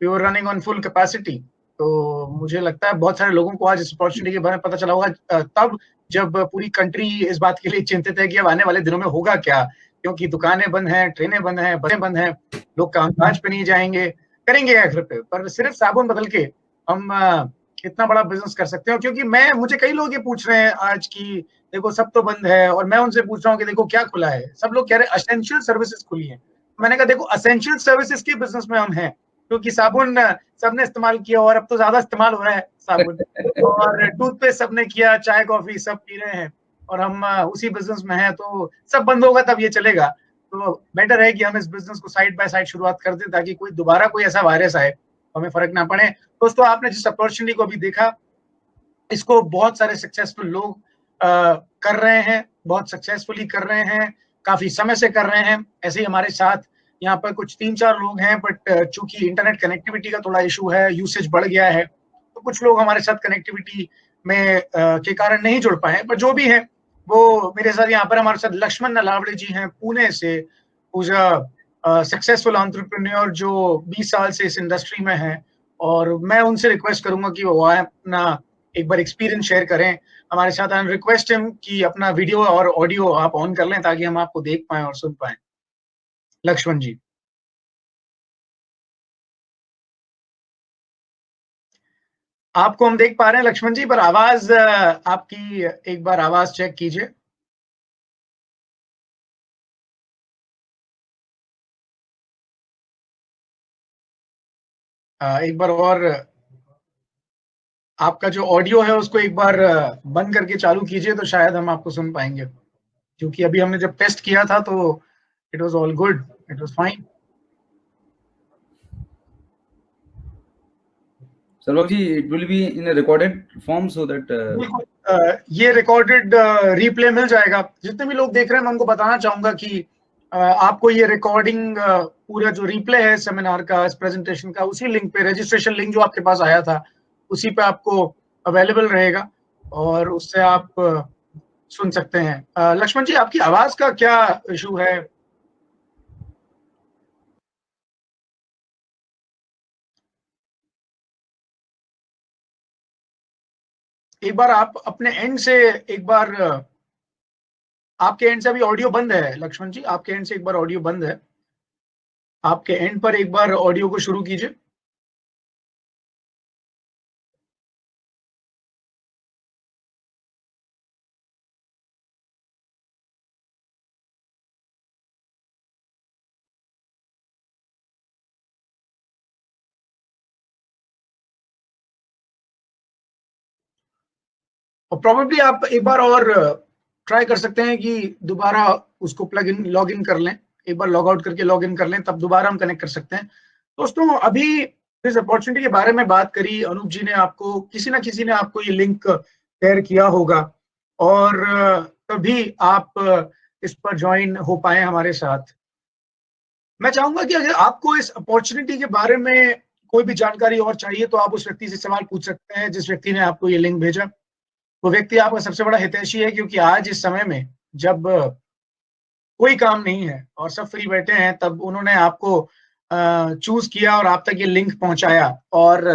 were running on full capacity. तो मुझे लगता है बहुत सारे लोगों को आज इस अपॉर्चुनिटी के बारे में पता चला होगा, तब जब पूरी कंट्री इस बात के लिए चिंतित है कि अब आने वाले दिनों में होगा क्या, क्योंकि दुकानें बंद हैं, ट्रेनें बंद हैं, बसें बंद हैं, लोग कामकाज पे नहीं जाएंगे, करेंगे आखिर पे, पर सिर्फ साबुन बदल के हम इतना बड़ा बिजनेस कर सकते हैं। क्योंकि मुझे कई लोग ये पूछ रहे हैं आज की, देखो सब तो बंद है, और मैं उनसे पूछ रहा हूँ कि देखो क्या खुला है। सब लोग कह रहे हैं एसेंशियल सर्विसेज खुली है। मैंने कहा देखो, एसेंशियल सर्विसेज के बिजनेस में हम हैं, क्योंकि साबुन सबने इस्तेमाल किया, और अब तो ज्यादा इस्तेमाल हो रहा है साबुन, और टूथपेस्ट सबने किया, चाय कॉफी सब पी रहे हैं, और हम उसी बिजनेस में हैं। तो सब बंद होगा तब ये चलेगा। तो बेटर है कि हम इस बिजनेस को साइड बाय साइड शुरुआत कर दें, ताकि कोई दोबारा कोई ऐसा वायरस आए हमें फर्क ना पड़े। दोस्तों, आपने जिस अपॉर्चुनिटी को अभी देखा, इसको बहुत सारे सक्सेसफुल लोग कर रहे हैं, बहुत सक्सेसफुली कर रहे हैं, काफी समय से कर रहे हैं। ऐसे ही हमारे साथ यहाँ पर कुछ 3-4 लोग हैं, बट चूंकि इंटरनेट कनेक्टिविटी का थोड़ा इशू है, यूसेज बढ़ गया है, तो कुछ लोग हमारे साथ कनेक्टिविटी में के कारण नहीं जुड़ पाए। पर जो भी है, वो मेरे साथ यहाँ पर हमारे साथ लक्ष्मण नलावड़े जी हैं पुणे से, सक्सेसफुल एंटरप्रेन्योर जो 20 साल से इस इंडस्ट्री में है। और मैं उनसे रिक्वेस्ट करूंगा कि वो अपना एक बार एक्सपीरियंस शेयर करें हमारे साथ। एंड रिक्वेस्ट हिम कि अपना वीडियो और ऑडियो आप ऑन कर लें, ताकि हम आपको देख पाएं और सुन पाएं। लक्ष्मण जी, आपको हम देख पा रहे हैं लक्ष्मण जी, पर आवाज आपकी एक बार आवाज चेक कीजिए। एक बार और आपका जो ऑडियो है उसको एक बार बंद करके चालू कीजिए, तो शायद हम आपको सुन पाएंगे। क्योंकि अभी हमने जब टेस्ट किया था तो It was all good. It was fine. Sarwak ji, it will be in a recorded form so that ये रिकॉर्डेड रिप्ले मिल जाएगा. जितने भी लोग देख रहे हैं मैं उनको बताना चाहूंगा कि आपको ये रिकॉर्डिंग पूरा जो रिप्ले है सेमिनार का, इस प्रेजेंटेशन का, उसी लिंक पे, रजिस्ट्रेशन लिंक जो आपके पास आया था उसी पे आपको अवेलेबल रहेगा और उससे आप सुन सकते हैं. लक्ष्मण जी, आपकी आवाज का क्या इशू है? एक बार आप अपने एंड से एक बार, आपके एंड से अभी ऑडियो बंद है लक्ष्मण जी, आपके एंड से एक बार ऑडियो बंद है. आपके एंड पर एक बार ऑडियो को शुरू कीजिए. और प्रोबेबली आप एक बार और ट्राई कर सकते हैं कि दोबारा उसको प्लग इन, लॉग इन कर लें, एक बार लॉग आउट करके लॉग इन कर लें, तब दोबारा हम कनेक्ट कर सकते हैं. दोस्तों, अभी इस अपॉर्चुनिटी के बारे में बात करी. अनूप जी ने आपको, किसी ना किसी ने आपको ये लिंक शेयर किया होगा और तभी आप इस पर ज्वाइन हो पाए हमारे साथ. मैं चाहूंगा कि अगर आपको इस अपॉर्चुनिटी के बारे में कोई भी जानकारी और चाहिए तो आप उस व्यक्ति से सवाल पूछ सकते हैं जिस व्यक्ति ने आपको ये लिंक भेजा. वो व्यक्ति आपका सबसे बड़ा हितैषी है, क्योंकि आज इस समय में जब कोई काम नहीं है और सब फ्री बैठे हैं, तब उन्होंने आपको चूज किया और आप तक ये लिंक पहुंचाया. और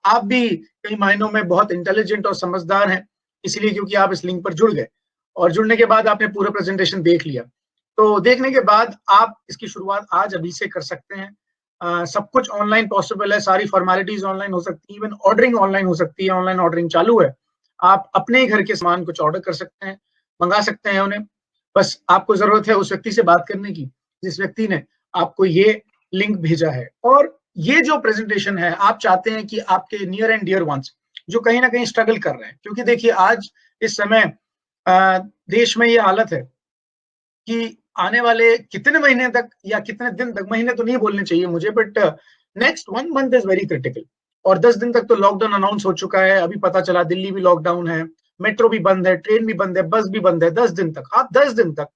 आप भी कई मायनों में बहुत इंटेलिजेंट और समझदार हैं, इसलिए क्योंकि आप इस लिंक पर जुड़ गए और जुड़ने के बाद आपने पूरा प्रेजेंटेशन देख लिया. तो देखने के बाद आप इसकी शुरुआत आज अभी से कर सकते हैं. सब कुछ ऑनलाइन पॉसिबल है, सारी फॉर्मेलिटीज ऑनलाइन हो सकती है, इवन ऑर्डरिंग ऑनलाइन हो सकती है. ऑनलाइन ऑर्डरिंग चालू है. आप अपने ही घर के सामान कुछ ऑर्डर कर सकते हैं, मंगा सकते हैं उन्हें. बस आपको जरूरत है उस व्यक्ति से बात करने की जिस व्यक्ति ने आपको ये लिंक भेजा है. और ये जो प्रेजेंटेशन है, आप चाहते हैं कि आपके नियर एंड डियर वंस जो कहीं ना कहीं स्ट्रगल कर रहे हैं, क्योंकि देखिए आज इस समय देश में ये हालत है कि आने वाले कितने महीने तक या कितने दिन तक, महीने तो नहीं बोलने चाहिए मुझे, but next 1 month is very critical. और 10 दिन तक तो लॉकडाउन अनाउंस हो चुका है. अभी पता चला दिल्ली भी लॉकडाउन है, मेट्रो भी बंद है, ट्रेन भी बंद है, बस भी बंद है. 10 दिन तक आप 10 दिन तक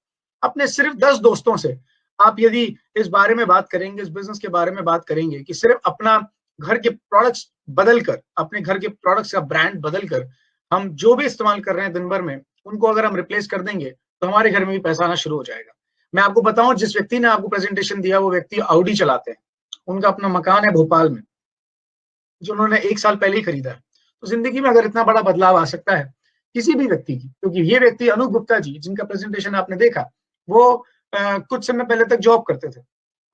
अपने सिर्फ 10 दोस्तों से आप यदि इस बारे में बात करेंगे, इस बिजनेस के बारे में बात करेंगे कि सिर्फ अपना घर के प्रोडक्ट्स बदल कर, अपने घर के प्रोडक्ट्स का ब्रांड बदल कर, हम जो भी इस्तेमाल कर रहे हैं दिन भर में, उनको अगर हम रिप्लेस कर देंगे तो हमारे घर में भी पैसा आना शुरू हो जाएगा. मैं आपको बताऊं, जिस व्यक्ति ने आपको प्रेजेंटेशन दिया वो व्यक्ति ऑडी चलाते हैं. उनका अपना मकान है भोपाल में जो उन्होंने 1 साल पहले ही खरीदा है. तो जिंदगी में अगर इतना बड़ा बदलाव आ सकता है किसी भी व्यक्ति की, क्योंकि ये व्यक्ति अनूप गुप्ता जी जिनका प्रेजेंटेशन आपने देखा, वो कुछ समय पहले तक जॉब करते थे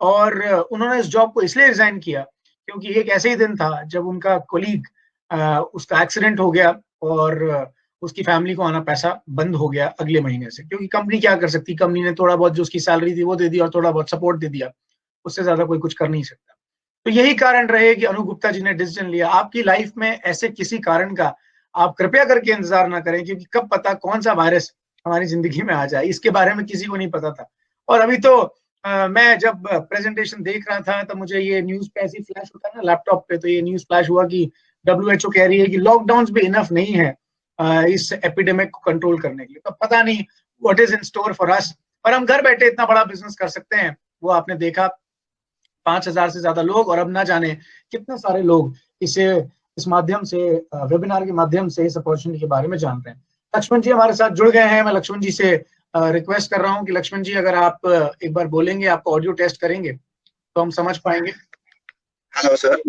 और उन्होंने इस जॉब को इसलिए रिजाइन किया क्योंकि एक ऐसे ही दिन था जब उनका कोलीग, उसका एक्सीडेंट हो गया और उसकी फैमिली को आना पैसा बंद हो गया अगले महीने से. क्योंकि कंपनी क्या कर सकती, कंपनी ने थोड़ा बहुत जो उसकी सैलरी थी वो दे दी और थोड़ा बहुत सपोर्ट दे दिया, उससे ज्यादा कोई कुछ कर नहीं सकता. तो यही कारण रहे कि अनूप गुप्ता जी ने डिसीजन लिया. आपकी लाइफ में ऐसे किसी कारण का आप कृपया करके इंतजार ना करें, क्योंकि कब पता कौन सा वायरस हमारी जिंदगी में आ जाए, इसके बारे में किसी को नहीं पता था. और अभी तो मैं जब प्रेजेंटेशन देख रहा था तब मुझे ये न्यूज पे ऐसी फ्लैश होता है ना लैपटॉप पे, तो ये न्यूज फ्लैश हुआ कि WHO कह रही है कि लॉकडाउन भी इनफ नहीं है इस एपिडेमिक को कंट्रोल करने के लिए. तो पता नहीं what is in store for us, पर हम घर बैठे इतना बड़ा बिजनेस कर सकते हैं. वो आपने देखा 5,000 से ज्यादा लोग, और अब ना जाने कितने सारे लोग इस माध्यम से, वेबिनार के माध्यम से इस अपॉर्चुनिटी के बारे में जान रहे हैं. लक्ष्मण जी हमारे साथ जुड़ गए हैं. मैं लक्ष्मण जी से रिक्वेस्ट कर रहा हूं कि लक्ष्मण जी अगर आप एक बार बोलेंगे, आपको ऑडियो टेस्ट करेंगे तो हम समझ पाएंगे. Hello sir.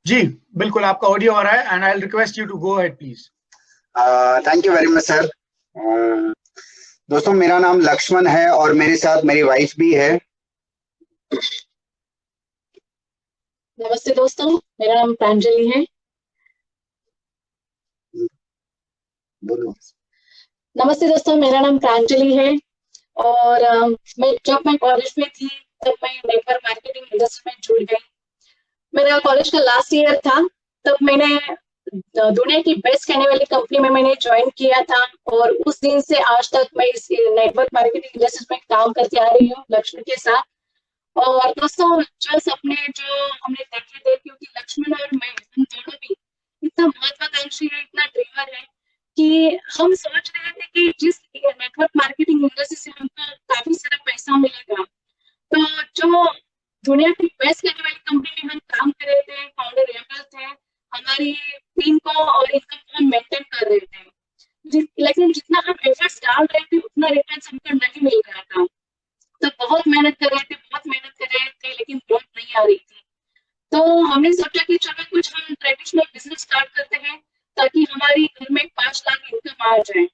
जी बिल्कुल, आपका ऑडियो आ रहा है and I will request you to go ahead please. Thank you very much sir. दोस्तों, मेरा नाम लक्ष्मण है और मेरे साथ मेरी वाइफ भी है. नमस्ते दोस्तों, मेरा नाम प्रांजलि है. बोलो. नमस्ते दोस्तों, मेरा नाम प्रांजलि है और जब मैं कॉलेज में थी तब मैं नेटवर्क मार्केटिंग इंडस्ट्री में जुड़ गई. मेरा कॉलेज का लास्ट ईयर था, तब मैंने दुनिया की बेस्ट कहने वाली कंपनी में मैंने ज्वाइन किया था और उस दिन से आज तक मैं इस नेटवर्क मार्केटिंग इंडस्ट्री में काम करती आ रही हूँ लक्ष्मण के साथ. और दोस्तों जो सपने जो हमने देखे थे, क्योंकि लक्ष्मण और मैं हम दोनों भी इतना महत्वाकांक्षी है, इतना ड्रीमर है कि हम सोच रहे थे कि जिस नेटवर्क मार्केटिंग इंडस्ट्री से हमको काफी सारा पैसा मिलेगा, तो जो दुनिया की बेस्ट करने वाली कंपनी में हम काम कर रहे थे, फाउंडर रेफरल थे, हमारी टीम को और इनकम को हम मेंटेन कर रहे थे, लेकिन जितना हम एफर्ट्स डाल रहे थे उतना रिटर्न हमको नहीं मिल रहा था। तो बहुत मेहनत कर रहे थे, लेकिन ग्रोथ नहीं आ रही थी। तो हमने सोचा कि चलो कुछ हम ट्रेडिशनल बिजनेस स्टार्ट करते हैं ताकि हमारी घर में 5 लाख इनकम आ जाए।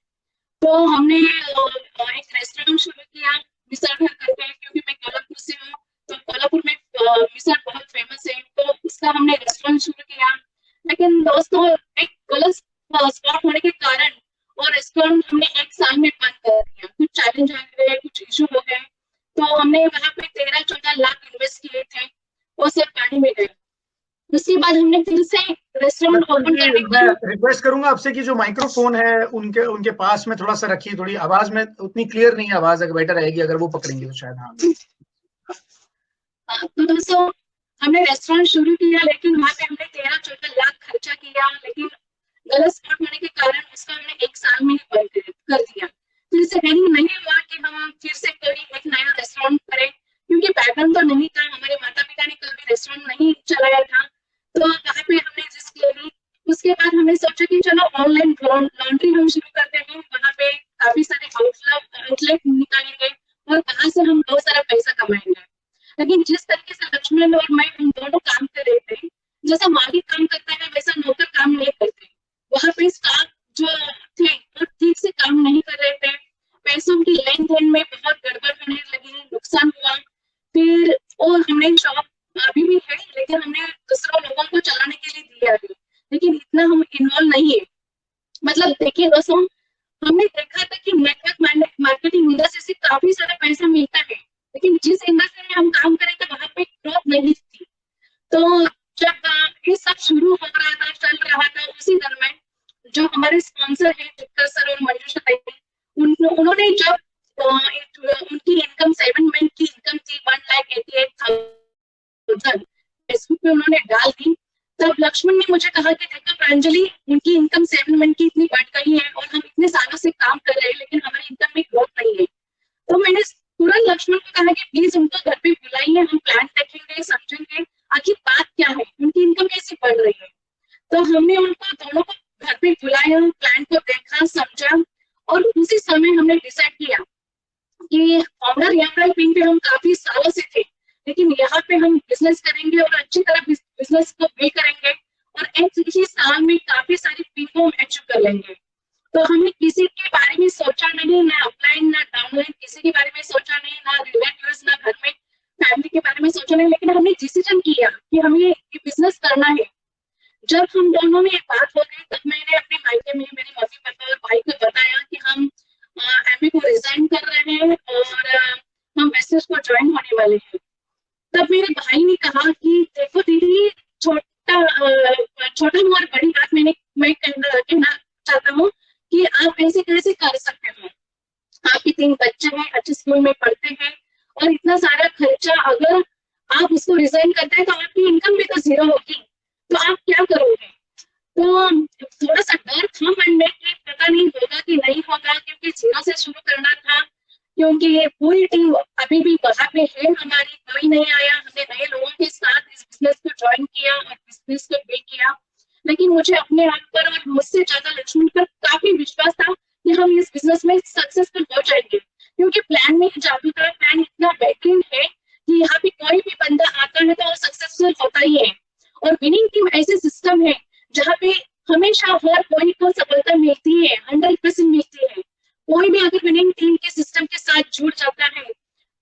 तो हमने एक रेस्टोरेंट शुरू किया मिसळ घर करके, क्योंकि मैं कोल्हापुर से हूँ, तो कोल्हापुर में मिसळ बहुत फेमस है, तो उसका हमने रेस्टोरेंट शुरू किया। लेकिन दोस्तों एक गलत स्पॉट होने के कारण और रेस्टोरेंट हमने 1 साल में बंद कर दिया। कुछ चैलेंज आ गए, कुछ इशू हो गए, तो हमने वहाँ पे 13-14 लाख इन्वेस्ट किए थे, वो सब पानी में गए। उसके बाद हमने फिर से रेस्टोरेंट ओपन करने मैं रिक्वेस्ट करूंगा आपसे कि जो माइक्रोफोन है उनके पास में थोड़ा सा रखिए, थोड़ी आवाज में उतनी क्लियर नहीं है, आवाज अगर बेटर रहेगी अगर वो पकड़ेंगे तो शायद। हाँ तो दोस्तों हमने रेस्टोरेंट शुरू किया, लेकिन वहाँ पे हमने 13-14 लाख खर्चा किया, लेकिन गलत स्पॉट होने के कारण उसका हमने 1 साल में ही बंद कर दिया। फिर से नहीं हुआ कि हम फिर से कोई एक नया रेस्टोरेंट करें, क्योंकि बैकग्राउंड तो नहीं था, हमारे माता पिता ने कभी रेस्टोरेंट नहीं चलाया था, तो वहाँ पे हमने रिस्क ले ली। उसके बाद हमने सोचा कि चलो ऑनलाइन लॉन्ड्री हम शुरू करते हैं, वहाँ पे काफी सारे आउटलेट निकालेंगे और वहाँ से हम बहुत सारा पैसा कमाएंगे। लेकिन जिस तरीके से लक्ष्मण और मैं हम दोनों काम कर रहे थे, जैसा मालिक काम करता है वैसा नौकर काम नहीं करते। वहाँ पे स्टाफ जो थे वो ठीक से काम नहीं कर रहे थे, पैसों की लेन देन में बहुत गड़बड़ होने लगी, नुकसान हुआ। फिर और हमने शॉप अभी भी है, लेकिन हमने दूसरों लोगों को चलाने के लिए दिया है, लेकिन इतना हम इन्वॉल्व नहीं है। मतलब देखिए दोस्तों, हमने देखा था कि नेटवर्क मार्केटिंग इंडस्ट्री से काफी सारा पैसा मिलता है, लेकिन जिस इंडस्ट्री में हम काम करेंगे वहां पे ग्रोथ नहीं थी। तो जब ये सब शुरू हो रहा था, चल रहा था, उसी दरम्यान जो हमारे स्पॉन्सर है चित्तर सर और मंजूषा ताई, उन्होंने जब उनकी इनकम 7 मंथ की इनकम थी 1,88,000 फेसबुक पे उन्होंने डाल दी, तब लक्ष्मण ने मुझे कहा कि देखो प्रांजलि, उनकी इनकम 7 मंथ की इतनी बढ़ गई है और हम इतने सालों से काम कर रहे हैं, लेकिन हमारी इनकम में ग्रोथ नहीं है। तो मैंने तुरंत लक्ष्मण को कहा कि प्लीज उनको घर पे बुलाइए, हम प्लान देखेंगे, समझेंगे आखिर बात क्या है, उनकी इनकम कैसे बढ़ रही है। तो हमने उनको दोनों को घर पे बुलाया, प्लान को देखा, समझा, और उसी समय हमने डिसाइड किया कि फाउंडर रेफरल टीम पे हम काफी सालों से थे, लेकिन यहाँ पे हम बिजनेस करेंगे और अच्छी तरह बिजनेस को बिल्ड करेंगे और एक ही साल में काफी सारी टीम को हम अचीव कर लेंगे। तो हमने किसी के बारे में सोचा नहीं, ना अपलाइन ना डाउनलाइन, किसी के बारे में सोचा नहीं, ना रिलेटिव्स ना घर में फैमिली के बारे में सोचा नहीं, लेकिन हमने डिसीजन किया कि हमें ये बिजनेस करना है। जब हम दोनों में बात हो गई, तब मैंने अपने मायके में मेरे मम्मी पापा और भाई को बताया कि हम एमए को रिजाइन कर रहे हैं और हम बिजनेस को ज्वाइन होने वाले हैं। तब मेरे भाई ने कहा कि देखो दीदी, छोटा और बड़ी बात मैं कहना चाहता हूँ कि आप ऐसे कैसे कर सकते हो, आपके 3 बच्चे हैं, अच्छे स्कूल में पढ़ते हैं, और इतना सारा खर्चा अगर आप उसको रिजाइन करते हैं तो आपकी इनकम भी तो 0 होगी, तो आप क्या करोगे। तो थोड़ा सा डर था मन में कि पता नहीं होगा कि नहीं होगा, क्योंकि 0 से शुरू करना था, क्योंकि ये पूरी टीम अभी भी वहां पे है हमारी, कोई नहीं आया। हमने नए लोगों के साथ इस बिजनेस को ज्वाइन किया और बिजनेस को बिल्ड किया, लेकिन मुझे अपने आप पर और मुझसे ज्यादा लक्ष्मण पर काफी विश्वास था कि हम इस बिजनेस में सक्सेसफुल हो जाएंगे, क्योंकि प्लान में जादू का प्लान इतना बेहतरीन है कि यहाँ पे कोई भी बंदा आता है तो वो सक्सेसफुल होता ही है। और विनिंग टीम ऐसे सिस्टम है जहाँ पे हमेशा हर कोई को सफलता मिलती है, 100% मिलती है। कोई भी अगर विनिंग टीम के सिस्टम के साथ जुड़ जाता है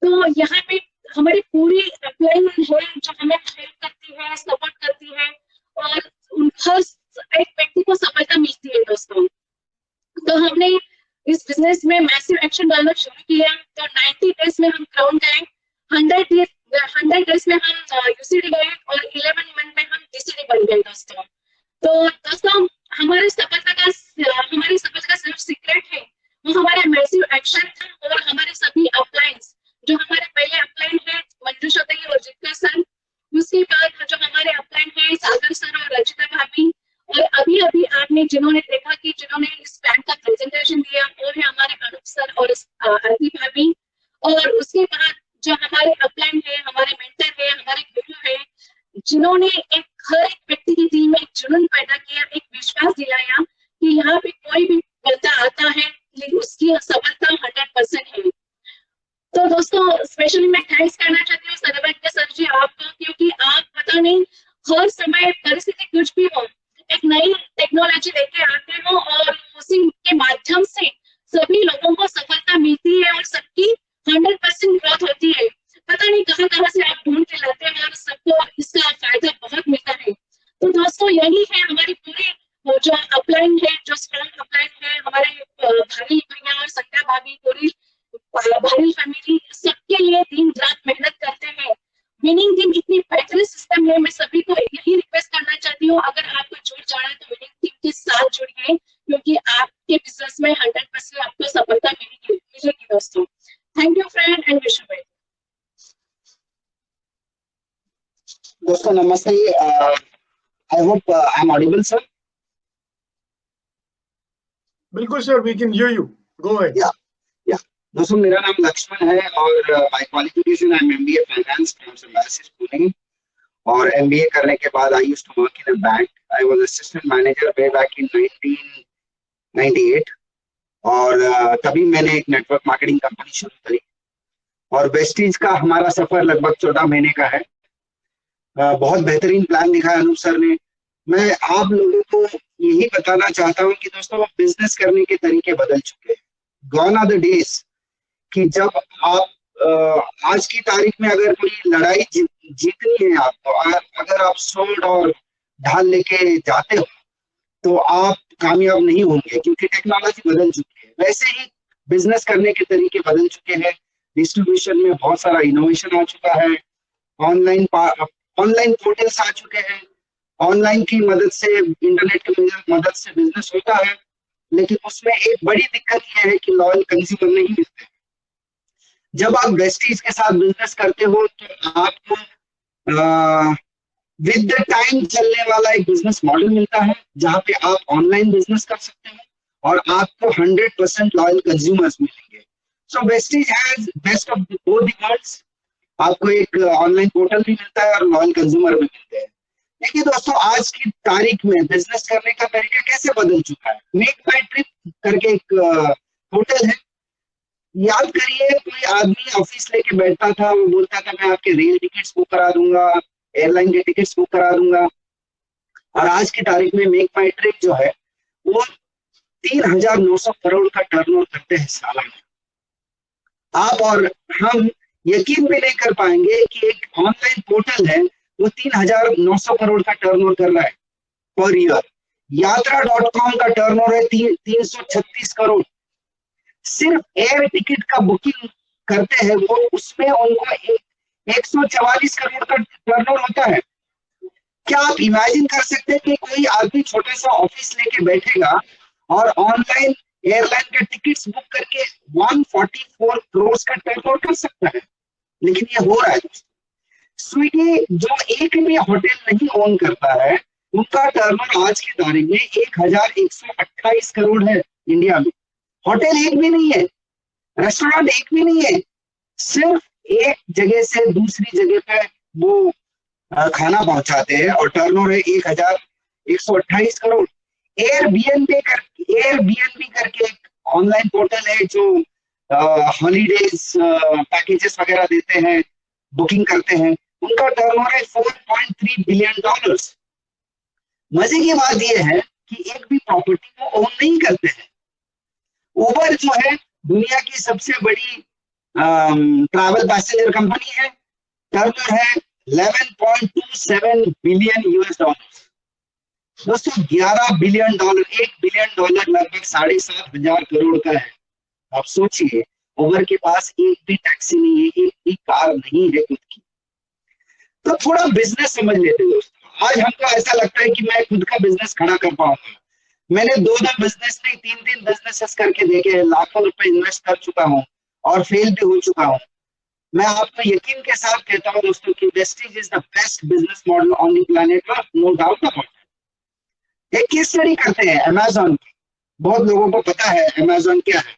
तो यहाँ पे हमारी पूरी अपलाइन है जो हमें हेल्प करती है, सपोर्ट करती है, और हर एक व्यक्ति को सफलता मिलती है दोस्तों। तो हमने इस बिजनेस में मैसिव एक्शन डालना शुरू किया। तो 90 डेज में हम ग्राउंड गए, 100 डेज में हम यूसीडी गए और 11 मंथ में हम डीसीडी बन गए दोस्तों। तो दोस्तों हमारी सफलता का सिर्फ सीक्रेट है वो हमारा मैसिव एक्शन था और हमारे सभी अपलाइंस, जो हमारे पहले अपलाइन है मंजूषा उसके बाद जो हमारे अपलाइन है सागर सर और रचिता भाभी, और अभी अभी आपने जिन्होंने देखा कि जिन्होंने इस बैंक का प्रेजेंटेशन दिया वो है हमारे अनूप सर और आरती भाभी। और उसके बाद जो हमारे अपलाइन है, हमारे मेंटर है, हमारे गुरु है, जिन्होंने एक हर एक व्यक्ति के दिल में एक जुनून पैदा किया, एक विश्वास दिलाया कि यहाँ पे कोई भी बंदा आता है लेकिन उसकी सफलता 100% है। तो दोस्तों स्पेशली मैं थैंक्स करना चाहती हूँ सदाबहार सर जी आपको, क्योंकि आप पता नहीं हर समय परिस्थिति कुछ भी हो एक नई टेक्नोलॉजी लेके आते हो और उसी के माध्यम से सभी लोगों को सफलता मिलती है और सबकी 100% ग्रोथ होती है। पता नहीं कहाँ कहाँ से आप ढूंढ के लाते हैं और सबको इसका फायदा बहुत मिलता है। तो दोस्तों यही है हमारी पूरी जो अपलाइन है, जो स्ट्रॉन्ग अपलाइन है, हमारे भाई भैया और संध्या भाभी, पूरी भाई फैमिली सबके लिए दिन रात मेहनत करते हैं। विनिंग टीम इतनी बेहतरीन सिस्टम है, मैं सभी को यही रिक्वेस्ट करना चाहती हूँ, अगर आपको जुड़ जाना है तो विनिंग टीम के साथ जुड़िए, क्योंकि आपके बिजनेस में 100% आपको सफलता मिलेगी दोस्तों। Thank you friend and wish you well. दोस्तों नमस्ते, I hope I am audible sir. बिल्कुल sir, we can hear you, go ahead. या दोस्तों मेरा नाम लक्ष्मण है और by qualification I am MBA finance from Symbiosis Pune, और एमबीए करने के बाद I used to work in a bank. I was assistant manager way back in 1998 और तभी मैंने एक नेटवर्क मार्केटिंग कंपनी शुरू करी और वेस्टीज का हमारा सफर लगभग 14 महीने का है। बहुत बेहतरीन प्लान दिखाया अनूप सर ने। मैं आप लोगों को यही बताना चाहता हूं कि दोस्तों बिजनेस करने के तरीके बदल चुके हैं। गॉन आर द डेज कि जब आप आज की तारीख में अगर कोई लड़ाई जीतनी है आपको, अगर आप सोल्ड और ढाल लेके जाते हो तो आप कामयाब नहीं होंगे, क्योंकि टेक्नोलॉजी बदल चुकी है। वैसे ही बिजनेस करने के तरीके बदल चुके हैं। डिस्ट्रीब्यूशन में बहुत सारा इनोवेशन आ चुका है, ऑनलाइन पोर्टल्स आ चुके हैं, ऑनलाइन की मदद से, इंटरनेट की मदद से बिजनेस होता है, लेकिन उसमें एक बड़ी दिक्कत यह है कि लॉयल कंज्यूमर नहीं मिलते। जब आप वेस्टीज के साथ बिजनेस करते हो तो आपको विद द टाइम चलने वाला एक बिजनेस मॉडल मिलता है, जहां पे आप ऑनलाइन बिजनेस कर सकते हो और आपको 100% लॉयल कंज्यूमर्स मिलेंगे। So Vestige has best of both the worlds. आपको एक ऑनलाइन पोर्टल भी मिलता है और लॉयल कंज्यूमर भी मिलते हैं। देखिए दोस्तों, आज की तारीख में बिजनेस करने का तरीका कैसे बदल चुका है। मेक माई ट्रिप करके एक पोर्टल है। याद करिए, कोई आदमी ऑफिस लेके बैठता था, वो बोलता था मैं आपके रेल टिकट्स बुक करा दूंगा, एयरलाइन के टिकट्स बुक करा दूंगा, और आज की तारीख में मेक माई ट्रिप जो है वो 3,900 करोड़ का टर्नओवर करते हैं सालाना। आप और हम यकीन भी नहीं कर पाएंगे कि एक ऑनलाइन पोर्टल है वो 3,900 करोड़ का टर्नओवर कर रहा है पर ईयर। यात्रा.com का टर्नओवर है 336 करोड़। सिर्फ एयर टिकट का बुकिंग करते हैं वो, उसमें उनको 144 करोड़ का टर्नओवर होता है। क्या आप इमेजिन कर सकते हैं कि कोई आदमी छोटा सा ऑफिस लेके बैठेगा और ऑनलाइन एयरलाइन के टिकट्स बुक करके 144 करोड़ का टर्नओवर कर सकता है? लेकिन ये हो रहा है दोस्तों। स्विगी जो एक भी होटल नहीं ओन करता है, उनका टर्नओवर आज की तारीख में 1,128 करोड़ है इंडिया में। होटल एक भी नहीं है, रेस्टोरेंट एक भी नहीं है, सिर्फ एक जगह से दूसरी जगह पे वो खाना पहुंचाते हैं और टर्नओवर है 1,128 करोड़। एयरबीएनबी करके एक ऑनलाइन पोर्टल है जो हॉलीडेज पैकेजेस वगैरह देते हैं, बुकिंग करते हैं, उनका टर्नओवर है $4.3 बिलियन। मजे की बात यह है कि एक भी प्रॉपर्टी को ओन नहीं करते हैं। उबर जो है दुनिया की सबसे बड़ी ट्रैवल पैसेंजर कंपनी है, टर्नओवर है $11.27 बिलियन। दोस्तों 11 बिलियन डॉलर, $1 बिलियन लगभग 7,500 करोड़ का है। आप सोचिए, उबर के पास एक भी टैक्सी नहीं है, एक भी कार नहीं है खुद की। तो थोड़ा बिजनेस समझ लेते हैं दोस्तों। आज हमको ऐसा लगता है कि मैं खुद का बिजनेस खड़ा कर पाऊंगा। मैंने 2 बिजनेस नहीं 3 बिजनेसेस करके देखे हैं, लाखों रुपए इन्वेस्ट कर चुका हूँ और फेल भी हो चुका हूँ। मैं आपको यकीन के साथ कहता हूं दोस्तों कि Vestige is the best business model on the planet earth, no doubt about it. एक केस स्टडी करते हैं अमेजोन की, बहुत लोगों को पता है अमेजोन क्या है।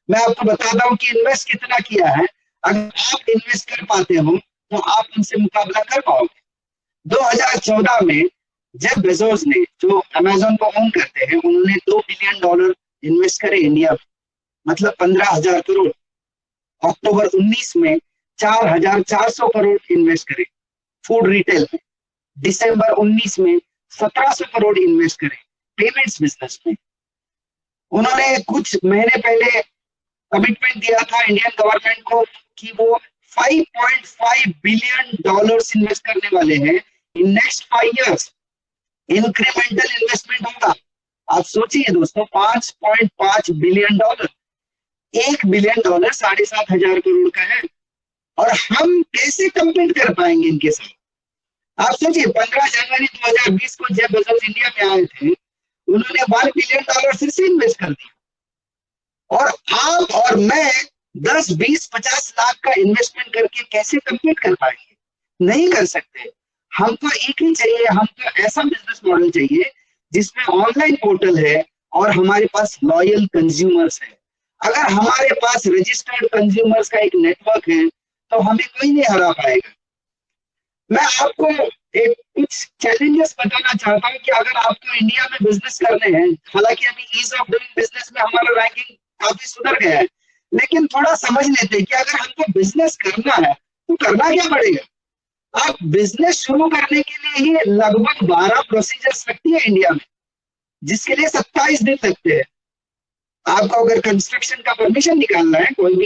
मैं आपको बताता हूं कि इन्वेस्ट कितना किया है। अगर आप इन्वेस्ट कर पाते हो तो आप उनसे मुकाबला कर पाओगे। 2014 में जेफ बेजोस ने, जो अमेजोन को ओन करते हैं, उन्होंने $2 बिलियन इन्वेस्ट करे इंडिया में, मतलब 15,000 करोड़। अक्टूबर 19 में 4,400 करोड़ इन्वेस्ट करे फूड रिटेल में। दिसंबर 19 में 1,700 करोड़ इन्वेस्ट करे पेमेंट्स बिजनेस में। उन्होंने कुछ महीने पहले कमिटमेंट दिया था इंडियन गवर्नमेंट को कि वो $5.5 बिलियन इन्वेस्ट करने वाले हैं in next 5 years. Incremental investment होगा। आप सोचिए दोस्तों, $5.5 बिलियन, $1 बिलियन 7,500 करोड़ का है, और हम कैसे कंपीट कर पाएंगे इनके साथ? आप सोचिए, 15 जनवरी 2020 को जेफ बेजोस इंडिया में आए थे, उन्होंने $1 बिलियन फिर से इन्वेस्ट कर दिया, और आप और मैं 10, 20, 50 लाख का इन्वेस्टमेंट करके कैसे कंपीट कर पाएंगे? नहीं कर सकते। हमको एक ही चाहिए, हमको ऐसा बिजनेस मॉडल चाहिए जिसमें ऑनलाइन पोर्टल है और हमारे पास लॉयल कंज्यूमर्स है। अगर हमारे पास रजिस्टर्ड कंज्यूमर्स का एक नेटवर्क है तो हमें कोई नहीं हरा पाएगा। मैं आपको एक कुछ चैलेंजेस बताना चाहता हूं कि अगर आपको इंडिया में बिजनेस करने हैं, हालांकि अभी ईज ऑफ डूइंग बिजनेस में हमारा रैंकिंग काफी सुधर गया है, लेकिन थोड़ा समझ लेते हैं कि अगर हमको बिजनेस करना है तो करना क्या पड़ेगा। आप बिजनेस शुरू करने के लिए ही लगभग 12 प्रोसीजर्स लगती है इंडिया में, जिसके लिए 27 दिन लगते हैं। आपको अगर कंस्ट्रक्शन का परमिशन निकालना है, कोई भी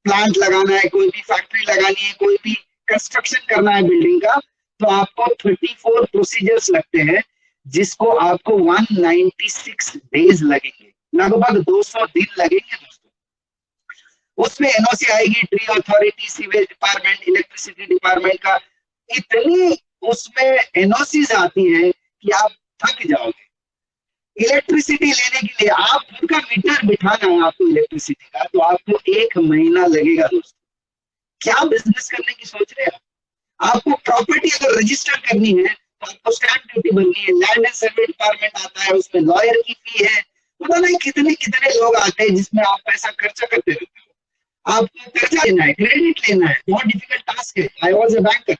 प्लांट लगाना है, कोई भी फैक्ट्री लगानी है, कोई भी कंस्ट्रक्शन करना है बिल्डिंग का, तो आपको 34 प्रोसीजर्स लगते हैं, जिसको आपको 196 डेज लगेंगे, लगभग 200 दिन लगेंगे दोस्तों। उसमें एनओसी आएगी, tree authority, sewage department, electricity department का, इतनी उसमें एनओसीज आती है कि आप थक जाओगे। इलेक्ट्रिसिटी लेने के लिए आप खुद का मीटर बिठाना है आपको इलेक्ट्रिसिटी का, तो आपको 1 महीना लगेगा दोस्तों। क्या बिजनेस करने की सोच रहे हैं? आपको प्रॉपर्टी अगर रजिस्टर करनी है तो आपको स्टैंप ड्यूटी भरनी है, लैंड एंड सर्वे डिपार्टमेंट आता है, उसमें लॉयर की फी है, पता नहीं कितने कितने लोग आते हैं जिसमें आप पैसा खर्चा करते रहते हो। आपको कर्जा लेना है, क्रेडिट लेना है, बहुत डिफिकल्ट टास्क है। I was a banker.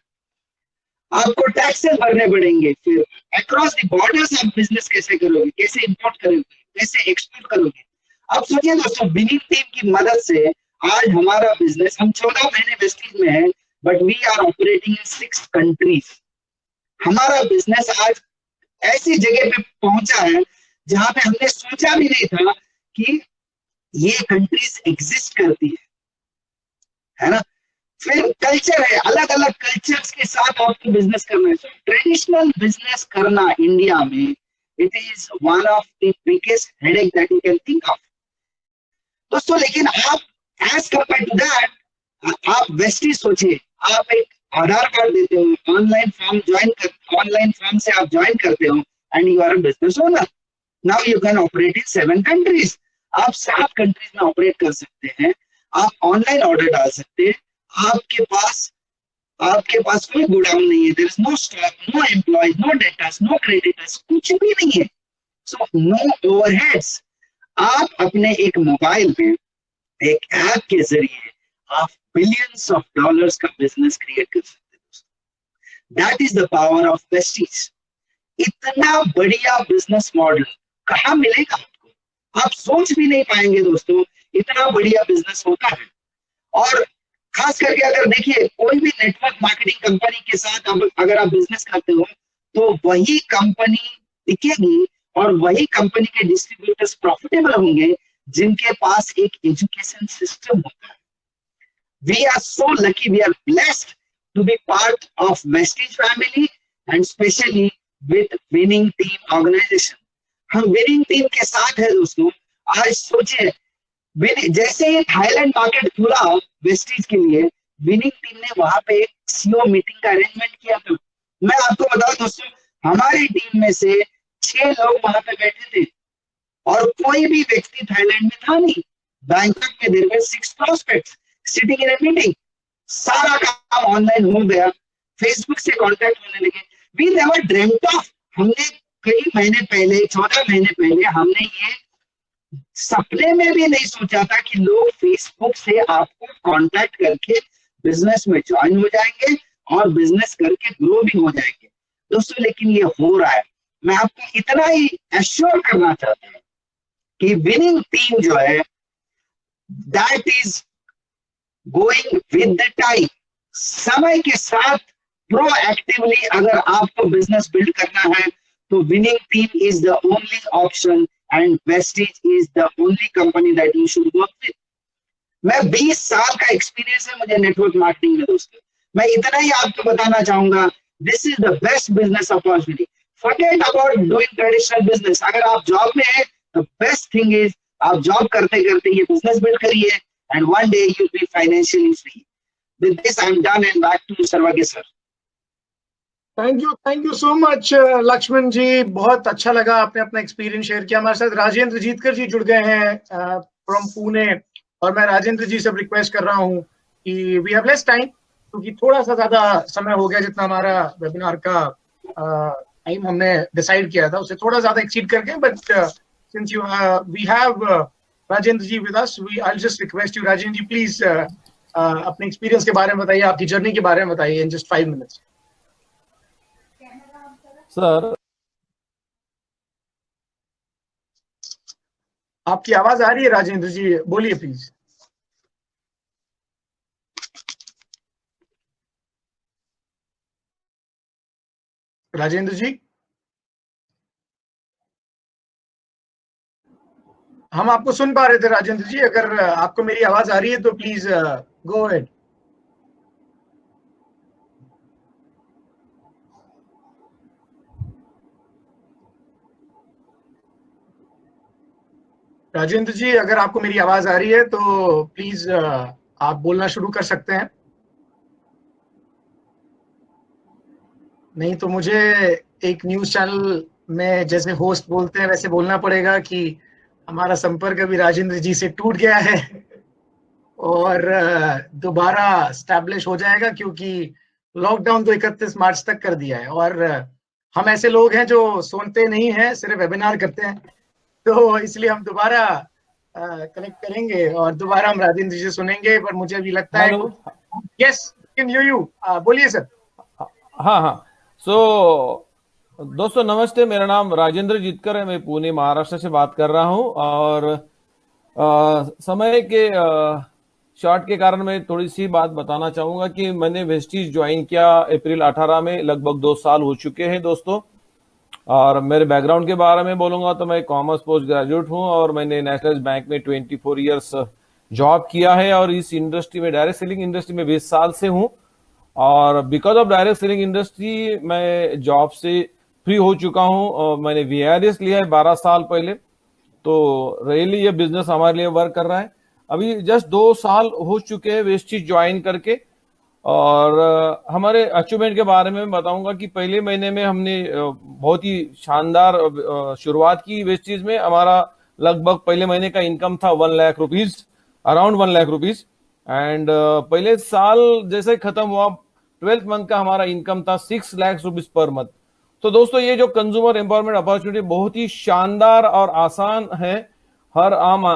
आपको टैक्सेस भरने पड़ेंगे, फिर अक्रॉस द बॉर्डर्स आप बिजनेस कैसे करोगे, कैसे इंपोर्ट करोगे, कैसे एक्सपोर्ट करोगे। अब सोचिए दोस्तों, विनिंग टीम की मदद से आज हमारा बिजनेस, हम 14 महीने वेस्टीज में है, but we are operating in 6 countries. हमारा बिजनेस आज ऐसी जगह पे पहुंचा है जहां पे हमने सोचा भी नहीं था कि ये कंट्रीज एग्जिस्ट करती है ना। फिर कल्चर है, अलग अलग कल्चर्स के साथ आपको बिजनेस करना है। ट्रेडिशनल बिजनेस करना इंडिया में, it is one of the biggest headache that you can think of दोस्तों। लेकिन आप एज कंपेयर टू दैट, आप वेस्टीज सोचिए, आप एक आधार कार्ड देते हो, ऑनलाइन फॉर्म से आप ज्वाइन करते हो, and you are a business owner. Now you can operate in 7 countries. आप 7 कंट्रीज में ऑपरेट कर सकते हैं। आप ऑनलाइन ऑर्डर डाल सकते हैं। आपके पास कोई गोडाउन नहीं है, there is no stock, no employees, no debtors, no creditors, कुछ भी नहीं है। So no overheads. आप अपने एक मोबाइल में एक ऐप के जरिए आप बिलियंस ऑफ डॉलर्स का बिजनेस क्रिएट कर सकते हैं। That is the power of Vestige. इतना बढ़िया बिजनेस मॉडल कहाँ मिलेगा आपको? आप सोच भी नहीं पाएंगे दोस्तों, इतना बढ़िया बिजनेस होता है। और खास करके अगर देखिए, कोई भी नेटवर्क मार्केटिंग कंपनी के साथ अगर आप बिजनेस करते हो तो वही कंपनी टिकेगी और वही कंपनी के डिस्ट्रीब्यूटर्स प्रॉफिटेबल होंगे जिनके पास एक एजुकेशन सिस्टम होता है। We are so lucky, we are blessed to be part of Vestige family and especially with winning team organization. हम विनिंग टीम के साथ है दोस्तों। आज सोचिए, जैसे ही थाईलैंड मार्केट खुला वेस्टीज के लिए, विनिंग टीम ने वहां पे एक सीओ मीटिंग का अरेंजमेंट किया था। मैं आपको बताऊं दोस्तों, हमारी टीम में से 6 लोग वहां पे बैठे थे और कोई भी व्यक्ति थाईलैंड में था नहीं। बैंकॉक में there were 6 prospects sitting in a meeting, सारा काम ऑनलाइन हो गया, फेसबुक से कांटेक्ट होने लगे। वी नेवर ड्रीम्ड ऑफ, हमने कई महीने पहले, 14 महीने पहले हमने ये सपने में भी नहीं सोचा था कि लोग फेसबुक से आपको कांटेक्ट करके बिजनेस में ज्वाइन हो जाएंगे और बिजनेस करके ग्रो भी हो जाएंगे दोस्तों। लेकिन ये हो रहा है। मैं आपको इतना ही एश्योर करना चाहता हूं कि विनिंग टीम जो है that is going with the time. समय के साथ प्रोएक्टिवली अगर आपको बिजनेस बिल्ड करना है तो winning team is the only option and Vestige is the only company that you should work with. मैं 20 साल का एक्सपीरियंस है मुझे नेटवर्क मार्केटिंग में दोस्तों। मैं इतना ही आपको बताना चाहूंगा, this is the best business opportunity. Forget about doing traditional business. अगर आप जॉब में है द बेस्ट थिंग इज आप जॉब करते करते ये बिजनेस बिल्ड करिए and one day you be financially free. With this I am done and back to Sarvagya sir. Thank you so much Lakshman ji, बहुत अच्छा लगा, आपने अपना एक्सपीरियंस शेयर किया हमारे साथ। राजेंद्र जीतकर जी जुड़ गए हैं फ्रॉम पुणे, और मैं राजेंद्र जी से रिक्वेस्ट कर रहा हूं कि वी हैव लेस टाइम, क्योंकि थोड़ा सा ज्यादा समय हो गया, जितना हमारा वेबिनार का टाइम हमने डिसाइड किया था उससे थोड़ा ज्यादा एक्सीड कर गए। But since you we have Rajendra ji with us, I will just request you Rajendra ji, please अपने एक्सपीरियंस के बारे में बताइए, आपकी जर्नी के बारे में बताइए इन जस्ट 5 मिनट्स। सर आपकी आवाज आ रही है राजेंद्र जी, बोलिए प्लीज। राजेंद्र जी, हम आपको सुन पा रहे थे राजेंद्र जी, अगर आपको मेरी आवाज आ रही है तो प्लीज गो अहेड। राजेंद्र जी, अगर आपको मेरी आवाज आ रही है तो प्लीज आप बोलना शुरू कर सकते हैं, नहीं तो मुझे एक न्यूज चैनल में जैसे होस्ट बोलते हैं वैसे बोलना पड़ेगा कि हमारा संपर्क अभी राजेंद्र जी से टूट गया है और दोबारा स्टैब्लिश हो जाएगा, क्योंकि लॉकडाउन तो 31 मार्च तक कर दिया है और हम ऐसे लोग हैं जो सोते नहीं हैं, सिर्फ वेबिनार करते हैं। तो इसलिए हम दोबारा कनेक्ट करेंगे और दोबारा हम राजेंद्र जी से सुनेंगे, पर मुझे भी लगता है यस कैन यू बोलिए सर। हाँ सो दोस्तों नमस्ते, मेरा नाम राजेंद्र जीतकर है, मैं पुणे महाराष्ट्र से बात कर रहा हूं और समय के शॉर्ट के कारण मैं थोड़ी सी बात बताना चाहूंगा कि मैंने वेस्टीज ज्वाइन किया अप्रैल 18 में, लगभग 2 साल हो चुके हैं दोस्तों। और मेरे बैकग्राउंड के बारे में बोलूंगा तो मैं कॉमर्स पोस्ट ग्रेजुएट हूं और मैंने नेशनल बैंक में 24 इयर्स जॉब किया है और इस इंडस्ट्री में डायरेक्ट सेलिंग इंडस्ट्री में 20 साल से हूं। और because of direct selling industry मैं जॉब से फ्री हो चुका हूं और मैंने VRS लिया है 12 साल पहले। तो रियली ये बिजनेस हमारे लिए वर्क कर रहा है। अभी जस्ट 2 साल हो चुके हैं वेस्टीज ज्वाइन करके। और हमारे अचीवमेंट के बारे में बताऊंगा कि पहले महीने में हमने बहुत ही शानदार शुरुआत की वेस्टीज में। हमारा लगभग पहले महीने का इनकम था 1 lakh rupees, around 1 lakh rupees. And पहले साल जैसे खत्म हुआ 12th मंथ का हमारा इनकम था 6 लाख रुपीज पर मंथ। तो दोस्तों ये जो कंज्यूमर एम्पावरमेंट अपॉर्चुनिटी बहुत ही शानदार और आसान है हर आम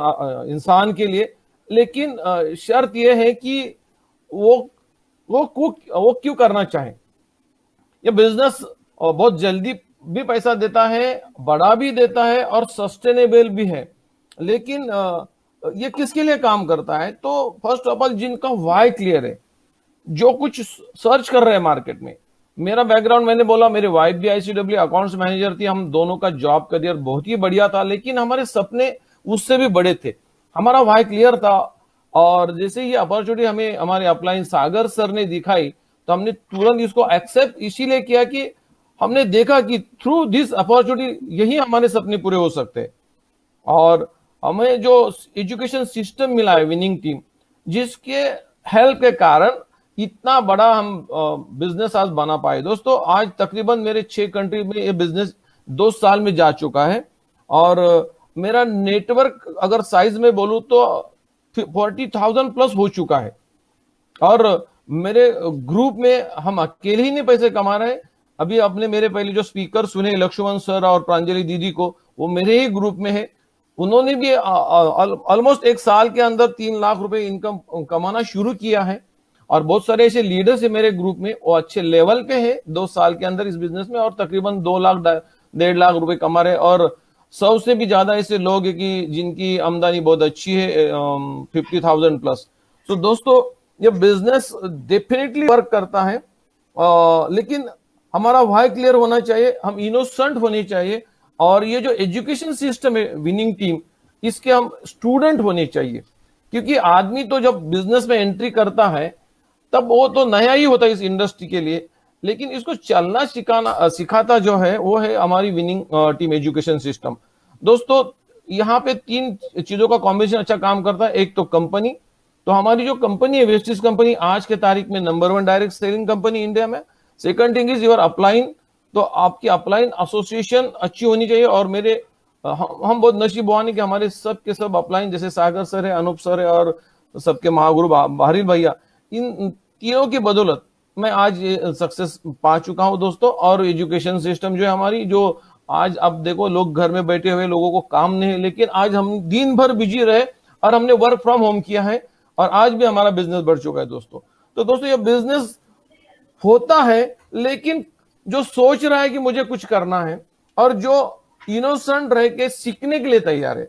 इंसान के लिए, लेकिन शर्त यह है कि वो क्यों करना चाहे। ये बिजनेस बहुत जल्दी भी पैसा देता है, बड़ा भी देता है और सस्टेनेबल भी है, लेकिन ये किसके लिए काम करता है। तो फर्स्ट ऑफ ऑल जिनका वाई क्लियर है, जो कुछ सर्च कर रहे हैं मार्केट में। मेरा बैकग्राउंड मैंने बोला, मेरे वाइफ भी ICW अकाउंट्स मैनेजर थी, हम दोनों का जॉब करियर बहुत ही बढ़िया था, लेकिन हमारे सपने उससे भी बड़े थे। हमारा वाई क्लियर था और जैसे ये अपॉर्चुनिटी हमें हमारे अपलाइन सागर सर ने दिखाई तो हमने तुरंत इसको एक्सेप्ट इसीलिए किया कि हमने देखा कि थ्रू दिस अपॉर्चुनिटी यही हमारे सपने पूरे हो सकते हैं। और हमें जो एजुकेशन सिस्टम मिला है विनिंग टीम, जिसके हेल्प के कारण इतना बड़ा हम बिजनेस आज बना पाए। दोस्तों आज तकरीबन मेरे 6 कंट्री में ये बिजनेस 2 साल में जा चुका है और मेरा नेटवर्क अगर साइज में बोलूं तो 40,000 प्लस हो चुका है। और मेरे ग्रुप में हम अकेले ही नहीं पैसे कमा रहे। अभी आपने मेरे पहले जो स्पीकर सुने लक्ष्मण सर और प्रांजलि दीदी को, वो मेरे ही ग्रुप में है। उन्होंने भी ऑलमोस्ट 1 साल के अंदर 3 लाख रुपए इनकम कमाना शुरू किया है। और बहुत सारे ऐसे लीडर्स है मेरे ग्रुप में, वो अच्छे लेवल पे है 2 साल के अंदर इस बिजनेस में, और तकरीबन 2 लाख 1.5 लाख रुपए कमा रहे। और 100 से भी ज्यादा ऐसे लोग हैं कि जिनकी आमदनी बहुत अच्छी है, 50,000 प्लस। तो दोस्तों ये बिजनेस डेफिनेटली वर्क करता है, लेकिन हमारा वाई क्लियर होना चाहिए, हम इनोसेंट होने चाहिए। और ये जो एजुकेशन सिस्टम है विनिंग टीम, इसके हम स्टूडेंट होने चाहिए। क्योंकि आदमी तो जब बिजनेस में एंट्री करता है तब वो तो नया ही होता है इस इंडस्ट्री के लिए, लेकिन इसको चलना सिखाता जो है वो है हमारी विनिंग टीम एजुकेशन सिस्टम। दोस्तों यहाँ पे 3 चीजों का कॉम्बिनेशन अच्छा काम करता है। एक तो कंपनी, तो हमारी जो कंपनी है वेस्टिज कंपनी आज के तारीख में number 1 direct selling company India में। Second thing is your upline, तो आपकी अपलाइन एसोसिएशन अच्छी होनी चाहिए। और मेरे हम बहुत नसीबवान है कि हमारे सब के सब अपलाइन, जैसे सागर सर है, अनूप सर है और सबके महागुरु बाहरी भैया, इन तीनों की बदौलत मैं आज सक्सेस पा चुका हूं दोस्तों। और एजुकेशन सिस्टम जो है हमारी, जो आज अब देखो लोग घर में बैठे हुए, लोगों को काम नहीं है, लेकिन आज हम दिन भर बिजी रहे और हमने वर्क फ्रॉम होम किया है और आज भी हमारा बिजनेस बढ़ चुका है दोस्तों। तो दोस्तों ये बिजनेस होता है, लेकिन जो सोच रहा है कि मुझे कुछ करना है और जो इनोसेंट रह के सीखने के लिए तैयार है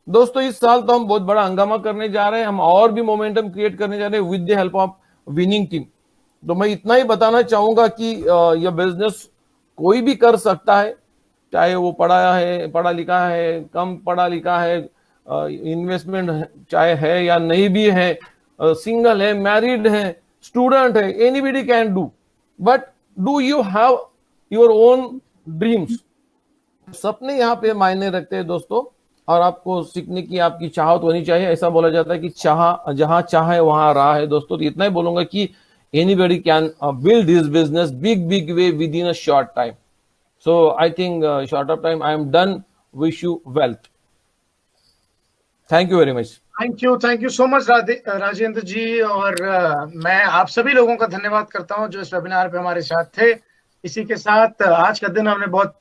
दोस्तों, इस साल तो हम बहुत बड़ा हंगामा करने जा रहे हैं। हम और भी मोमेंटम क्रिएट करने जा रहे हैं with the help of winning team. तो मैं इतना ही बताना चाहूंगा कि यह बिजनेस कोई भी कर सकता है, चाहे वो पढ़ा लिखा है, कम पढ़ा लिखा है, इन्वेस्टमेंट चाहे है या नहीं भी है, सिंगल है, मैरिड है, स्टूडेंट है, anybody can do. But do you have your own dreams? सपने यहाँ पे मायने रखते हैं दोस्तों, और आपको सीखने की आपकी चाहत होनी चाहिए। ऐसा बोला जाता है कि जहां चाह है वहां राह है दोस्तों। तो इतना ही बोलूंगा कि anybody can build this business big way within a short time. So I think short of time I am done. Wish you wealth. Thank you very much. Thank you so much Rajendra ji. और मैं आप सभी लोगों का धन्यवाद करता हूं जो इस वेबिनार पे हमारे साथ थे। इसी के साथ आज का दिन हमने बहुत